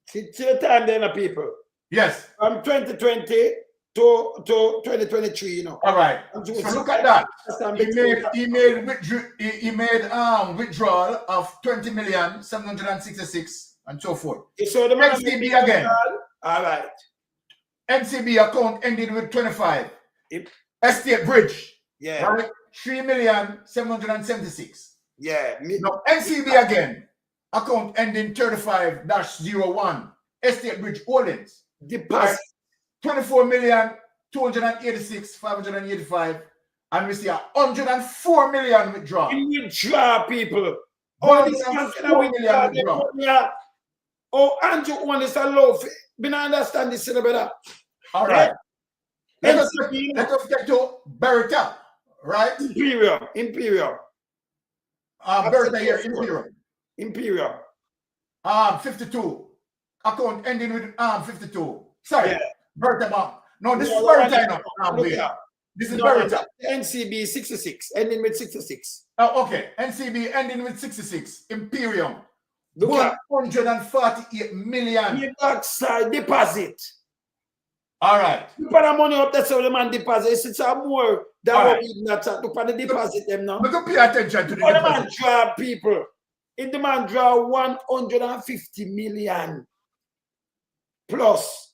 See the time then, people. Yes. From 2020 to 2023, you know. All right. So look at that. He made withdrawal of 20,766,000 and so forth. So the NCB again. All right. NCB account ended with 25. Estate Bridge. Yeah. Right? 3,776,000. Yeah. Now NCB again. Account ending 35-01. Estate Bridge Holdings. Deposit. 24,286,585. And we see 104 million withdraw. Withdraw, people. All these 104 million withdraw. Oh, Andrew Holness Elroy. We don't understand this better. All right. Let us get to Bertha, right? Imperial. Bertha here, Imperial. 52. Account ending with 52. Sorry, Bertha Bank. No, this is Bertha. This is Bertha. NCB 66, ending with 66. Oh, okay. NCB ending with 66. Imperium. 148 million. Backside deposit. All right. You put the money up, that's how the man deposit. It's more than what we not to put the deposit them now. But don't pay attention to the deposit. The man draw people. If the man draw 150 million plus,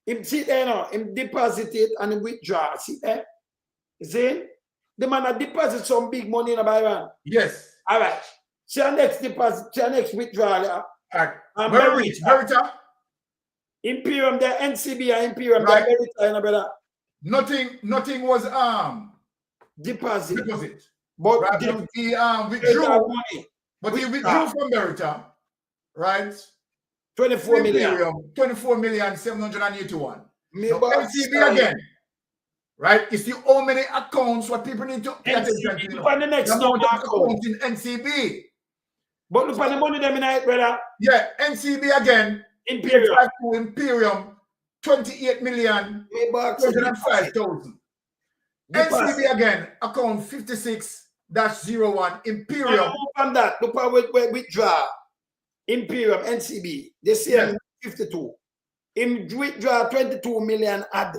him see there now, him deposit it and him withdraw. See there? You see? The man had deposit some big money in a Byron. Yes. All right. See our next deposit, see our next withdrawal. Bertha. Imperium, the NCB and Imperium, right. Nothing was deposit. But right. He withdrew money. But he withdrew from Bertha, right? 24 million. 24,781. NCB again. Right? You see how many accounts what people need to pay attention to. Look at the next number account in NCB. But look at the money them in it, brother. Yeah, NCB again. Imperium 28,205,000. NCB again, account 56-01, Imperium. On that, look at withdraw. Imperium, NCB, this year 52. Him withdraw 22 million add.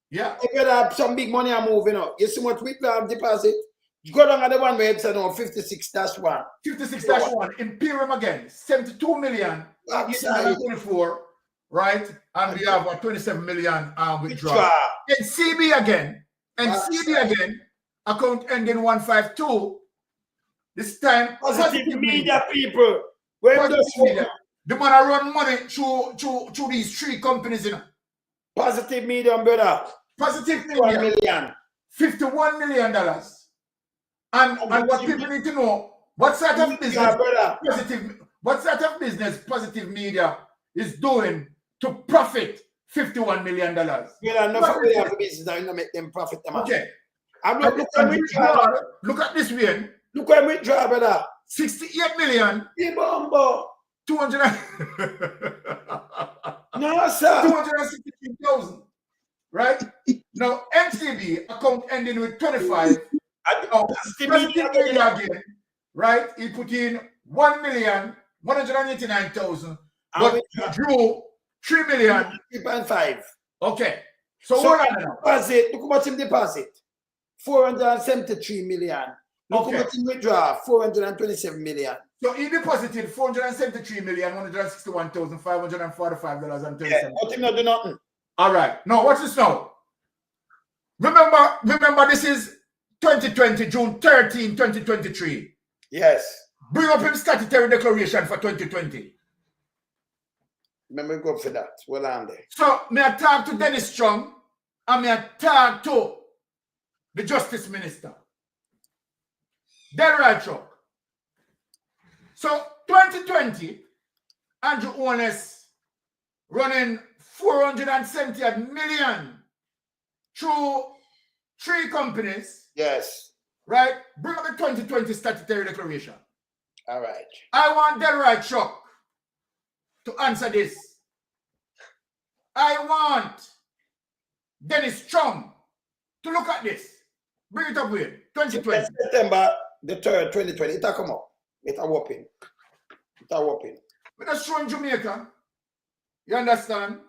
Yeah. If you have some big money are moving up, you see what withdraw deposit? You go down at the one where it's no 56-1. 56-1, Imperium again, 72,824, right? And we have a 27 million withdrawal. NCB again, account ending 152. This time, positive media people. Media. The man I run money through these three companies, you know. Positive media, brother. Positive media. $51 million. And what people need to know, what sort of business positive media is doing to profit $51 million. Make them profit them. Okay. Look at this way. Look where we draw, brother. 68 million. 200. No, sir. 262,000. Right? Now, NCB account ending with 25. Media again, right? He put in 1,189,000, but he drew 3,000,000. Okay. So what deposit? Look what him deposit. 473 million. Look what him withdraw. 427 million. So he deposited $473,161,545.37. Yeah, but him not do nothing. All right. Now watch this now. Remember, this is 2020, June 13, 2023. Yes. Bring up him statutory declaration for 2020. Let me go for that. Well, I'm there. So, may I talk to Dennis Strong and may I talk to the Justice Minister. They're right, Chuck. So, 2020, Andrew Holness running 470 million through 3 companies. Yes. Right? Bring up the 2020 statutory declaration. All right. I want Delroy Chuck to answer this. I want Dennis Strong to look at this. Bring it up with 2020. September the 3rd, 2020. It'll come up. It'll whopping. But that's showing Jamaica. You understand?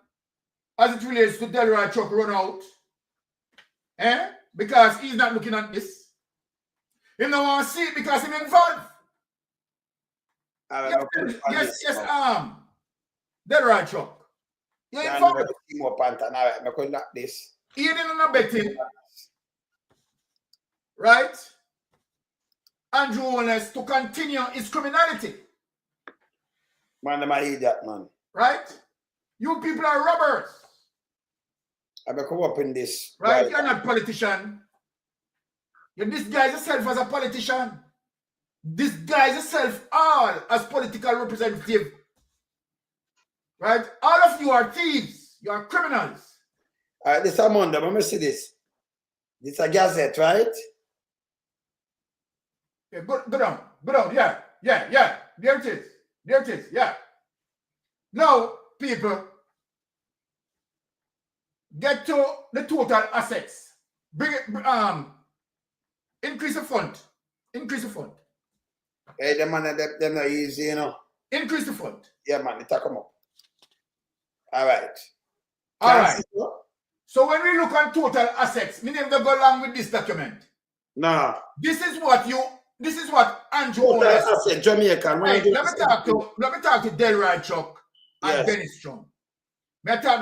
As it relates to Delroy Chuck run out. Because he's not looking at this. He don't want to see it because he's involved. Yes, Delroy Chuck. You're involved. This. He didn't betting. Right? Andrew Holness to continue his criminality. Man, I hate that, man. Right? You people are robbers. I will come up in this. Right? You're not a politician. You disguise yourself as a politician. Disguise yourself all as political representative. Right? All of you are thieves. You are criminals. All right, this is Amanda. Let me see this. This is a gazette, right? Yeah, go down. Yeah. There it is. Yeah. Now, people, get to the total assets. Bring it, increase the fund. Hey, them man, them not easy, you know. Increase the fund. Yeah, man, they take them up. All right. So when we look on total assets, meaning they go along with this document. Nah. This is what Andrew Holness. Asset, Jamaican. Right, let me talk to Delroy Chuck and Dennis Strong. May I talk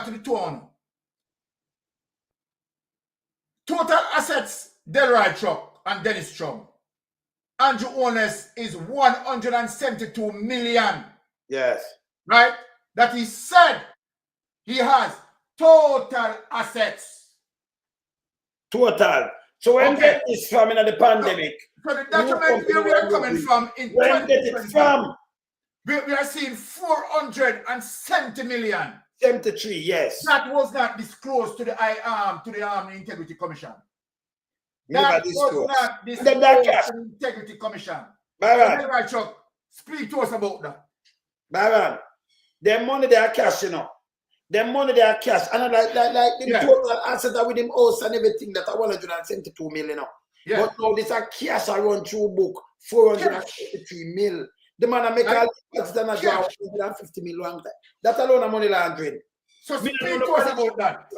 to the two on. Total assets, Delroy Chuck and Dennis Strong. Andrew Holness is 172 million. Yes. Right? That he said he has total assets. Total. So when get this from in the pandemic? So the document where we are coming from in 2020, we are seeing 470 million. 73, yes. That was not disclosed to the Integrity Commission. That was not disclosed to the Integrity Commission. Baron, Chuck, speak to us about that. Baron, their money they are cashing up. Them money they are cash. And like the total asset with him house and everything that I 172 million now. Yeah. But now this a cash I run through book 453 mil. The man I make all that's than a draw 150 million. That alone a money laundering. So speak to us about that,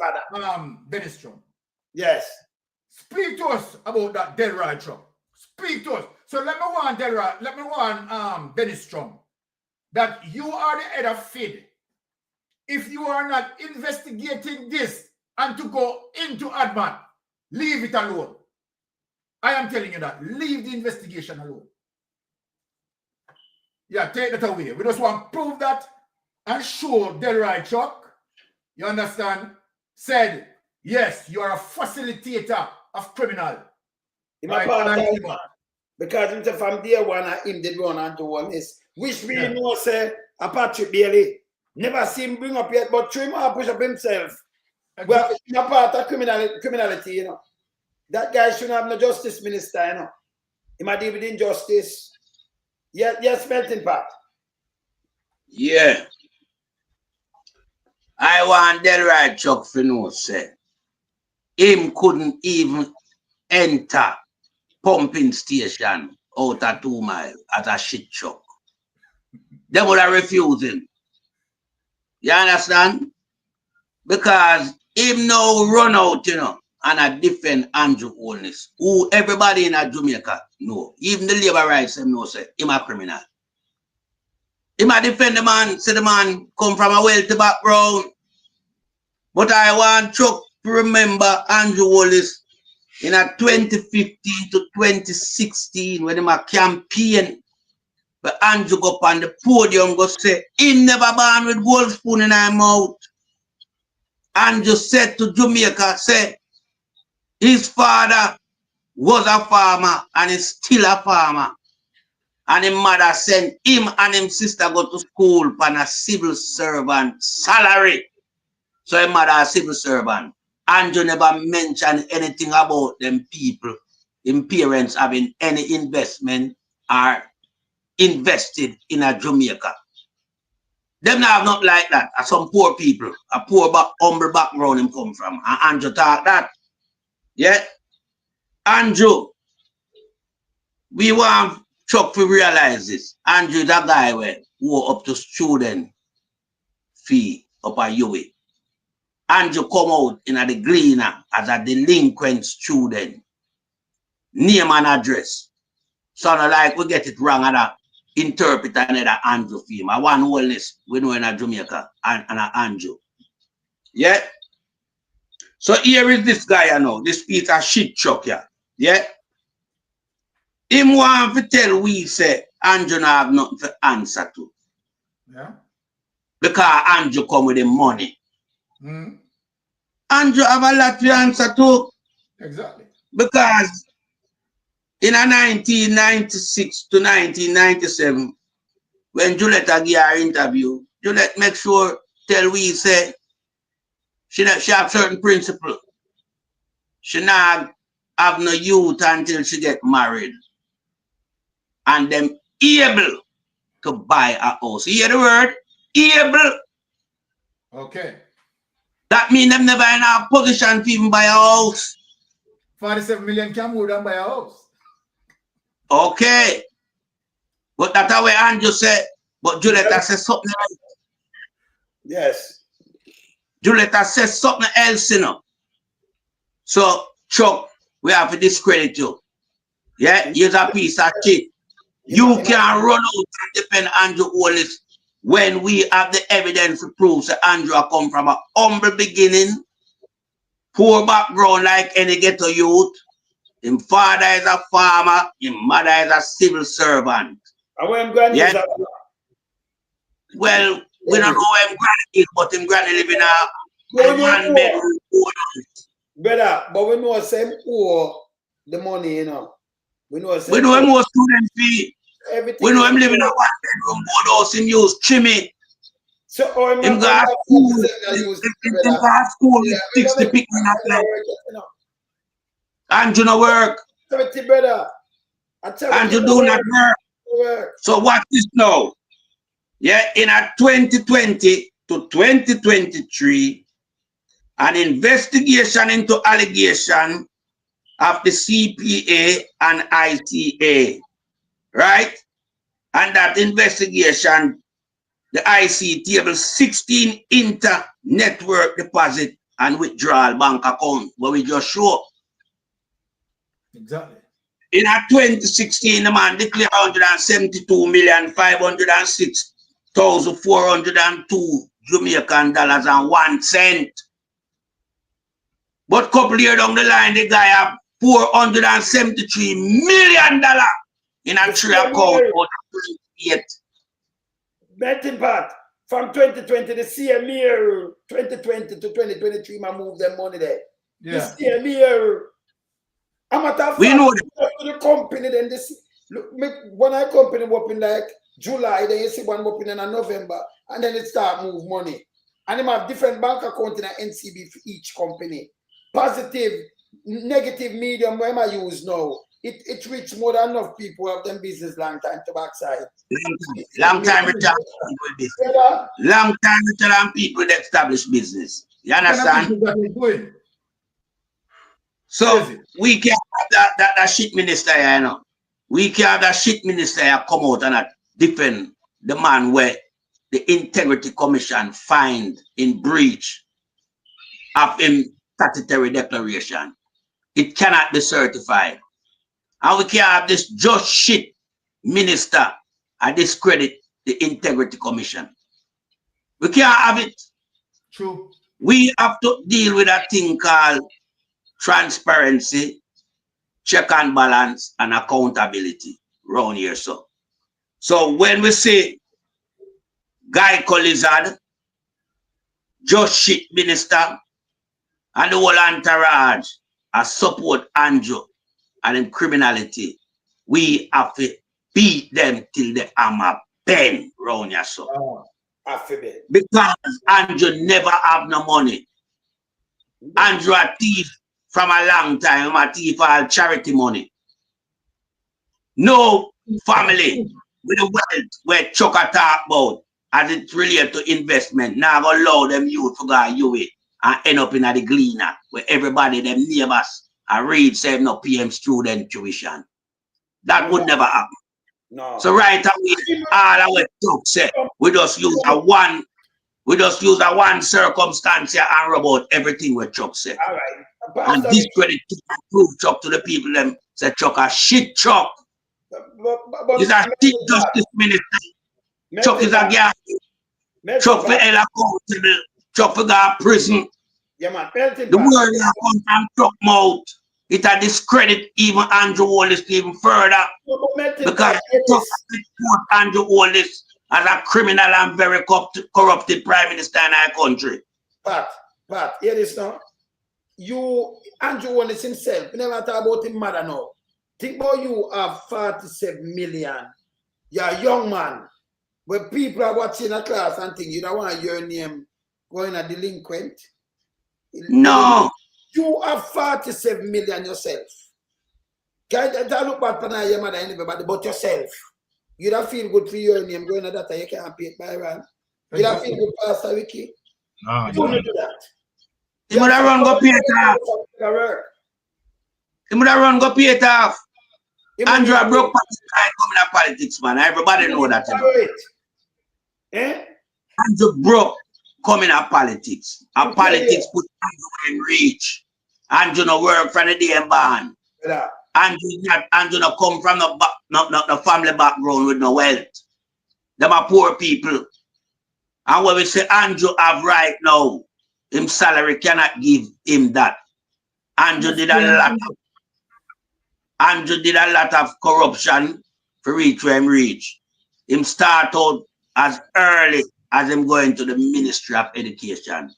Benistrom. Yes. Speak to us about that Delroy truck. Speak to us. So let me warn Delroy, let me warn Benistrom that you are the head of FID. If you are not investigating this and to go into admin, leave it alone. I am telling you that. Leave the investigation alone. Yeah, take that away. We just want to prove that and show Delroy Chuck, you understand, said, yes, you are a facilitator of criminal. Because from day one, him did run and do one this. Which we know, say, a Patrick Bailey. Never see him bring up yet, but three more push up himself. Exactly. Well, it's not part of criminality, you know. That guy shouldn't have no justice minister, you know. He might deal with injustice. Yes, melting pot. Yeah. I want Delroy Chuck to know, say, him couldn't even enter pumping station out of 2 miles at a shit truck. They would have refused him. You understand? Because him now run out, you know, and I defend Andrew Holness, who everybody in Jamaica know. Even the labor rights them know, say, him a criminal. Him a defend the man, say the man come from a wealthy background. But I want Chuck to remember Andrew Holness in a 2015 to 2016 when him a campaign. But Andrew go up on the podium go say, him never born with gold spoon in his mouth. Andrew said to Jamaica, say, his father was a farmer and is still a farmer. And his mother sent him and his sister go to school on a civil servant salary. So his mother a civil servant. Andrew never mentioned anything about them people, his parents having any investment or invested in a Jamaica. Them not have nothing like that. Some poor people, a poor humble background him come from. And Andrew talk that. Yeah? Andrew, we want Chuck to realize this. Andrew, that guy who up to student fee up at UWI. Andrew come out in the Gleaner as a delinquent student. Name and address. So not like we get it wrong and interpret another Andrew film. I want Holness we know in Jamaica and Andrew. Yeah? So here is this guy, you know, this Peter shit truck here. Yeah? Him want to tell we say Andrew not have nothing to answer to. Yeah. Because Andrew come with the money. Andrew have a lot to answer to. Exactly. Because in a 1996 to 1997, when Juliet gave her interview, Juliet make sure tell we say she have certain principle. She not have no youth until she get married. And them able to buy a house. You hear the word? Able. Okay. That means them never in a position to even buy a house. 47 million can more than buy a house. Okay. But that's how Andrew said, but Julieta said something else. Yes. Julieta says something else, you know. So, Chuck, we have to discredit you. Yeah, you're a piece of shit. You can't run out and defend Andrew Holness when we have the evidence to prove that Andrew come from a humble beginning, poor background like any ghetto youth. His father is a farmer, his mother is a civil servant. Yeah? Well, we don't know where his granny is, but his granny live in a one-bedroom house. Brother, but we know same poor the money, you know. We know him more student fee. We know him live in a one-bedroom house, him use chimney. So, him got school, him got school with 60 people at night. Andrew no work. 70, brother. Andrew do not work. So watch this now. Yeah, in a 2020, to 2023, an investigation into allegation of the CPA and ICA, right? And that investigation, the IC table 16 inter-network deposit and withdrawal bank account, where we just show. Exactly. In 2016, the man declared 172,506,402 Jamaican dollars and 1 cent. But couple years down the line, the guy have $473 million in a tree account. Betting part from 2020, the same year, 2020 to 2023, man move them money there. Yeah. The same year. I'm at a we know the company, then this look, when I company open like July, then you see one open in November, and then it start move money. And they have different bank account in an NCB for each company. Positive, negative medium, where I use now. It reach more than enough people who have them business long time to backside. Long time return people. Long time return people that establish business. You understand? So we can't have that shit minister here, you know. We can't have that shit minister here come out and defend the man where the Integrity Commission find in breach of him statutory declaration. It cannot be certified. And we can't have this just shit minister and discredit the Integrity Commission. We can't have it. True. We have to deal with a thing called transparency, check and balance, and accountability around here. So when we say Guy Lizard, just shit minister, and the whole entourage are support Andrew and in criminality, we have to beat them till the hammer bend round here. So because Andrew never have no money. Andrew a thief from a long time, a thief all charity money. No family with the wealth where Chucker talk about as it relates to investment. Now go allow them youth to go you it and end up in the gleaner where everybody, them neighbors, and read save no PM student tuition. That would never happen. No. So right away, all our talk said, we just use a one circumstance here and rub out everything what Chuck said. All right. And discredit to prove Chuck to the people them say Chuck a shit Chuck. He's a shit justice minister. Chuck is a guy. Chuck for hell accountable. Chuck for go to prison. Yeah, man. The word that comes from Chuck mouth, it a discredit even Andrew Holness even further. Because Chuck support Andrew Holness as a criminal and very corrupted prime minister in our country. Pat, hear this now. You, Andrew Holness himself, never talk about him mother now. Think about you have 47 million. You're a young man. When people are watching a class and think you don't want your name going a delinquent. No. You have 47 million yourself. Can't look bad for your mother and everybody but yourself. You don't feel good for your name going to that you can't pay it by Iran. You don't feel good, Pastor Ricky. No, you don't do that. You would have run go pay it off. You would have run go pay it off. Andrew broke coming to politics, man. Everybody know that. Andrew broke coming to politics. And politics put Andrew in reach. Andrew no work from the day and born. Andrew no come from the family background with no wealth. Them are poor people. And when we say Andrew have right now, him salary cannot give him that. Andrew did a lot of corruption for reach where him reach. Him start out as early as him going to the Ministry of Education.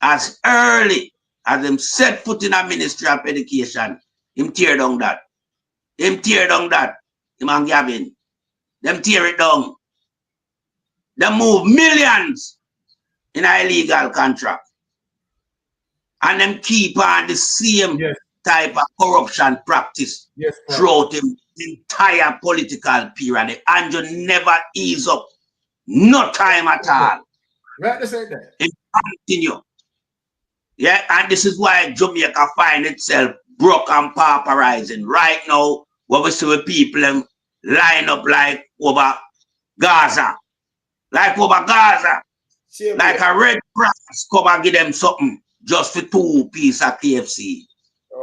As early as him set foot in a Ministry of Education, him tear down that. Him and Gavin. Them tear it down. They move millions in an illegal contract. And them keep on the same type of corruption practice throughout the entire political period. Andrew never ease up. No time at all. Right, to say that. It continue. Yeah, and this is why Jamaica find itself broke and pauperizing. Right now, what we see with people line up like over Gaza. Like over Gaza. Like a Red Cross come and give them something just for 2 pieces of KFC.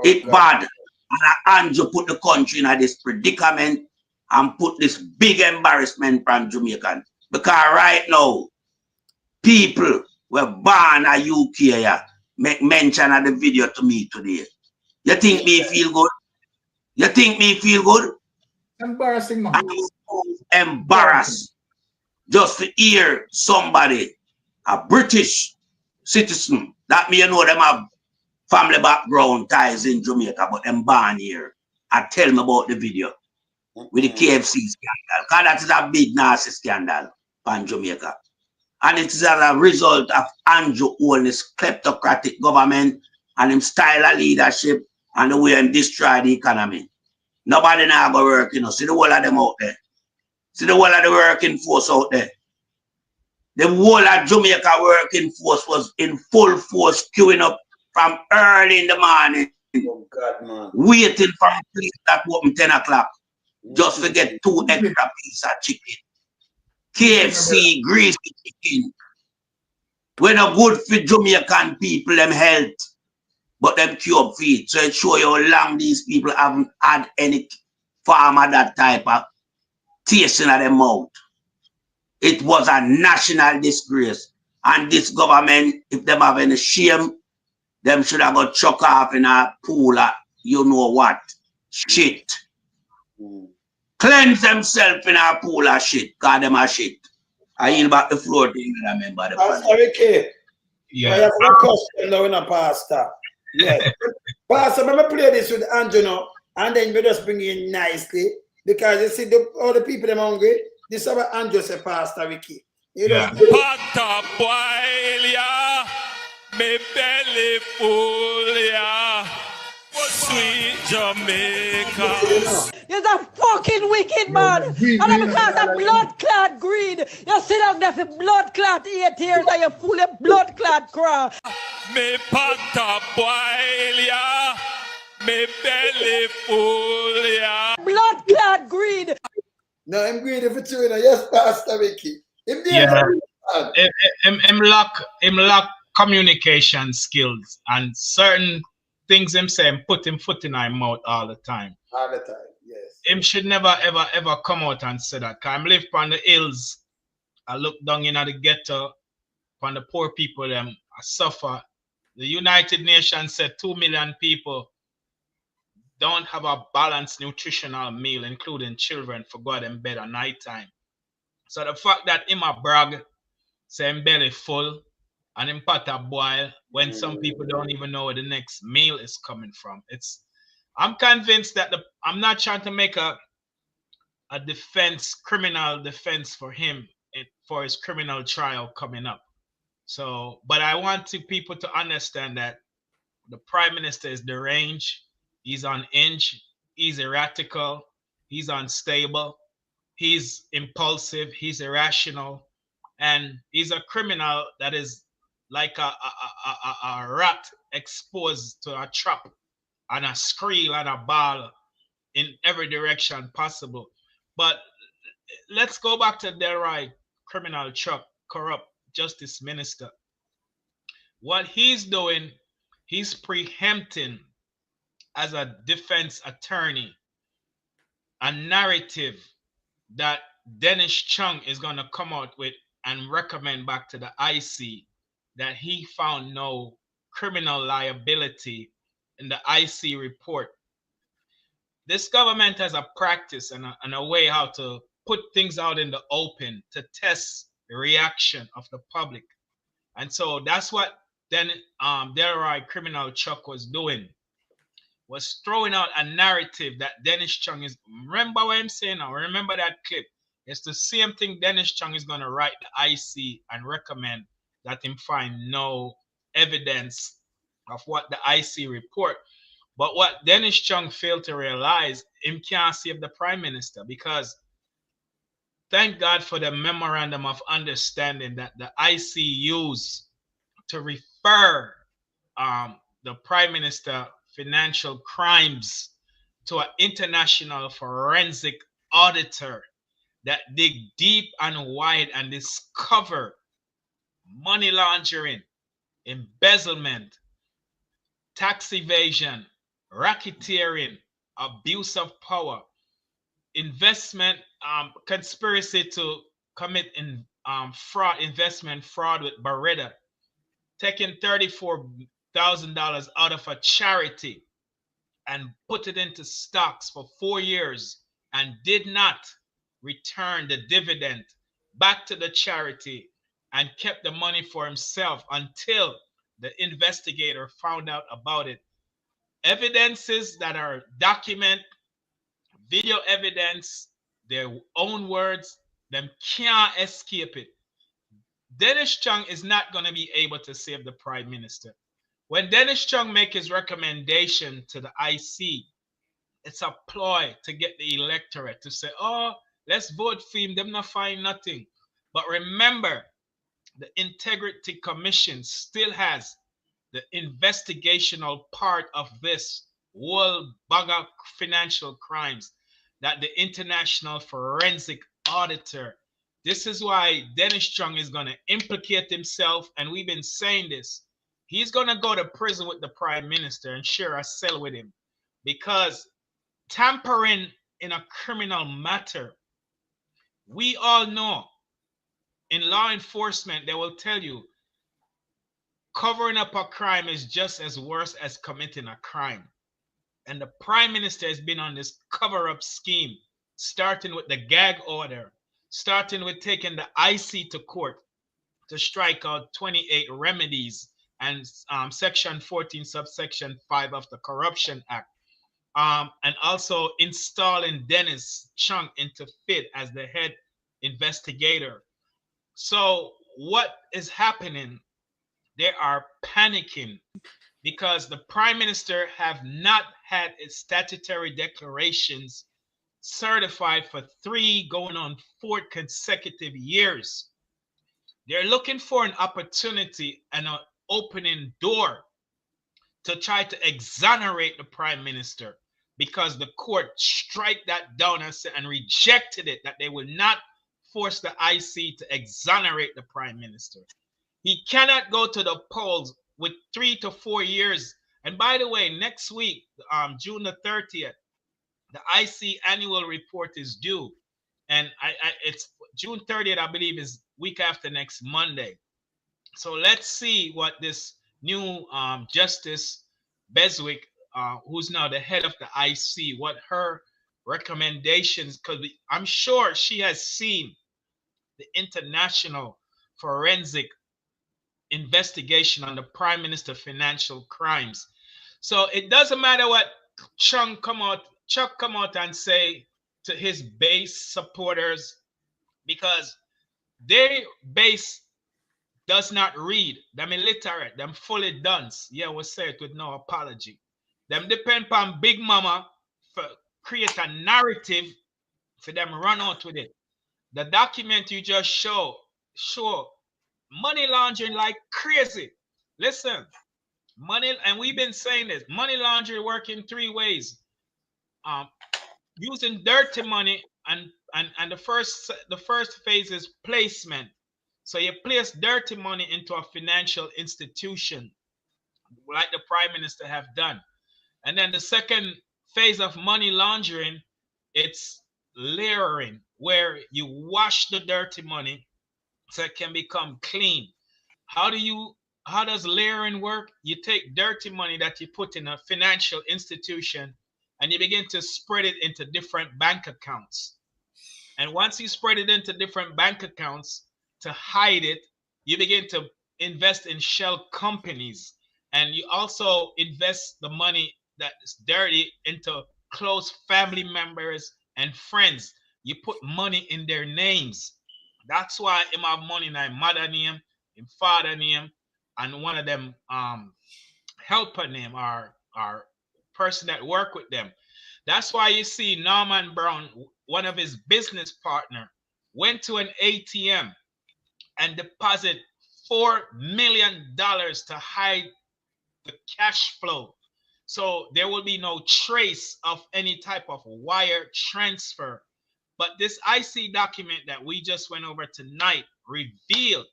It's bad. And Andrew put the country in this predicament and put this big embarrassment from Jamaicans. Because right now, people were born in UK here, make mention of the video to me today. You think me feel good? You think me feel good? Embarrassing, man. I'm so embarrassed just to hear somebody, a British citizen, that me you know them have family background ties in Jamaica, but them born here, and tell me about the video with the KFC scandal. Because that is a big nasty scandal in Jamaica. And it is as a result of Andrew Holness kleptocratic government and him style of leadership and the way him destroy the economy. Nobody now go work, you know. See the whole of them out there. See the whole of the working force out there. The whole of Jamaica working force was in full force queuing up from early in the morning. Oh God, man. Waiting for a place that open 10 o'clock. Just to get 2 extra pieces of chicken. KFC, greasy chicken. We're not good for Jamaican people, them health, but them cube feed. So it show you how long these people haven't had any form of that type of tasting of their mouth. It was a national disgrace. And this government, if them have any shame, them should have got chuck off in a pool of you know what? Shit. Cleanse themselves in a pool of shit, because them are shit. I yield back the floor to you, remember the Pastor Ricky. Yeah. I have a question now in a pastor. Yes. Pastor, let me play this with Andrew now, and then we just bring in nicely. Because you see, all the people them hungry. This is what Andrew said, Pastor Ricky. You know, Pot boil ya, me belly full ya, sweet Jamaica. You're a fucking wicked man. And because of blood clot greed, you sit down there for blood clot 8 years and you full of blood clot crap. Me pot boil ya, me belly full ya. Blood clot greed. no, I'm greedy for two. Yes, Pastor Ricky. Yeah. Him lack communication skills and certain things him say him put him foot in my mouth all the time. All the time, yes. Him should never ever come out and say that. Cause I live on the hills. I look down in the ghetto on the poor people them I suffer. The United Nations said 2 million people don't have a balanced nutritional meal, including children, for God in bed at night time. So the fact that him a brag, say him belly full, and him pot a boil, when some people don't even know where the next meal is coming from. I'm convinced that I'm not trying to make a criminal defense for him for his criminal trial coming up. So, but I want people to understand that the Prime Minister is deranged, he's unhinged, he's erratical, he's unstable, he's impulsive, he's irrational, and he's a criminal that is like a rat exposed to a trap and a squeal and a ball in every direction possible. But let's go back to Delroy, criminal Chuck, corrupt justice minister. What he's doing, he's preempting as a defense attorney a narrative that Dennis Chung is going to come out with and recommend back to the IC that he found no criminal liability in the IC report. This government has a practice and a way how to put things out in the open to test the reaction of the public. And so that's what Delroy Criminal Chuck was doing, was throwing out a narrative that Dennis Chung is, remember what I'm saying now, remember that clip. It's the same thing Dennis Chung is going to write the IC and recommend that him find no evidence of what the IC report. But what Dennis Chung failed to realize, him can't save the Prime Minister, because thank God for the memorandum of understanding that the IC used to refer the Prime Minister financial crimes to an international forensic auditor that dig deep and wide and discover money laundering, embezzlement, tax evasion, racketeering, abuse of power, investment, conspiracy to commit fraud, investment fraud with Beretta, taking $34,000 out of a charity and put it into stocks for 4 years and did not return the dividend back to the charity and kept the money for himself until the investigator found out about it. Evidences that are document, video evidence, their own words, them can't escape it. Dennis Chung is not going to be able to save the Prime Minister. When Dennis Chung make his recommendation to the IC, it's a ploy to get the electorate to say, oh, let's vote for him. Them not find nothing. But remember, the Integrity Commission still has the investigational part of this whole bag of financial crimes that the International Forensic Auditor. This is why Dennis Chung is going to implicate himself, and we've been saying this. He's going to go to prison with the Prime Minister and share a cell with him, because tampering in a criminal matter, we all know in law enforcement, they will tell you covering up a crime is just as worse as committing a crime. And the Prime Minister has been on this cover-up scheme, starting with the gag order, starting with taking the IC to court to strike out 28 remedies and Section 14, subsection 5 of the Corruption Act. And also installing Dennis Chung into FID as the head investigator. So what is happening? They are panicking because the Prime Minister have not had its statutory declarations certified for 3 going on 4 consecutive years. They're looking for an opportunity and an opening door to try to exonerate the Prime Minister, because the court struck that down and rejected it, that they will not force the IC to exonerate the Prime Minister. He cannot go to the polls with 3 to 4 years. And by the way, next week, June the 30th, the IC annual report is due. And it's June 30th, I believe, is week after next Monday. So let's see what this new Justice Beswick, who's now the head of the IC, what her recommendations, because I'm sure she has seen the international forensic investigation on the Prime Minister financial crimes. So it doesn't matter what Chuck come out and say to his base supporters, because their base does not read. Them illiterate, them fully dunce. Yeah, we'll say it with no apology. Them depend on Big Mama for create a narrative for them run out with it. The document you just show money laundering like crazy. Listen, money, and we've been saying this, money laundering work in 3 ways. Using dirty money, and the first phase is placement. So you place dirty money into a financial institution, like the Prime Minister have done. And then the second phase of money laundering, it's layering, where you wash the dirty money so it can become clean. How does layering work? You take dirty money that you put in a financial institution and you begin to spread it into different bank accounts. And once you spread it into different bank accounts to hide it, you begin to invest in shell companies. And you also invest the money that is dirty into close family members and friends. You put money in their names. That's why him have money in his mother name, his father name, and one of them helper name, or person that work with them. That's why you see Norman Brown, one of his business partner, went to an ATM and deposit $4 million to hide the cash flow. So there will be no trace of any type of wire transfer. But this IC document that we just went over tonight revealed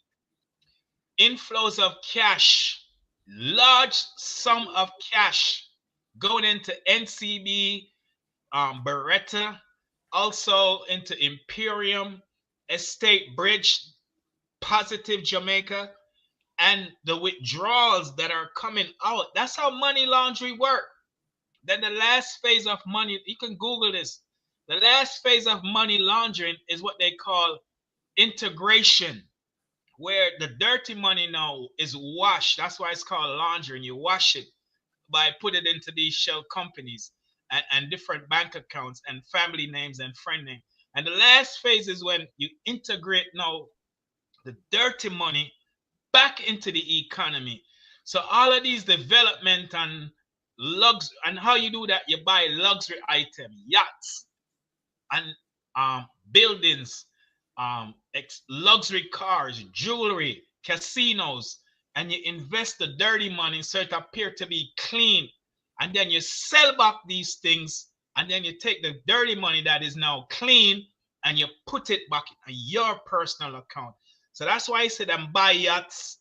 inflows of cash, large sum of cash going into NCB, Beretta, also into Imperium, Estate Bridge, Positive Jamaica, and the withdrawals that are coming out. That's how money laundering work. Then the last phase of money, you can Google this. The last phase of money laundering is what they call integration, where the dirty money now is washed. That's why it's called laundering. You wash it by put it into these shell companies and different bank accounts and family names and friend names. And the last phase is when you integrate now the dirty money back into the economy. So all of these development and luxury, and how you do that, you buy luxury item, yachts and buildings, luxury cars, jewelry, casinos, and you invest the dirty money so it appear to be clean, and then you sell back these things, and then you take the dirty money that is now clean and you put it back in your personal account. So that's why I say them buy yachts,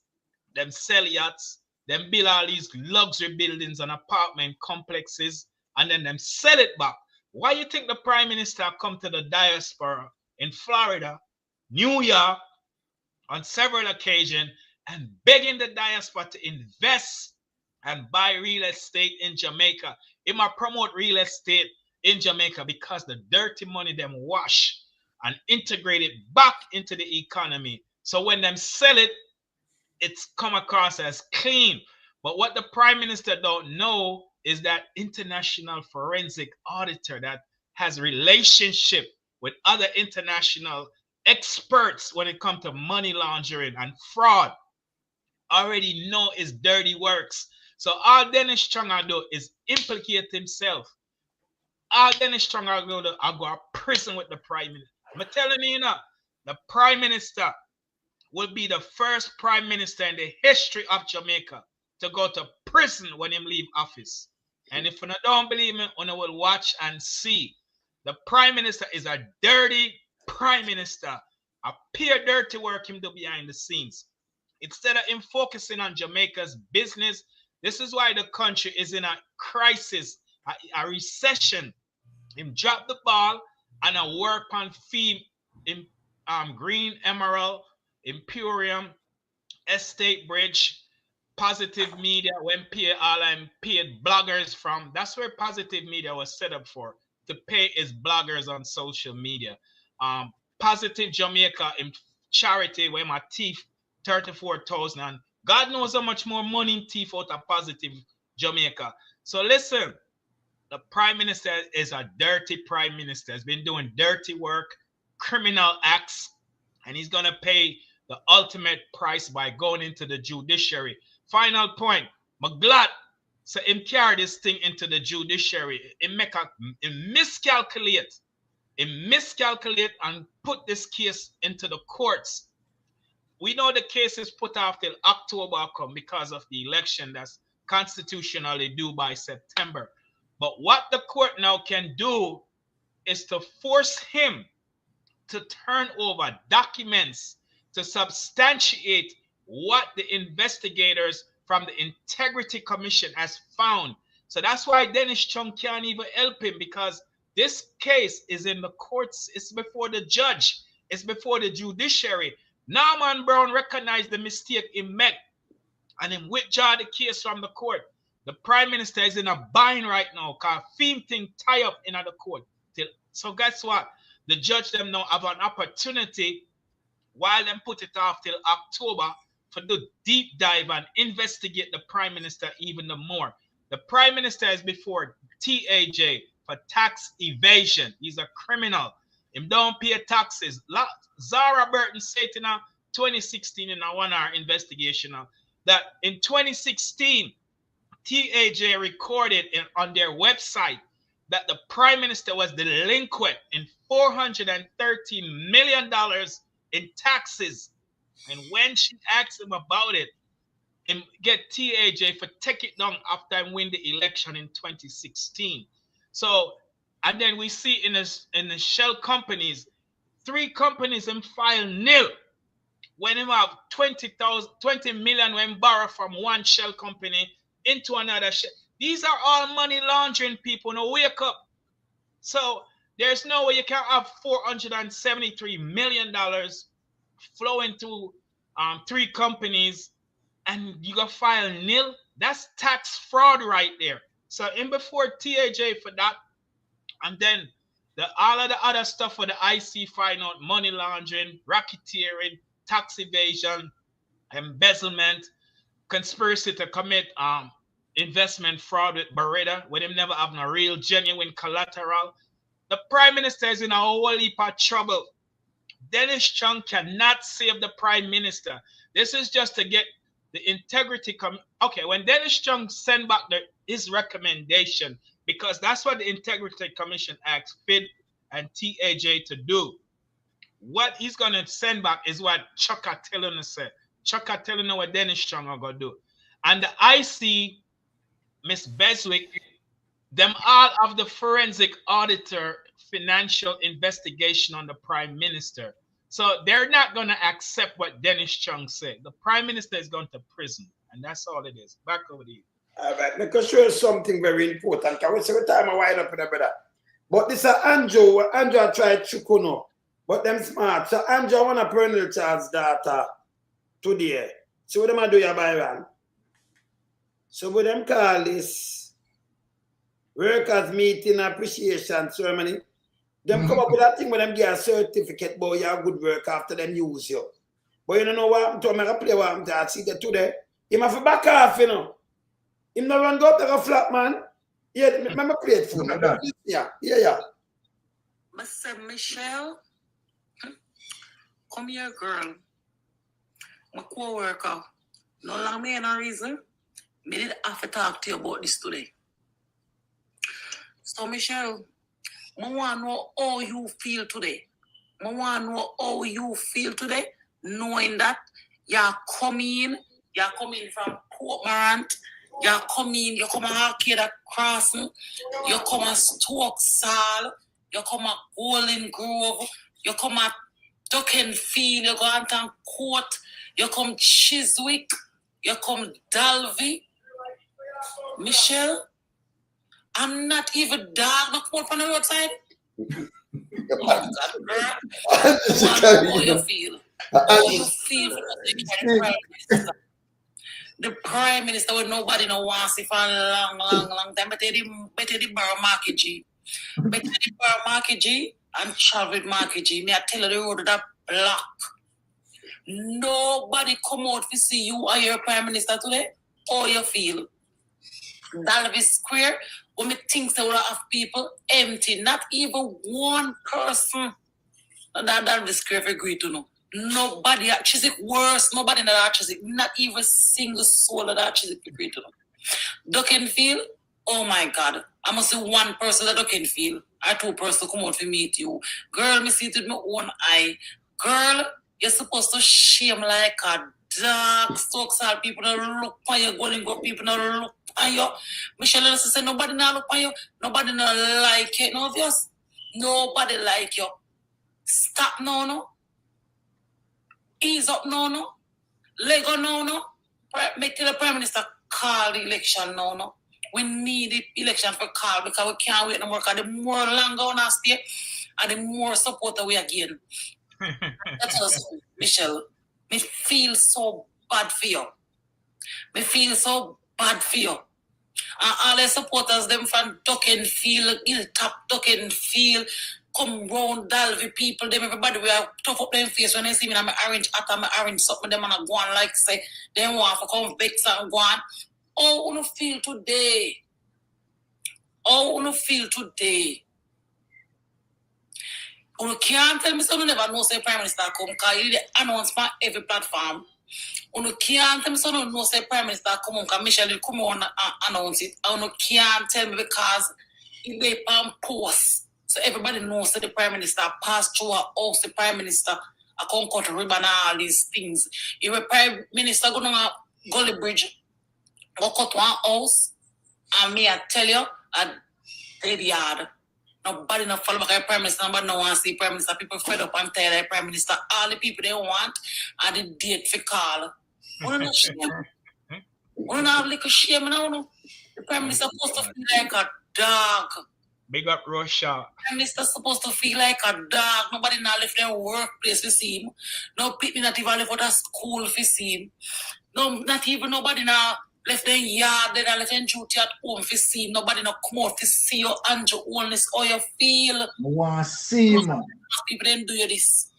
them sell yachts, them build all these luxury buildings and apartment complexes, and then them sell it back. Why you think the Prime Minister come to the diaspora in Florida, New York, on several occasions, and begging the diaspora to invest and buy real estate in Jamaica? He might promote real estate in Jamaica because the dirty money them wash and integrate it back into the economy. So when them sell it, it's come across as clean. But what the Prime Minister don't know is that international forensic auditor that has relationship with other international experts when it comes to money laundering and fraud already know his dirty works. So all Dennis Strong do is implicate himself. All Dennis Strong do is go to prison with the Prime Minister. I'm telling you now, the Prime Minister will be the first Prime Minister in the history of Jamaica to go to prison when he leave office. And if you don't believe me, you will watch and see. The Prime Minister is a dirty Prime Minister. A pure dirty work him do behind the scenes. Instead of him focusing on Jamaica's business, this is why the country is in a crisis, a recession. Him drop the ball and a work on theme in Green Emerald, Imperium, Estate Bridge, Positive Media, when pay all I'm paid bloggers from. That's where Positive Media was set up for, to pay his bloggers on social media. Positive Jamaica in charity, where my thief 34,000, and God knows how much more money thief out of Positive Jamaica. So listen, the Prime Minister is a dirty Prime Minister. He's been doing dirty work, criminal acts, and he's gonna pay the ultimate price by going into the judiciary. Final point, McGlad, so him carry this thing into the judiciary. Him miscalculate and put this case into the courts. We know the case is put off till October come because of the election that's constitutionally due by September. But what the court now can do is to force him to turn over documents to substantiate what the investigators from the Integrity Commission has found. So that's why Dennis Chung can't even help him, because this case is in the courts. It's before the judge. It's before the judiciary. Norman Brown recognized the mistake he made and him withdraw the case from the court. The Prime Minister is in a bind right now because theme thing tie up in the court. So guess what? The judge them now have an opportunity while them put it off till October for the deep dive and investigate the Prime Minister even more. The Prime Minister is before TAJ for tax evasion. He's a criminal. Him don't pay taxes. Zara Burton said in 2016 in a 1-hour investigation that in 2016, TAJ recorded on their website that the Prime Minister was delinquent in $413 million in taxes. And when she asked him about it, him get TAJ for take it down after I win the election in 2016. So, and then we see in the shell companies, 3 companies him file nil. When him have 20 million when borrow from one shell company into another shell. These are all money laundering people. Now wake up. So there's no way you can have $473 million flowing to 3 companies and you go file nil. That's tax fraud right there. So in before TAJ for that, and then all of the other stuff for the IC find out money laundering, racketeering, tax evasion, embezzlement, conspiracy to commit investment fraud with Beretta, when him never have no real genuine collateral. The Prime Minister is in a whole heap of trouble. Dennis Chung cannot save the Prime Minister. This is just to get the integrity. Okay, when Dennis Chung send back his recommendation, because that's what the Integrity Commission asked FID and TAJ to do. What he's going to send back is what Chuck telling us said. Chuck telling us what Dennis Chung are going to do. And the IC, Miss Beswick, them all of the forensic auditor financial investigation on the Prime Minister. So they're not going to accept what Dennis Chung said. The Prime Minister is going to prison. And that's all it is. Back over to you. All right, let me show you something very important. Can we say time I wind up with that, brother? But this is Andrew. Andrew tried Chukuno. But them smart. So Andrew want to Colonel Charles' daughter today. So what am I doing, Byron? So what them call this workers meeting appreciation ceremony. Them come up with that thing when them get a certificate, boy, you're a good worker after them use you. But you don't know what I'm talking about, play what I'm talking about. See that today. Him have to back off, you know. Him not run go up like a flat man. Yeah, remember play it for me. Yeah. Mr. Michelle, come here, girl. My co-worker. No long me no reason. Me did have to talk to you about this today. So, Michelle, I want to know how you feel today. I want to know how you feel today, knowing that you're coming from Port Morant, you come Arcade Crossing, you come at Stoke Sal, you come at Golden Grove, you come at Duckenfield, you go Anton Court, you come Chiswick, you come Dalvey. Michelle, I'm not even dog, no come on the roadside. Oh, God, how you feel? How you feel for the Prime Minister? The Prime Minister with nobody no wants it for a long time. Better the borrow Market G. Better the borrow Market G and travel with Market G. Me I tell you the road that block. Nobody come out to see you or your Prime Minister today. How you feel? Dalvey Square, when me think there have people empty, not even one person. That Dalvey Square agree to know. Nobody at Chiswick worse, nobody in that Chiswick, not even single soul of that Chiswick agree to know. Duckenfield, oh my God, I must say one person that Duckenfield, or 2 persons come out to meet you. Girl, me see it with my own eye. Girl, you're supposed to shame like a dog. Stockside people don't look on you, Golden Grove people don't look on you. Michelle Ellison say nobody not look on you, nobody not like it. No obvious. Nobody like you. Stop no. Ease up no. Lego no. Make the Prime Minister call the election no. We need the election for call because we can't wait no more. Because the more longer on our stay, and the more support we are getting. That's us, Michelle. Me feel so bad for you. And all the supporters, them from Duckenfield, Hilltop, Duckenfield, come round Dalvey people, them everybody we are tough up them face when they see me. I'm orange hat, I'm orange something. Them and I go on like say they want to come back and go on. How you feel today? You can't tell me so you never know say Prime Minister come because you announce on every platform. You can't tell me so you know say Prime Minister come on because Michelle come on and announce it. You can't tell me because They post. So everybody knows that the Prime Minister passed through a house, the Prime Minister, I can't cut a ribbon and all these things. If a Prime Minister go to Gully Bridge, go cut one house, and me, I tell you, a dead yard. Nobody not follow back a Prime Minister, nobody no want to see Prime Minister. People fed up and tired of Prime Minister. All the people they want are the date for call. What not shame? What not have little shame now? The Prime Minister supposed to feel like a dog. Big up Russia. Prime Minister supposed to feel like a dog. Nobody not left their workplace to see him. No people not even left out of school to see him. No, not even nobody now left their yard. They not left their duty at home to see him. Nobody not come out to see you, Andrew Holness. How you feel? I want to see him. People didn't do you this.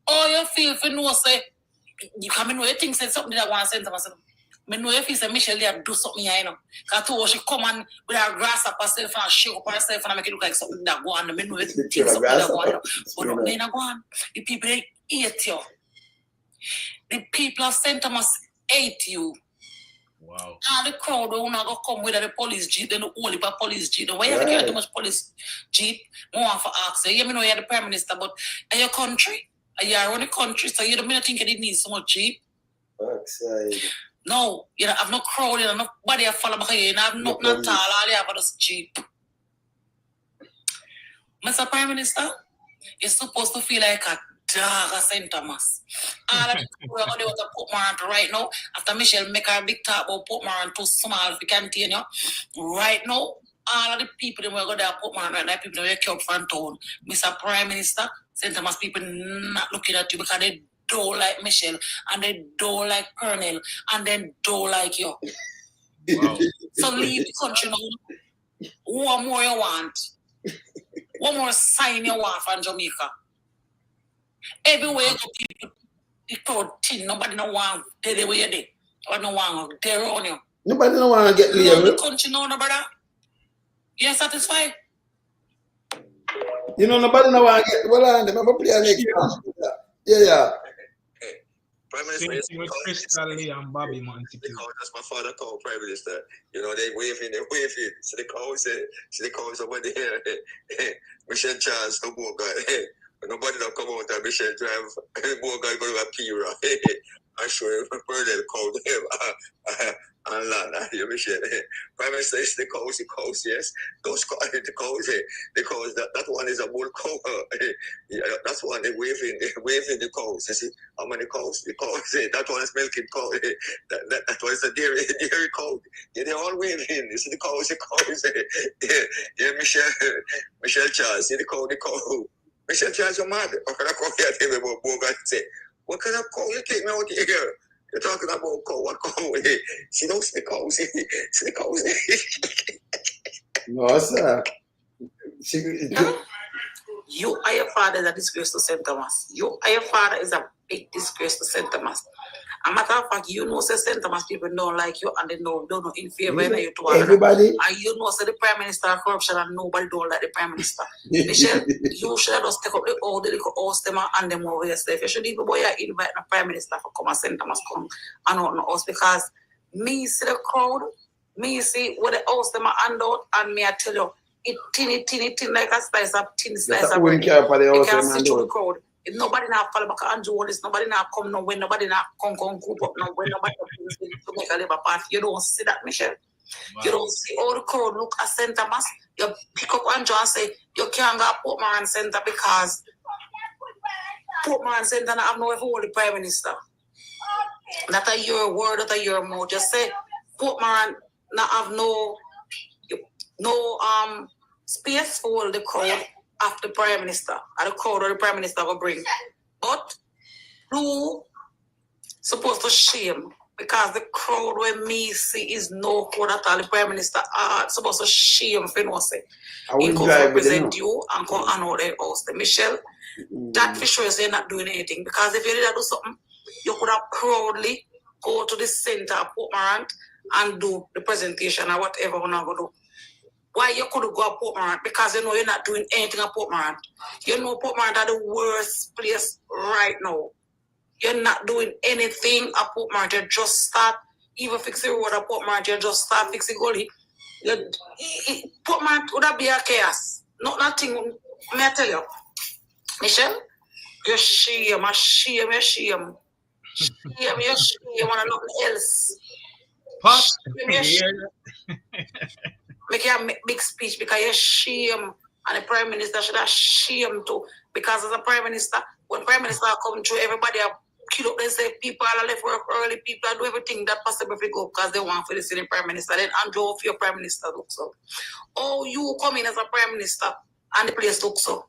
How you feel if you know say you come in know you think say something that want to send to myself. I know if you say Michelle they do something here, you know. Because she come and with her grass up herself and shake up herself and make it look like something that go on. I know if you think something that go on. But no, they not go on. The people they hate you. The people of St. Thomas hate you. Wow. And the crowd will not go come with the police jeep, then the only police jeep. Why you have to carry too much police jeep? More for ask you. You know you're the Prime Minister, but in your country, you are running the country, so you don't think you need so much jeep. Outside. No, you don't have no crowd, you don't have nobody follow back you, you don't have nothing at all you have is jeep. Mr. Prime Minister, you're supposed to feel like a dog at St. Thomas. All of the people are going to put Portmore right now. After Michelle make her big talk about Portmore too small for continue. Right now, all of the people that were going to put Portmore right now, people that were kept from town. Mr. Prime Minister, St. Thomas people not looking at you because they don't like Michelle and they don't like Colonel and they don't like you. Wow. So leave the country now. What more you want? What more sign you want from Jamaica? Everywhere you go, people, the crowd thin. Nobody no want the way you did. Nobody no want they on you. Nobody no want to get You know label. the country now, no brother. You satisfied? You know nobody no want to get. Well, I'm going to play a next one. Yeah. Same thing with Crystal Lee and Bobby Monty. That's my father called Prime Minister. You know, they waving. So they call somebody here. Michelle Charles, no more guy. Nobody don't come out and Michelle drive. More guy go to a Pira. I'm sure Bernard called him. And land, Michelle. Prime Minister is the coast, yes. Those call it the coast, because that one is a bull cow. That's one they waving the cows. You see how many cows? The cows, that one is milking cow. That one is a dairy cow. Yeah, they all waving. You see the cows. Yeah, Michelle Charles, see the cow. Michelle Charles, you're mad. What kind of cow you tell me about Bogan? Say, what kind of cow you take me out here? You're talking about cow, what cow? See those the cows, see the cows. No, sir. You are your father is a disgrace to St. Thomas. You are your father is a big disgrace to St. Thomas. A matter of fact, you know say St. Thomas people don't like you and they don't know in favor of you to everybody. And you know say the Prime Minister of corruption and nobody don't like the Prime Minister. Michelle, you should have just take up all the little house them and them over yourself. You should even boy invite the Prime Minister for come and St. Thomas come and out the house because me see the crowd, me see what the house them hand out and me I tell you it tinny like a slice of bread. You can see through the crowd. If nobody now follow back and do all this, nobody now come nowhere, nobody now come group up nowhere, nobody to make a labor party. You don't see that, Michelle. Wow. You don't see all the crowd look at St. Thomas. You pick up Andrew and say, you can't go Portmore and Center because Portmore and Center have no holy Prime Minister. That are your word, that are your mouth. Just say Portmore and not have no space for the crowd of the Prime Minister, or the crowd or the Prime Minister will bring. But who supposed to shame? Because the crowd when me see is no crowd at all. The Prime Minister supposed to shame for no say. He come represent you and come and out their house. Michelle, that for sure is you're not doing anything. Because if you did do something, you could have proudly go to the center of Portmore and do the presentation or whatever you're going to do. Why you could go to Portmore? Because you know you're not doing anything at Portmore. You know Portmore is the worst place right now. You're not doing anything at Portmore. You just start, even fix the road at Portmore, you just start fixing gully. Put man would that be a chaos? Not nothing. May I tell you, Michelle, you shame, shame, you shame, shame, you shame, and nothing else. Pop. Make a big speech because you shame, and the Prime Minister should have shame too. Because as a Prime Minister, when Prime Minister come through, everybody are kill up. They say people are left work early, people are do everything that possible to go because they want for the sitting Prime Minister. Then Andrew, if your Prime Minister looks up. Oh, you come in as a Prime Minister and the place looks up.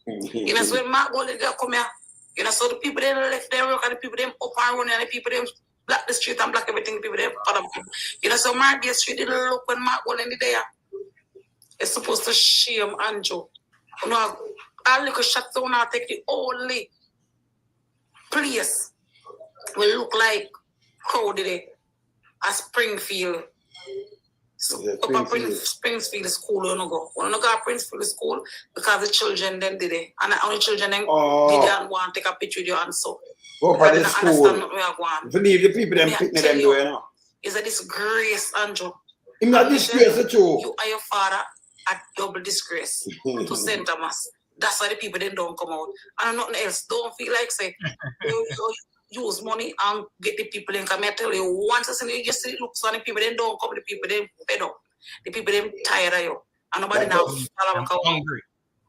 You know, so when Mark Golden come here, you know, so the people they left their work and the people them up and running and the people them black the street and black everything, the people them follow them. You know, so Mark Gate Street didn't look when Mark Golden did there. It's supposed to shame Andrew. You know, I'll look a shot down and take the only place will look like crowded a Springfield. So up Springfield school, you know go. When you go to Springfield school, because the children then did it. And the only children then did it and want to take a picture with you and so. Go for the school. Believe the people them picking them do, you know. It's a disgrace, Andrew. It's not disgrace at all. You and your father a double disgrace to St. Thomas. That's why the people then don't come out. And nothing else. Don't feel like say you use money and get the people in. Come I tell you, once you see it looks on the people, then don't come. The people then fed up. The people then tired of you. And nobody now hungry.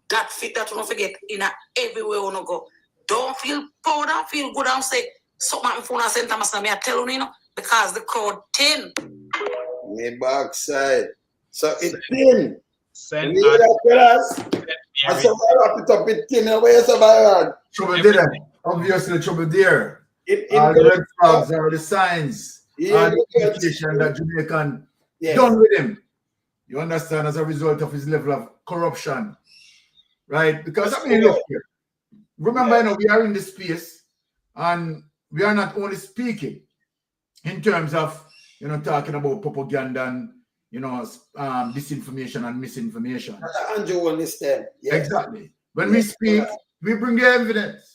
That fit that you don't forget in everywhere you go. Don't feel proud and feel good and say something for St. Thomas. I tell you, because the crowd thin. Me backside. So it's thin. Send I saw wrap it up with thin. Where is the trouble there? Obviously, trouble there. All the red flags are the signs and the indication that Jamaican done with him. You understand, as a result of his level of corruption, right? Because I mean, look here. Remember, you know, we are in this space, and we are not only speaking in terms of, you know, talking about propaganda and, you know, disinformation and misinformation. Andrew will understand. Yeah. Exactly. When we speak, we bring the evidence.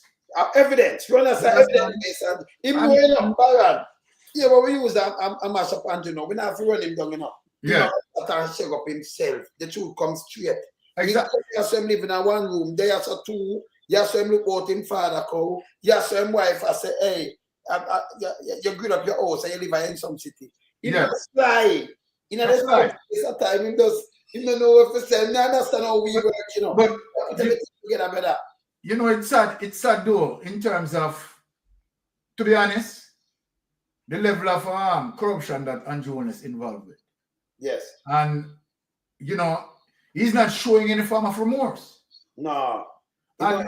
Evidence. Run us evidence. Even though, you know, Baran, yeah, but we use a mash up Andrew now. We don't have to run him down, you know. Yeah. He can't shake up himself. The truth comes straight. Exactly. You saw him living in one room. There are two. You saw him look out in father cow. You saw him wife and say, hey, you grew up your house and you live in some city. You know, fly. You know, that's right. It's a time he does. You don't know what to say. I understand how we work, you know. But better. You know, it's sad. It's sad though, in terms of, to be honest, the level of corruption that Andrew is involved with. Yes. And, you know, he's not showing any form of remorse. No. And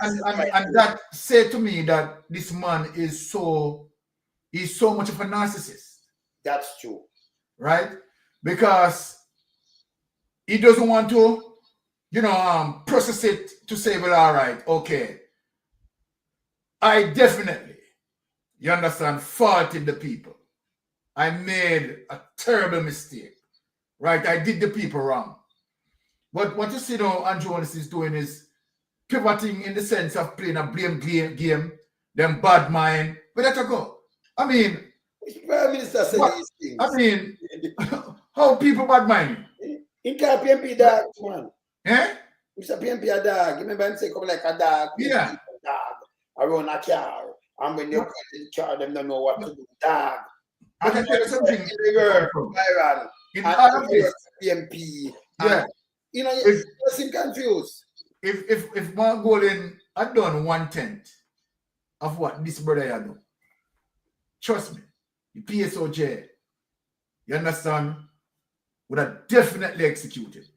that said to me that this man is he's so much of a narcissist. That's true. Right? Because he doesn't want to, you know, process it to say, well, all right, okay. I definitely, you understand, faulted the people. I made a terrible mistake. Right? I did the people wrong. But what you see now Andrew is doing is pivoting in the sense of playing a blame game, them bad mind. Where that you go? I mean, Prime Minister said these things. I mean, how people bad mind? In can't PMP dog, man. Eh? Mr. PMP a dog. You remember him say come like a dog? Yeah. A dog around a car. And when you put in the car, them don't know what to do. Dog. I can tell you something. Byron. In all of this. PMP. Yeah. You know, you seem confused. If Mark Golden had done 1/10 of what this brother had done, trust me, the PSOJ, you understand, would have definitely executed.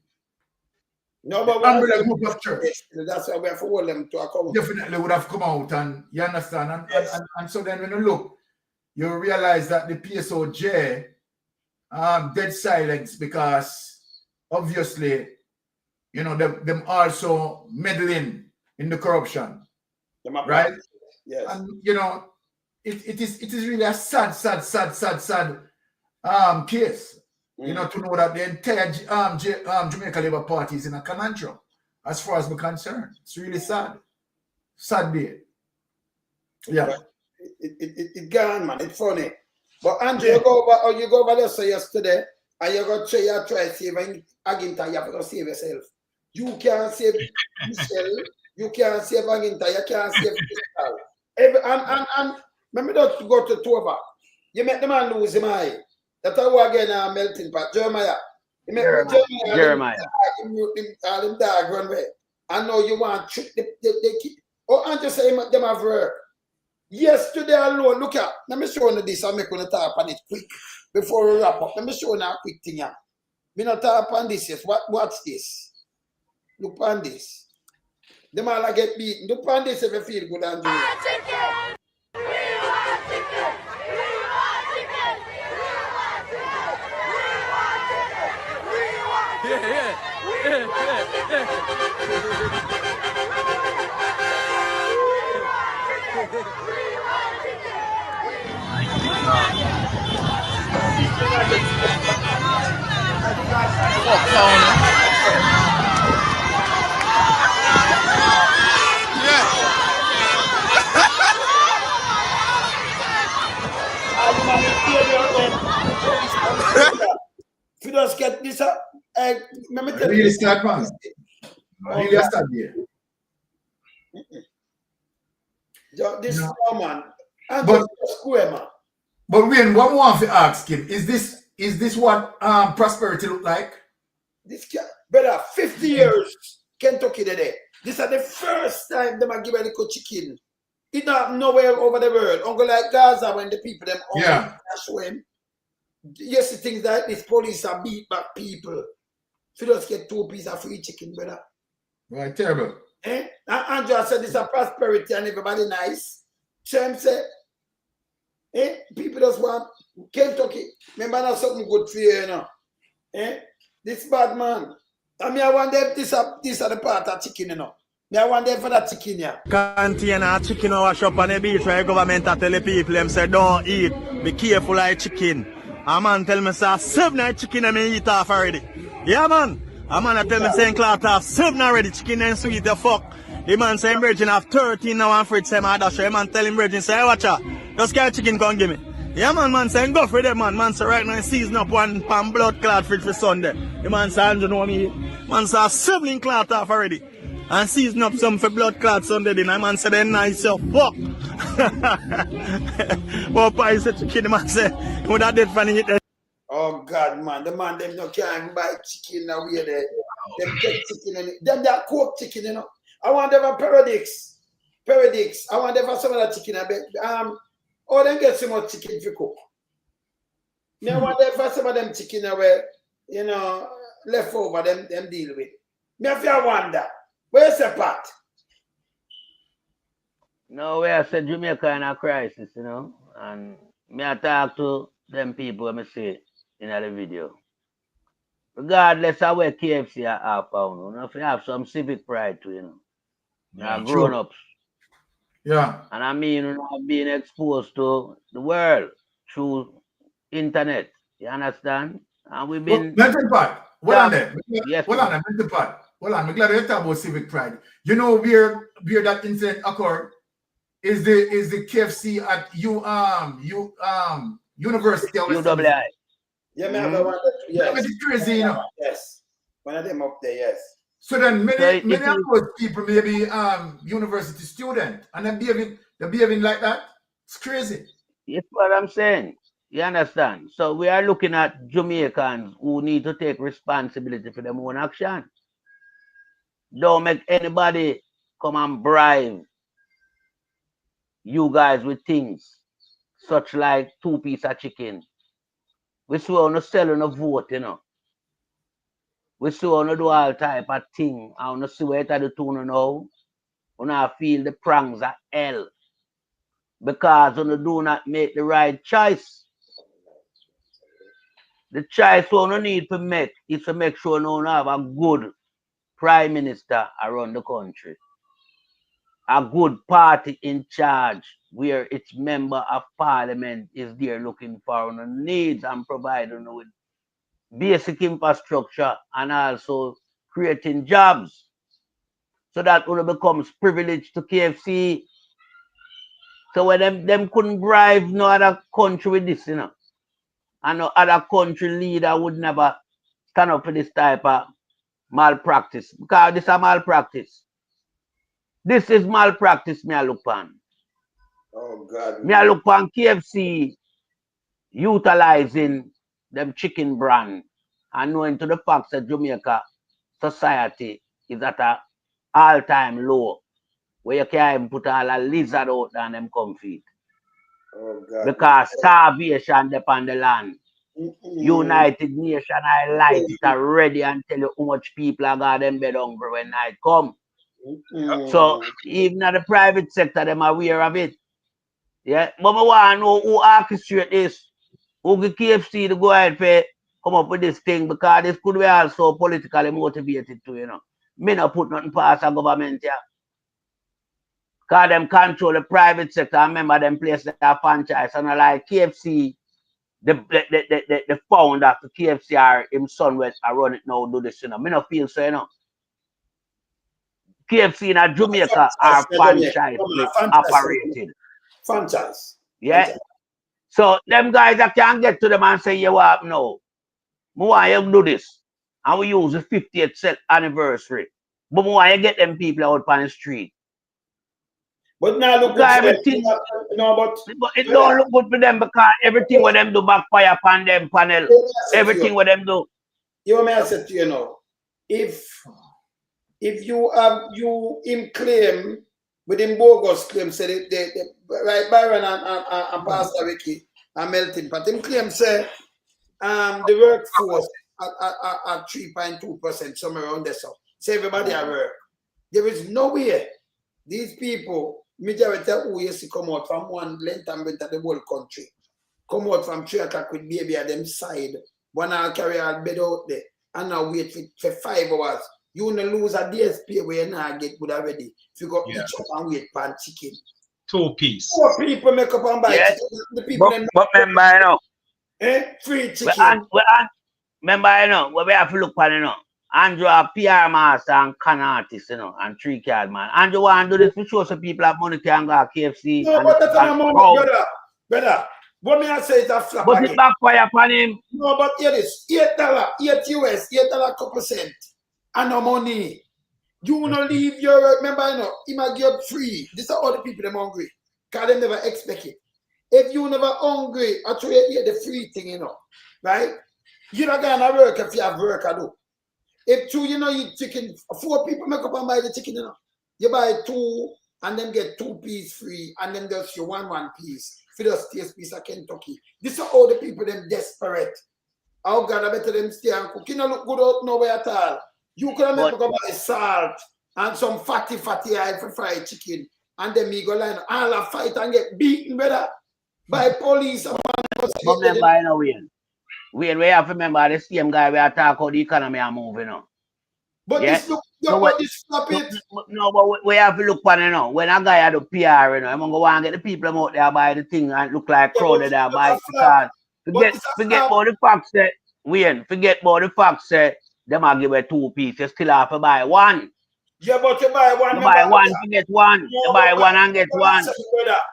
No, but a group of church. That's why we have to hold them to account. Definitely would have come out, and you understand, and so then when you look, you realize that the PSOJ dead silence because obviously, you know, them also meddling in the corruption, right? Yes. And you know, it is really a sad case. You know, to know that the entire Jamaica Labour Party is in a conundrum, as far as we're concerned. It's really sad. Sad day. Yeah. It gone, man. It's funny. But Andrew, you go over there so yesterday. and you got to try saving Aginta, you have to save yourself. You can't save Michelle, you can't save Aginta, you can't save Crystal. And let me just go to Tova. You make the man lose his eye. That's how again melting pot. Jeremiah. You make Jeremiah. Him dog run away. I know you want to trick the kid. Oh, and just say them have work. Yesterday alone, look at. Let me show you this. I'm going to talk on it quick before we wrap up. Let me show you a quick thing here. Me not talk on this yet. What's this? Look on this. Them all get beaten. Look on this if you feel good and do it. If you just get this up, let me tell you. Really start, man. Really start there. This is man. But when what we want to ask him, is this what prosperity look like? This brother, 50 years Kentucky today. This is the first time them are give a little chicken. It not nowhere over the world. Uncle like Gaza when the people them show him. Yes, the things that this police are beat back people. If you just get 2 pieces of free chicken, brother. Right, terrible. And Andrew said this is a prosperity and everybody nice. Shem said, people just want Kentucky. Remember that's something good for you, you know. This bad man. I mean, I want them this are the part of chicken, you know. I want them for that chicken, yeah. Container chicken wash up on the beach where the government tell the people them say don't eat. Be careful of chicken. A man tell me say 7 chicken and me eat off already. Yeah man. A man tell me saying cloth off 7 already chicken and sweet the fuck. The man say him virgin have 13 now and Fred say my dash. The man tell him virgin say hey watch out. Just get chicken come give me. Yeah man say go for them man. Man say right now season up one pan blood clot fridge for Sunday. The man say you know me. Man say 7 cloth off already. And season up some for blood clot Sunday then. The man say they nice so fuck. But I said chicken the man say would have dead funny hit. Oh God man, the man them no can't buy chicken now where they them take chicken and them that cook chicken, you know. I want them a paradix. I want them for some of that chicken. I bet or them get some more chicken for cook. Me I want them for some of them chicken where you know left over them deal with. Me if you wonder, where's the pot? No, we are said Jamaica in a crisis, you know, and me I talk to them people me say in the video. Regardless of where KFC are found, you know, if you have some civic pride to, you know. Yeah, grown ups. Yeah. And I mean, you know, being exposed to the world through internet. You understand? And we've been mental part. Well on there. Yes. Well on there, mental part. Well on. I'm glad you talk about civic pride. You know where that incident occurred? Is the KFC at University of UWI. Yeah, me have a one. Yes. It's crazy, you know. Yes. One of them up there, yes. So then many of those people may be university student and they're behaving like that. It's crazy. It's what I'm saying. You understand? So we are looking at Jamaicans who need to take responsibility for their own action. Don't make anybody come and bribe you guys with things such like 2 pieces of chicken. We still want to sell on a vote, you know. We still want to do all type of thing. I want to see where it the tune now. When I feel the pranks are hell. Because when you do not make the right choice. The choice you need to make is to make sure you have a good prime minister around the country. A good party in charge where its member of parliament is there looking for needs and providing with basic infrastructure and also creating jobs so that when it becomes privileged to KFC. So when them couldn't bribe no other country with this, you know. And no other country leader would never stand up for this type of malpractice. Because this is a malpractice. This is malpractice, me I look on. Oh God. Me I look on KFC utilizing them chicken brand and knowing to the fact that Jamaica society is at a all-time low where you can't even put all a lizard out and them comfy. Oh God. Because starvation upon the land. United Nations highlight it already and tell you how much people are got them bed hungry when night come. So even at the private sector, them are aware of it. Yeah, but I want to know who orchestrate this. Who the KFC to go ahead for come up with this thing, because this could be also politically motivated too, you know. Me not put nothing past the government here. Because them control the private sector. I remember them place their franchise and I like KFC, the founder of the KFC or him son when I run it now do this, you know. Me not feel so, you know. KFC in Jamaica are franchise operated. Franchise. Yeah. So them guys that can get to them and say, you what no. We want you to do this. And we use the 50th anniversary. But we want you to get them people out on the street. But now look because everything, but it don't look good for them because everything with them do backfire upon them panel. Everything with them do. You want me to say to you know, if you have him claim with him bogus claim say they right Byron and Pastor Ricky and Melton, but him claim say the workforce at 3.2% somewhere around there. So everybody at work. There is no way these people, majority who used to come out from one length and breadth of the whole country, come out from 3 o'clock with baby at them side, one hour carry our bed out there, and now wait for 5 hours. You wanna lose a day's pay where you now get good already. If you go each up and wait pan chicken. 2 piece. 4 people make up and buy chicken. The people but remember, you know. Free chicken. Remember, you know, we have to look at, you know. Andrew a PR master and con artist, you know, and 3 card man. Andrew want to do this to show some people have money can go KFC. No, but that's not money, brother. What me I say is a flap. But it backfire upon him. No, but here it is. $8, $8 couple cent. And no money. You wanna leave your remember, you know, he might give up free. These are all the people them hungry. Cause they never expect it. If you never hungry, actually you hear the free thing, you know, right? You're not gonna work if you have work I do. If 2, you know, you chicken, 4 people make up and buy the chicken, you know. You buy 2 and then get 2 piece free and then just your 1 piece. For the taste piece of Kentucky. These are all the people them desperate. Oh God, I better them stay and cook. You don't look good out nowhere at all. You could have make go buy salt and some fatty eye for fried chicken. And then me go line all a fight and get beaten, brother. By police. Remember, you know, we have to remember the same guy we are talking about the economy and moving on. But yeah? this look, stop it. No, but we have to look for it, you know. When a guy had a PR, you know, I'm going to go and get the people out there buy the thing and look like crowded there buy it. Because forget about the fact that, forget about the fact that them are give a 2 piece, you still have to buy 1. Yeah, but you buy 1. You buy 1 to get 1. You buy 1 and get 1.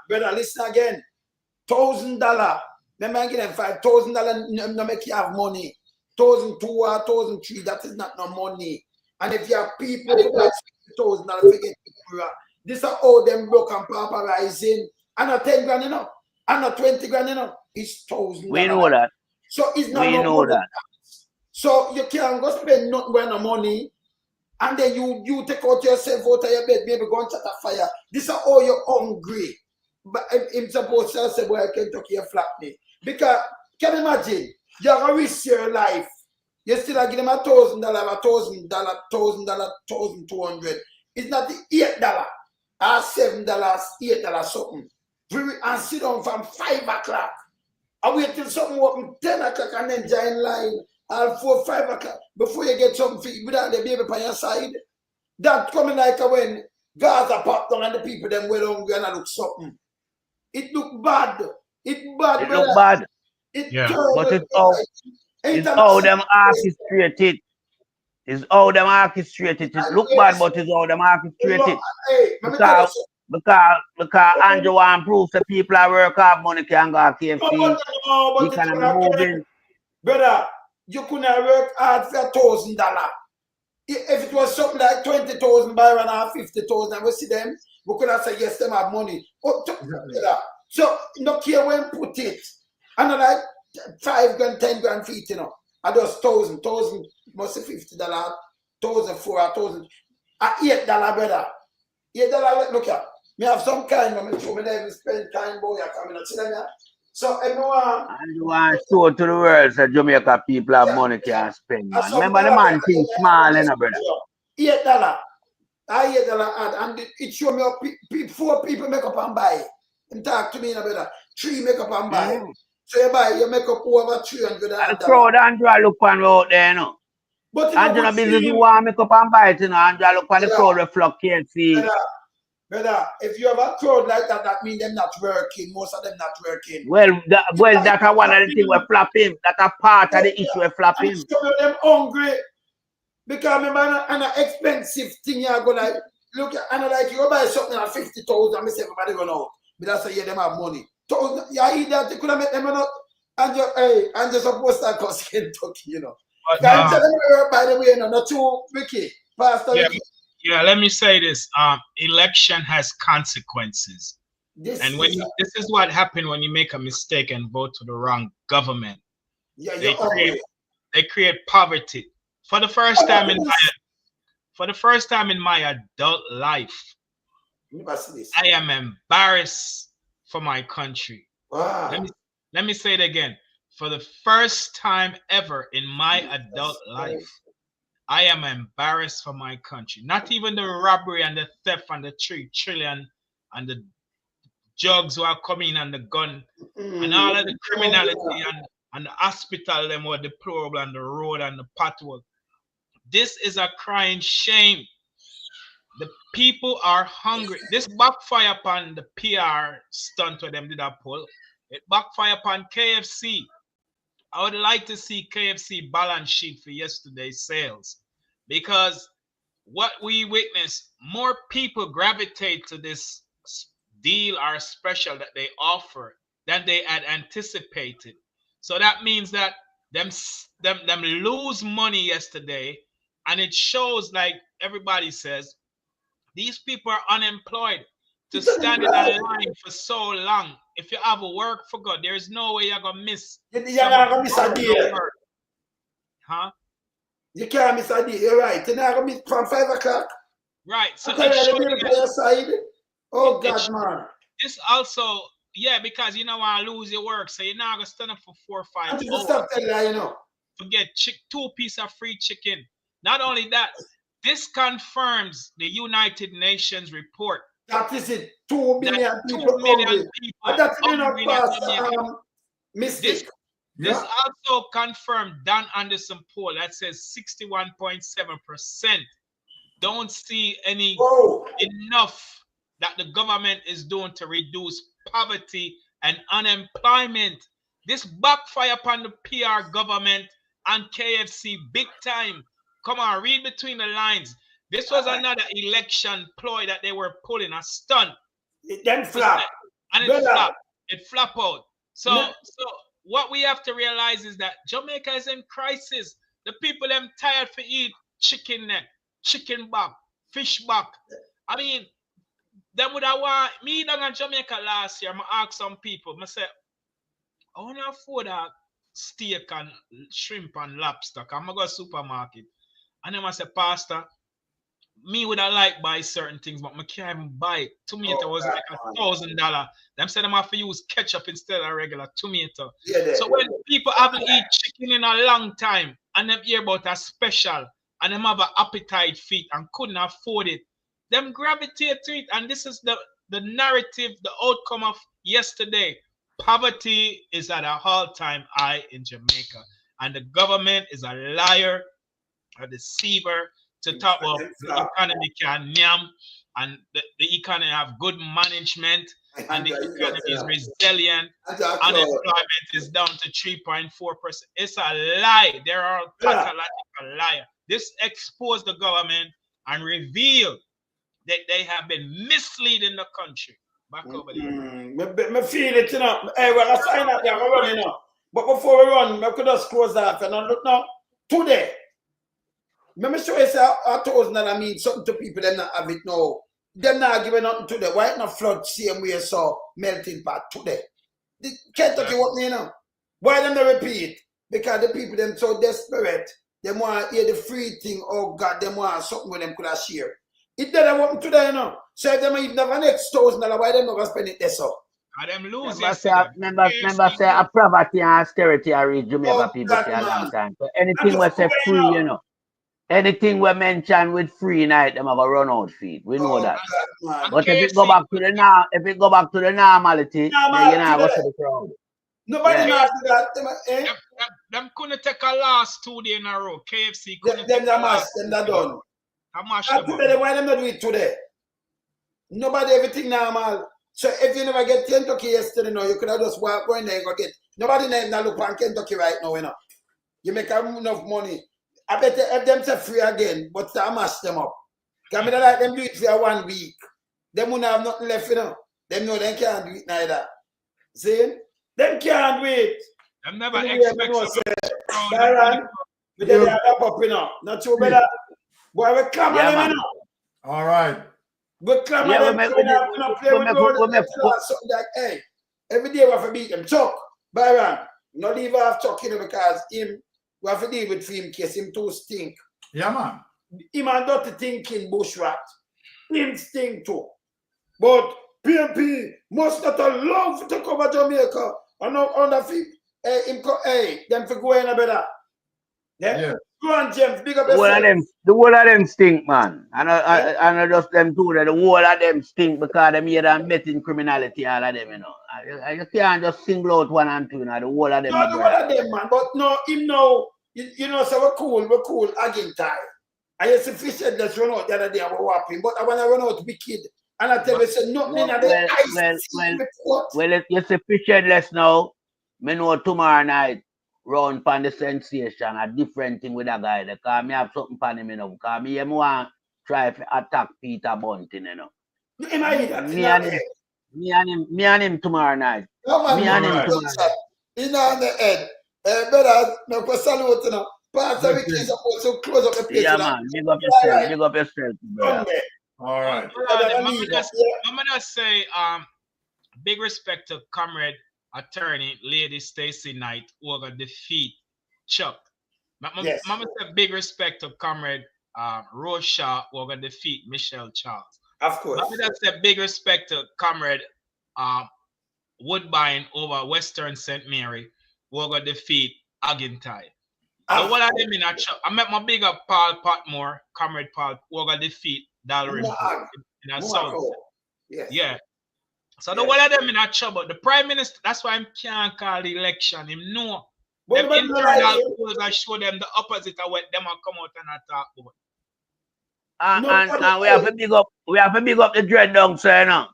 Brother, listen again. $1,000. Them I give them $5,000 no make you have money. 1,200 or 1,300, that is not no money. And if you have people who buy $1,000, forget it. This is all them broke and pauperizing. And not 10 grand, you know. And not 20 grand, you know. It's $1,000. We know that. So it's not we know that. So you can't go spend nothing with no money. And then you take out yourself out of your bed, baby, go and chat a fire. This is all you're hungry. But I'm supposed to say, boy, Kentucky, you flap me. Because, can you imagine? You're going to risk your life. You still give them $1,000, $1,000, $1,200. It's not the $8 or $7, $8 something. And sit down from 5 o'clock. I wait till something open 10 o'clock and then join line. All 4, 5 o'clock. Before you get something without the baby on your side. That coming like when Gaza popped down and the people them well hungry and I look something. It look bad. It bad. It look bad. But it's all them orchestrated. It's all them orchestrated. It look bad, but it's all them orchestrated. Hey, Because Andrew want proof that people are work hard, money can go to KFC. But He can move in. Brother, you couldn't work hard for $1,000. If it was something like 20,000 by one or 50,000, we see them, we could have said yes, them have money. So no care when put it. And like 5 grand, 10 grand feet, you know. I just thousand must be $50, 1,004, 1,000. $8, brother. $8, look here. Me have some kind of me show me never spend time, boy, you coming and see them here. So everyone. And you want to show to the world that Jamaica people have money can spend, man. Remember the man think small, you know, brother. $8. $8 and it show me how 4 people make up and buy. And talk to me, you know, brother. 3 make up and buy. So you buy, you make up over $300. The crowd Andrew look on out there, you know. But Andrew business who want to make up and buy it, you know. Andrew look on the crowd reflect KFC. Brother, if you have a crowd like that, that means them not working. Most of them not working. Well, that's one of the things we flop him. That's a part of the issue we flop him. Some of them hungry. Because remember, an expensive thing you go like, look, and like you go buy something at 50,000, and everybody run out. But that's why you them have money. You eat that, you could have made them not. And you're supposed to cost Kentucky, you know. Can't tell them, by the way, you know, not too Ricky. Pastor Ricky. Yeah, let me say this. Election has consequences. This is what happened when you make a mistake and vote for the wrong government. Yeah, they create poverty. For the first time in my adult life, I am embarrassed for my country. Wow. Let me say it again. For the first time ever in my adult life, I am embarrassed for my country. Not even the robbery and the theft and the 3 trillion and the drugs who are coming and the gun and all of the criminality and the hospital them were deplorable and the road and the pothole. This is a crying shame. The people are hungry. This backfire upon the PR stunt where them did a pull. It backfire upon KFC. I would like to see KFC balance sheet for yesterday's sales, because what we witnessed, more people gravitate to this deal or special that they offer than they had anticipated. So that means that them lose money yesterday, and it shows, like everybody says, these people are unemployed. To stand in a line for so long, if you have a work for God, there is no way you're gonna miss. You're not gonna miss a deal. Huh? You can't miss a deal. You're right. You're not gonna miss from 5 o'clock. Right. So oh God, man. This also, yeah, because you don't want to lose your work, so you're not gonna stand up for 4 or 5 hours. Stop telling that, you know. Forget 2 pieces of free chicken. Not only that, this confirms the United Nations report. That is it. 2 million people. 2 million people. And that's enough mistake. This also confirmed Dan Anderson poll that says 61.7% don't see enough that the government is doing to reduce poverty and unemployment. This backfire upon the PR government and KFC big time. Come on, read between the lines. This was another election ploy that they were pulling, a stunt. It then flop. And it flopped. It flopped out. So what we have to realize is that Jamaica is in crisis. The people them tired for eat chicken neck, chicken back, fish back. I mean, them would have want me down in Jamaica last year. I asked some people, I said, I want to afford a steak and shrimp and lobster. I'm going to go to the supermarket. And then I said, Pastor, me would have liked buy certain things, but I can't even buy it. Tomato was like $1,000. Them said I'm have to use ketchup instead of regular tomato. So when people haven't eaten chicken in a long time and them hear about a special and them have an appetite feed and couldn't afford it, them gravitate to it. And this is the narrative, the outcome of yesterday. Poverty is at an all-time high in Jamaica. And the government is a liar, a deceiver, to talk about the economy can yam and the economy have good management and the economy is resilient. Unemployment is down to 3.4%. It's a lie. They are a pathological liar. This exposed the government and revealed they have been misleading the country. Back over there. Me feel it, you know. Hey, we're going to sign up, we're running now. But before we run, we could just close that and look now. Today, let me show you $1,000 mean something to people that not have it now. They're not giving nothing today. Why not flood same way so melting pot today? The Kentucky what me, you know. Why them not repeat? Because the people them so desperate. They want to hear the free thing. Oh God, they want something with them could have share. It doesn't want today, you know. So if them even have an $1,000, why them not gonna spend it there so? And them lose Remember say a poverty and austerity are reach Jamaica people for a long time. So anything we say free, you know. Anything we mention with free night, them have a run out feed. We know that. But if it go back to the normality, then you know what's the crowd. Nobody knows that. Them couldn't take a last 2 days in a row. KFC couldn't take a last. Them that done. Today, why them not do it today? Nobody everything normal. So if you never get Kentucky yesterday, no, you could have just walk going there and go get. Nobody now look on Kentucky right now, you know. You make enough money. I bet if them say free again, but I mash them up. Because I mean, like them do it for 1 week. Them won't have nothing left, you know. Them know they can't do it neither. See? Them can't do it. Them never expect Byron, we did wrap up, you know. Not too better. Boy, we clamor them, you know. All right. We clamor them. We not play with road. Something like, hey, every day we have to beat them. Chuck, Byron, not leave off Chuck, you know, because him, we have to deal with him in case him too stink. Yeah, man. Him and dirty thinking bushrat. Him stink too. But PMP must not love to cover Jamaica. And on the feet, them for going a better. Yeah. Go on, James, big up yourself. The whole of them stink, man. And I just them too, the whole of them stink because they made them betting criminality, all of them, you know. You can't just single out one and two, you know, the whole of them. No, the whole of them, man. But no, him now, you know, so we're cool, again time. I used to fish it, let's run out the other day, I was whopping. But I want to run out wicked. And I tell you, say nothing in the ice. Well, you say fish headless now. Me know tomorrow night, round pan the sensation, a different thing with a guy. Because me have something pan him, you know. Because me want try to attack Peter Bunting, you know. Me and him tomorrow night. Me and him tomorrow night. In on the head. Brother, no go salute, you know. Pastor Ricky is supposed to close up the place. Yeah, man. Big up yourself, brother. All right. I'm gonna say big respect to comrade attorney Lady Stacy Knight who got defeat Chuck. I'm gonna say big respect to comrade Rose Shaw who got defeat Michelle Charles. Of course. I'm gonna say big respect to comrade Woodbine over Western St. Mary who got defeat Agintai. And one of them in a Chuck. I met my big up Paul Patmore, comrade Paul, who got defeat Dalrymple in a South. Yeah. So the one of them in a trouble. The prime minister, that's why I can't call the election. Him know. Them internal polls I show them the opposite of what them are come out and attack about. And we have to big up the dread down, so you know.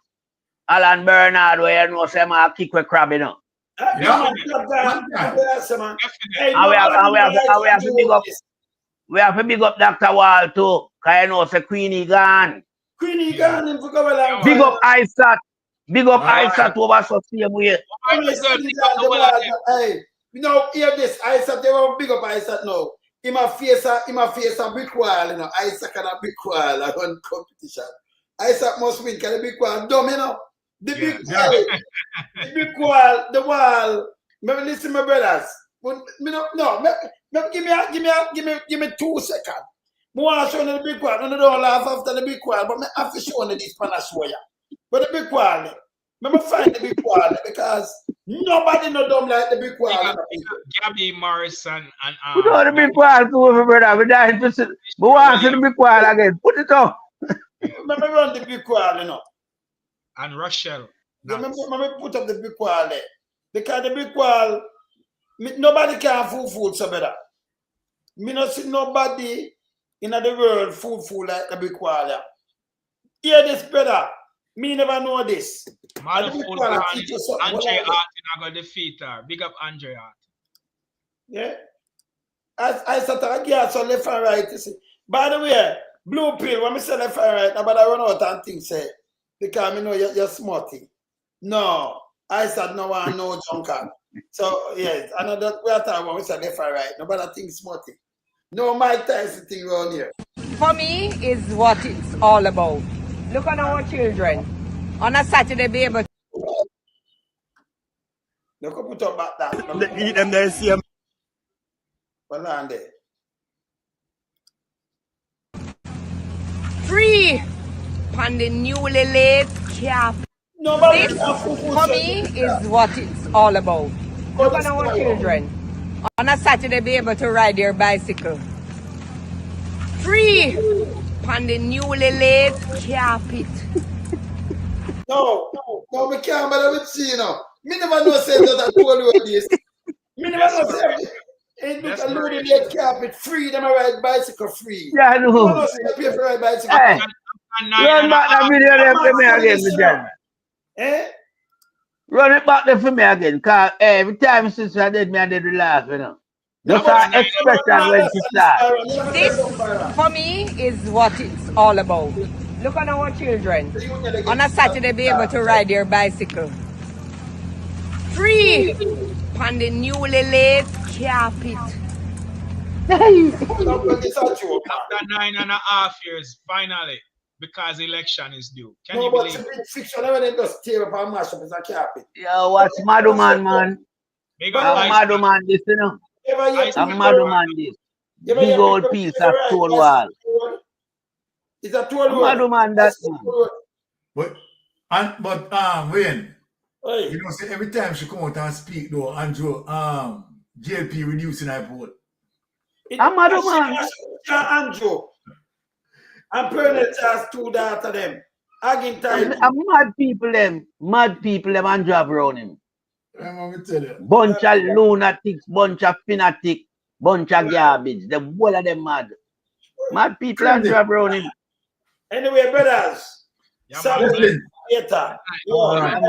Alan Bernard, where you know say I kick with crab, you know. We have to big up Dr. Wall too. Cause you know say Queenie gone. Queenie gone and for go along. Big up ISAT. Big up ISAT over so same way. Hey, you know, hear this. ISAT, they were big up ISAT now. He might face a big wall, you know. ISAT can a big wall at one competition. ISAT must win, can a big wall dumb, you know. The big wall, the big wall, the wall. Maybe listen, my brothers. Give me 2 seconds. I want to show you the big wall. I don't laugh after the big wall, but I have to show you this panashoya. But the big wall, let me find the big wall because nobody no dumb like the big wall. Gabby Morrison and put on the big wall too, brother. We dying to see. We want to see the big wall again. Put it on. Let me run the big wall, you know. And Rochelle. Let me put up the big wall there. Because the big wall, nobody can fool so better. Me not see nobody in the world fool like the big wall. Yeah. Hear this, brother. Me never know this. Andre Artin, I got defeat her. Big up Andre Artin. Yeah. I started again, so left and right. You see. By the way, Blue pill, when I say left and right, but I run out and things say, because I know you're smarty. No, I said no one, no junker. So, yes, I know that we are talking about we say left and right. Nobody thinks smarty. No Mike Tyson thing around here. For me, is what it's all about. Look at our children. On a Saturday, be able to... Look up put up back that. Eat them there, see them. Well, on there. Free on the newly laid calf. This, for me, is what it's all about. Look at our children. On a Saturday, be able to ride their bicycle. Free on the newly laid carpet. No, we can't bother with see, you know. Me never know say that I told you this. Me never know say it look a loaded late carpet free, them a ride bicycle free. Yeah, I know. You don't know say you pay for ride bicycle. Hey, run back that video there for me again, John. Eh? Run it back there for me again, cause every time since I did me, I did laugh, you know. Just our expression when to start. This, for me, is what it's all about. Look at our children. On a Saturday, be able to ride their bicycle. Free on the newly laid carpet. After 9.5 years, finally, because election is due. Can you believe it? Fiction, everything just tear up and mash up as a carpet. Yo, what's Maduman, man? Maduman, this, you know. I'm Maduman, this. Big old piece of stone wall. It's a toll wall. Maduman, that man. But Wayne, you know, say every time she come out and speak though, Andrew, JLP reducing her vote. I'm Maduman. Andrew. I'm pregnant as two daughters them. I'm mad people them and drive around him. I'm gonna tell you. Bunch of lunatics, bunch of fanatic, bunch of garbage. The whole of them mad. Mad people and drive around him. Anyway, brothers. Listen. Later. All right.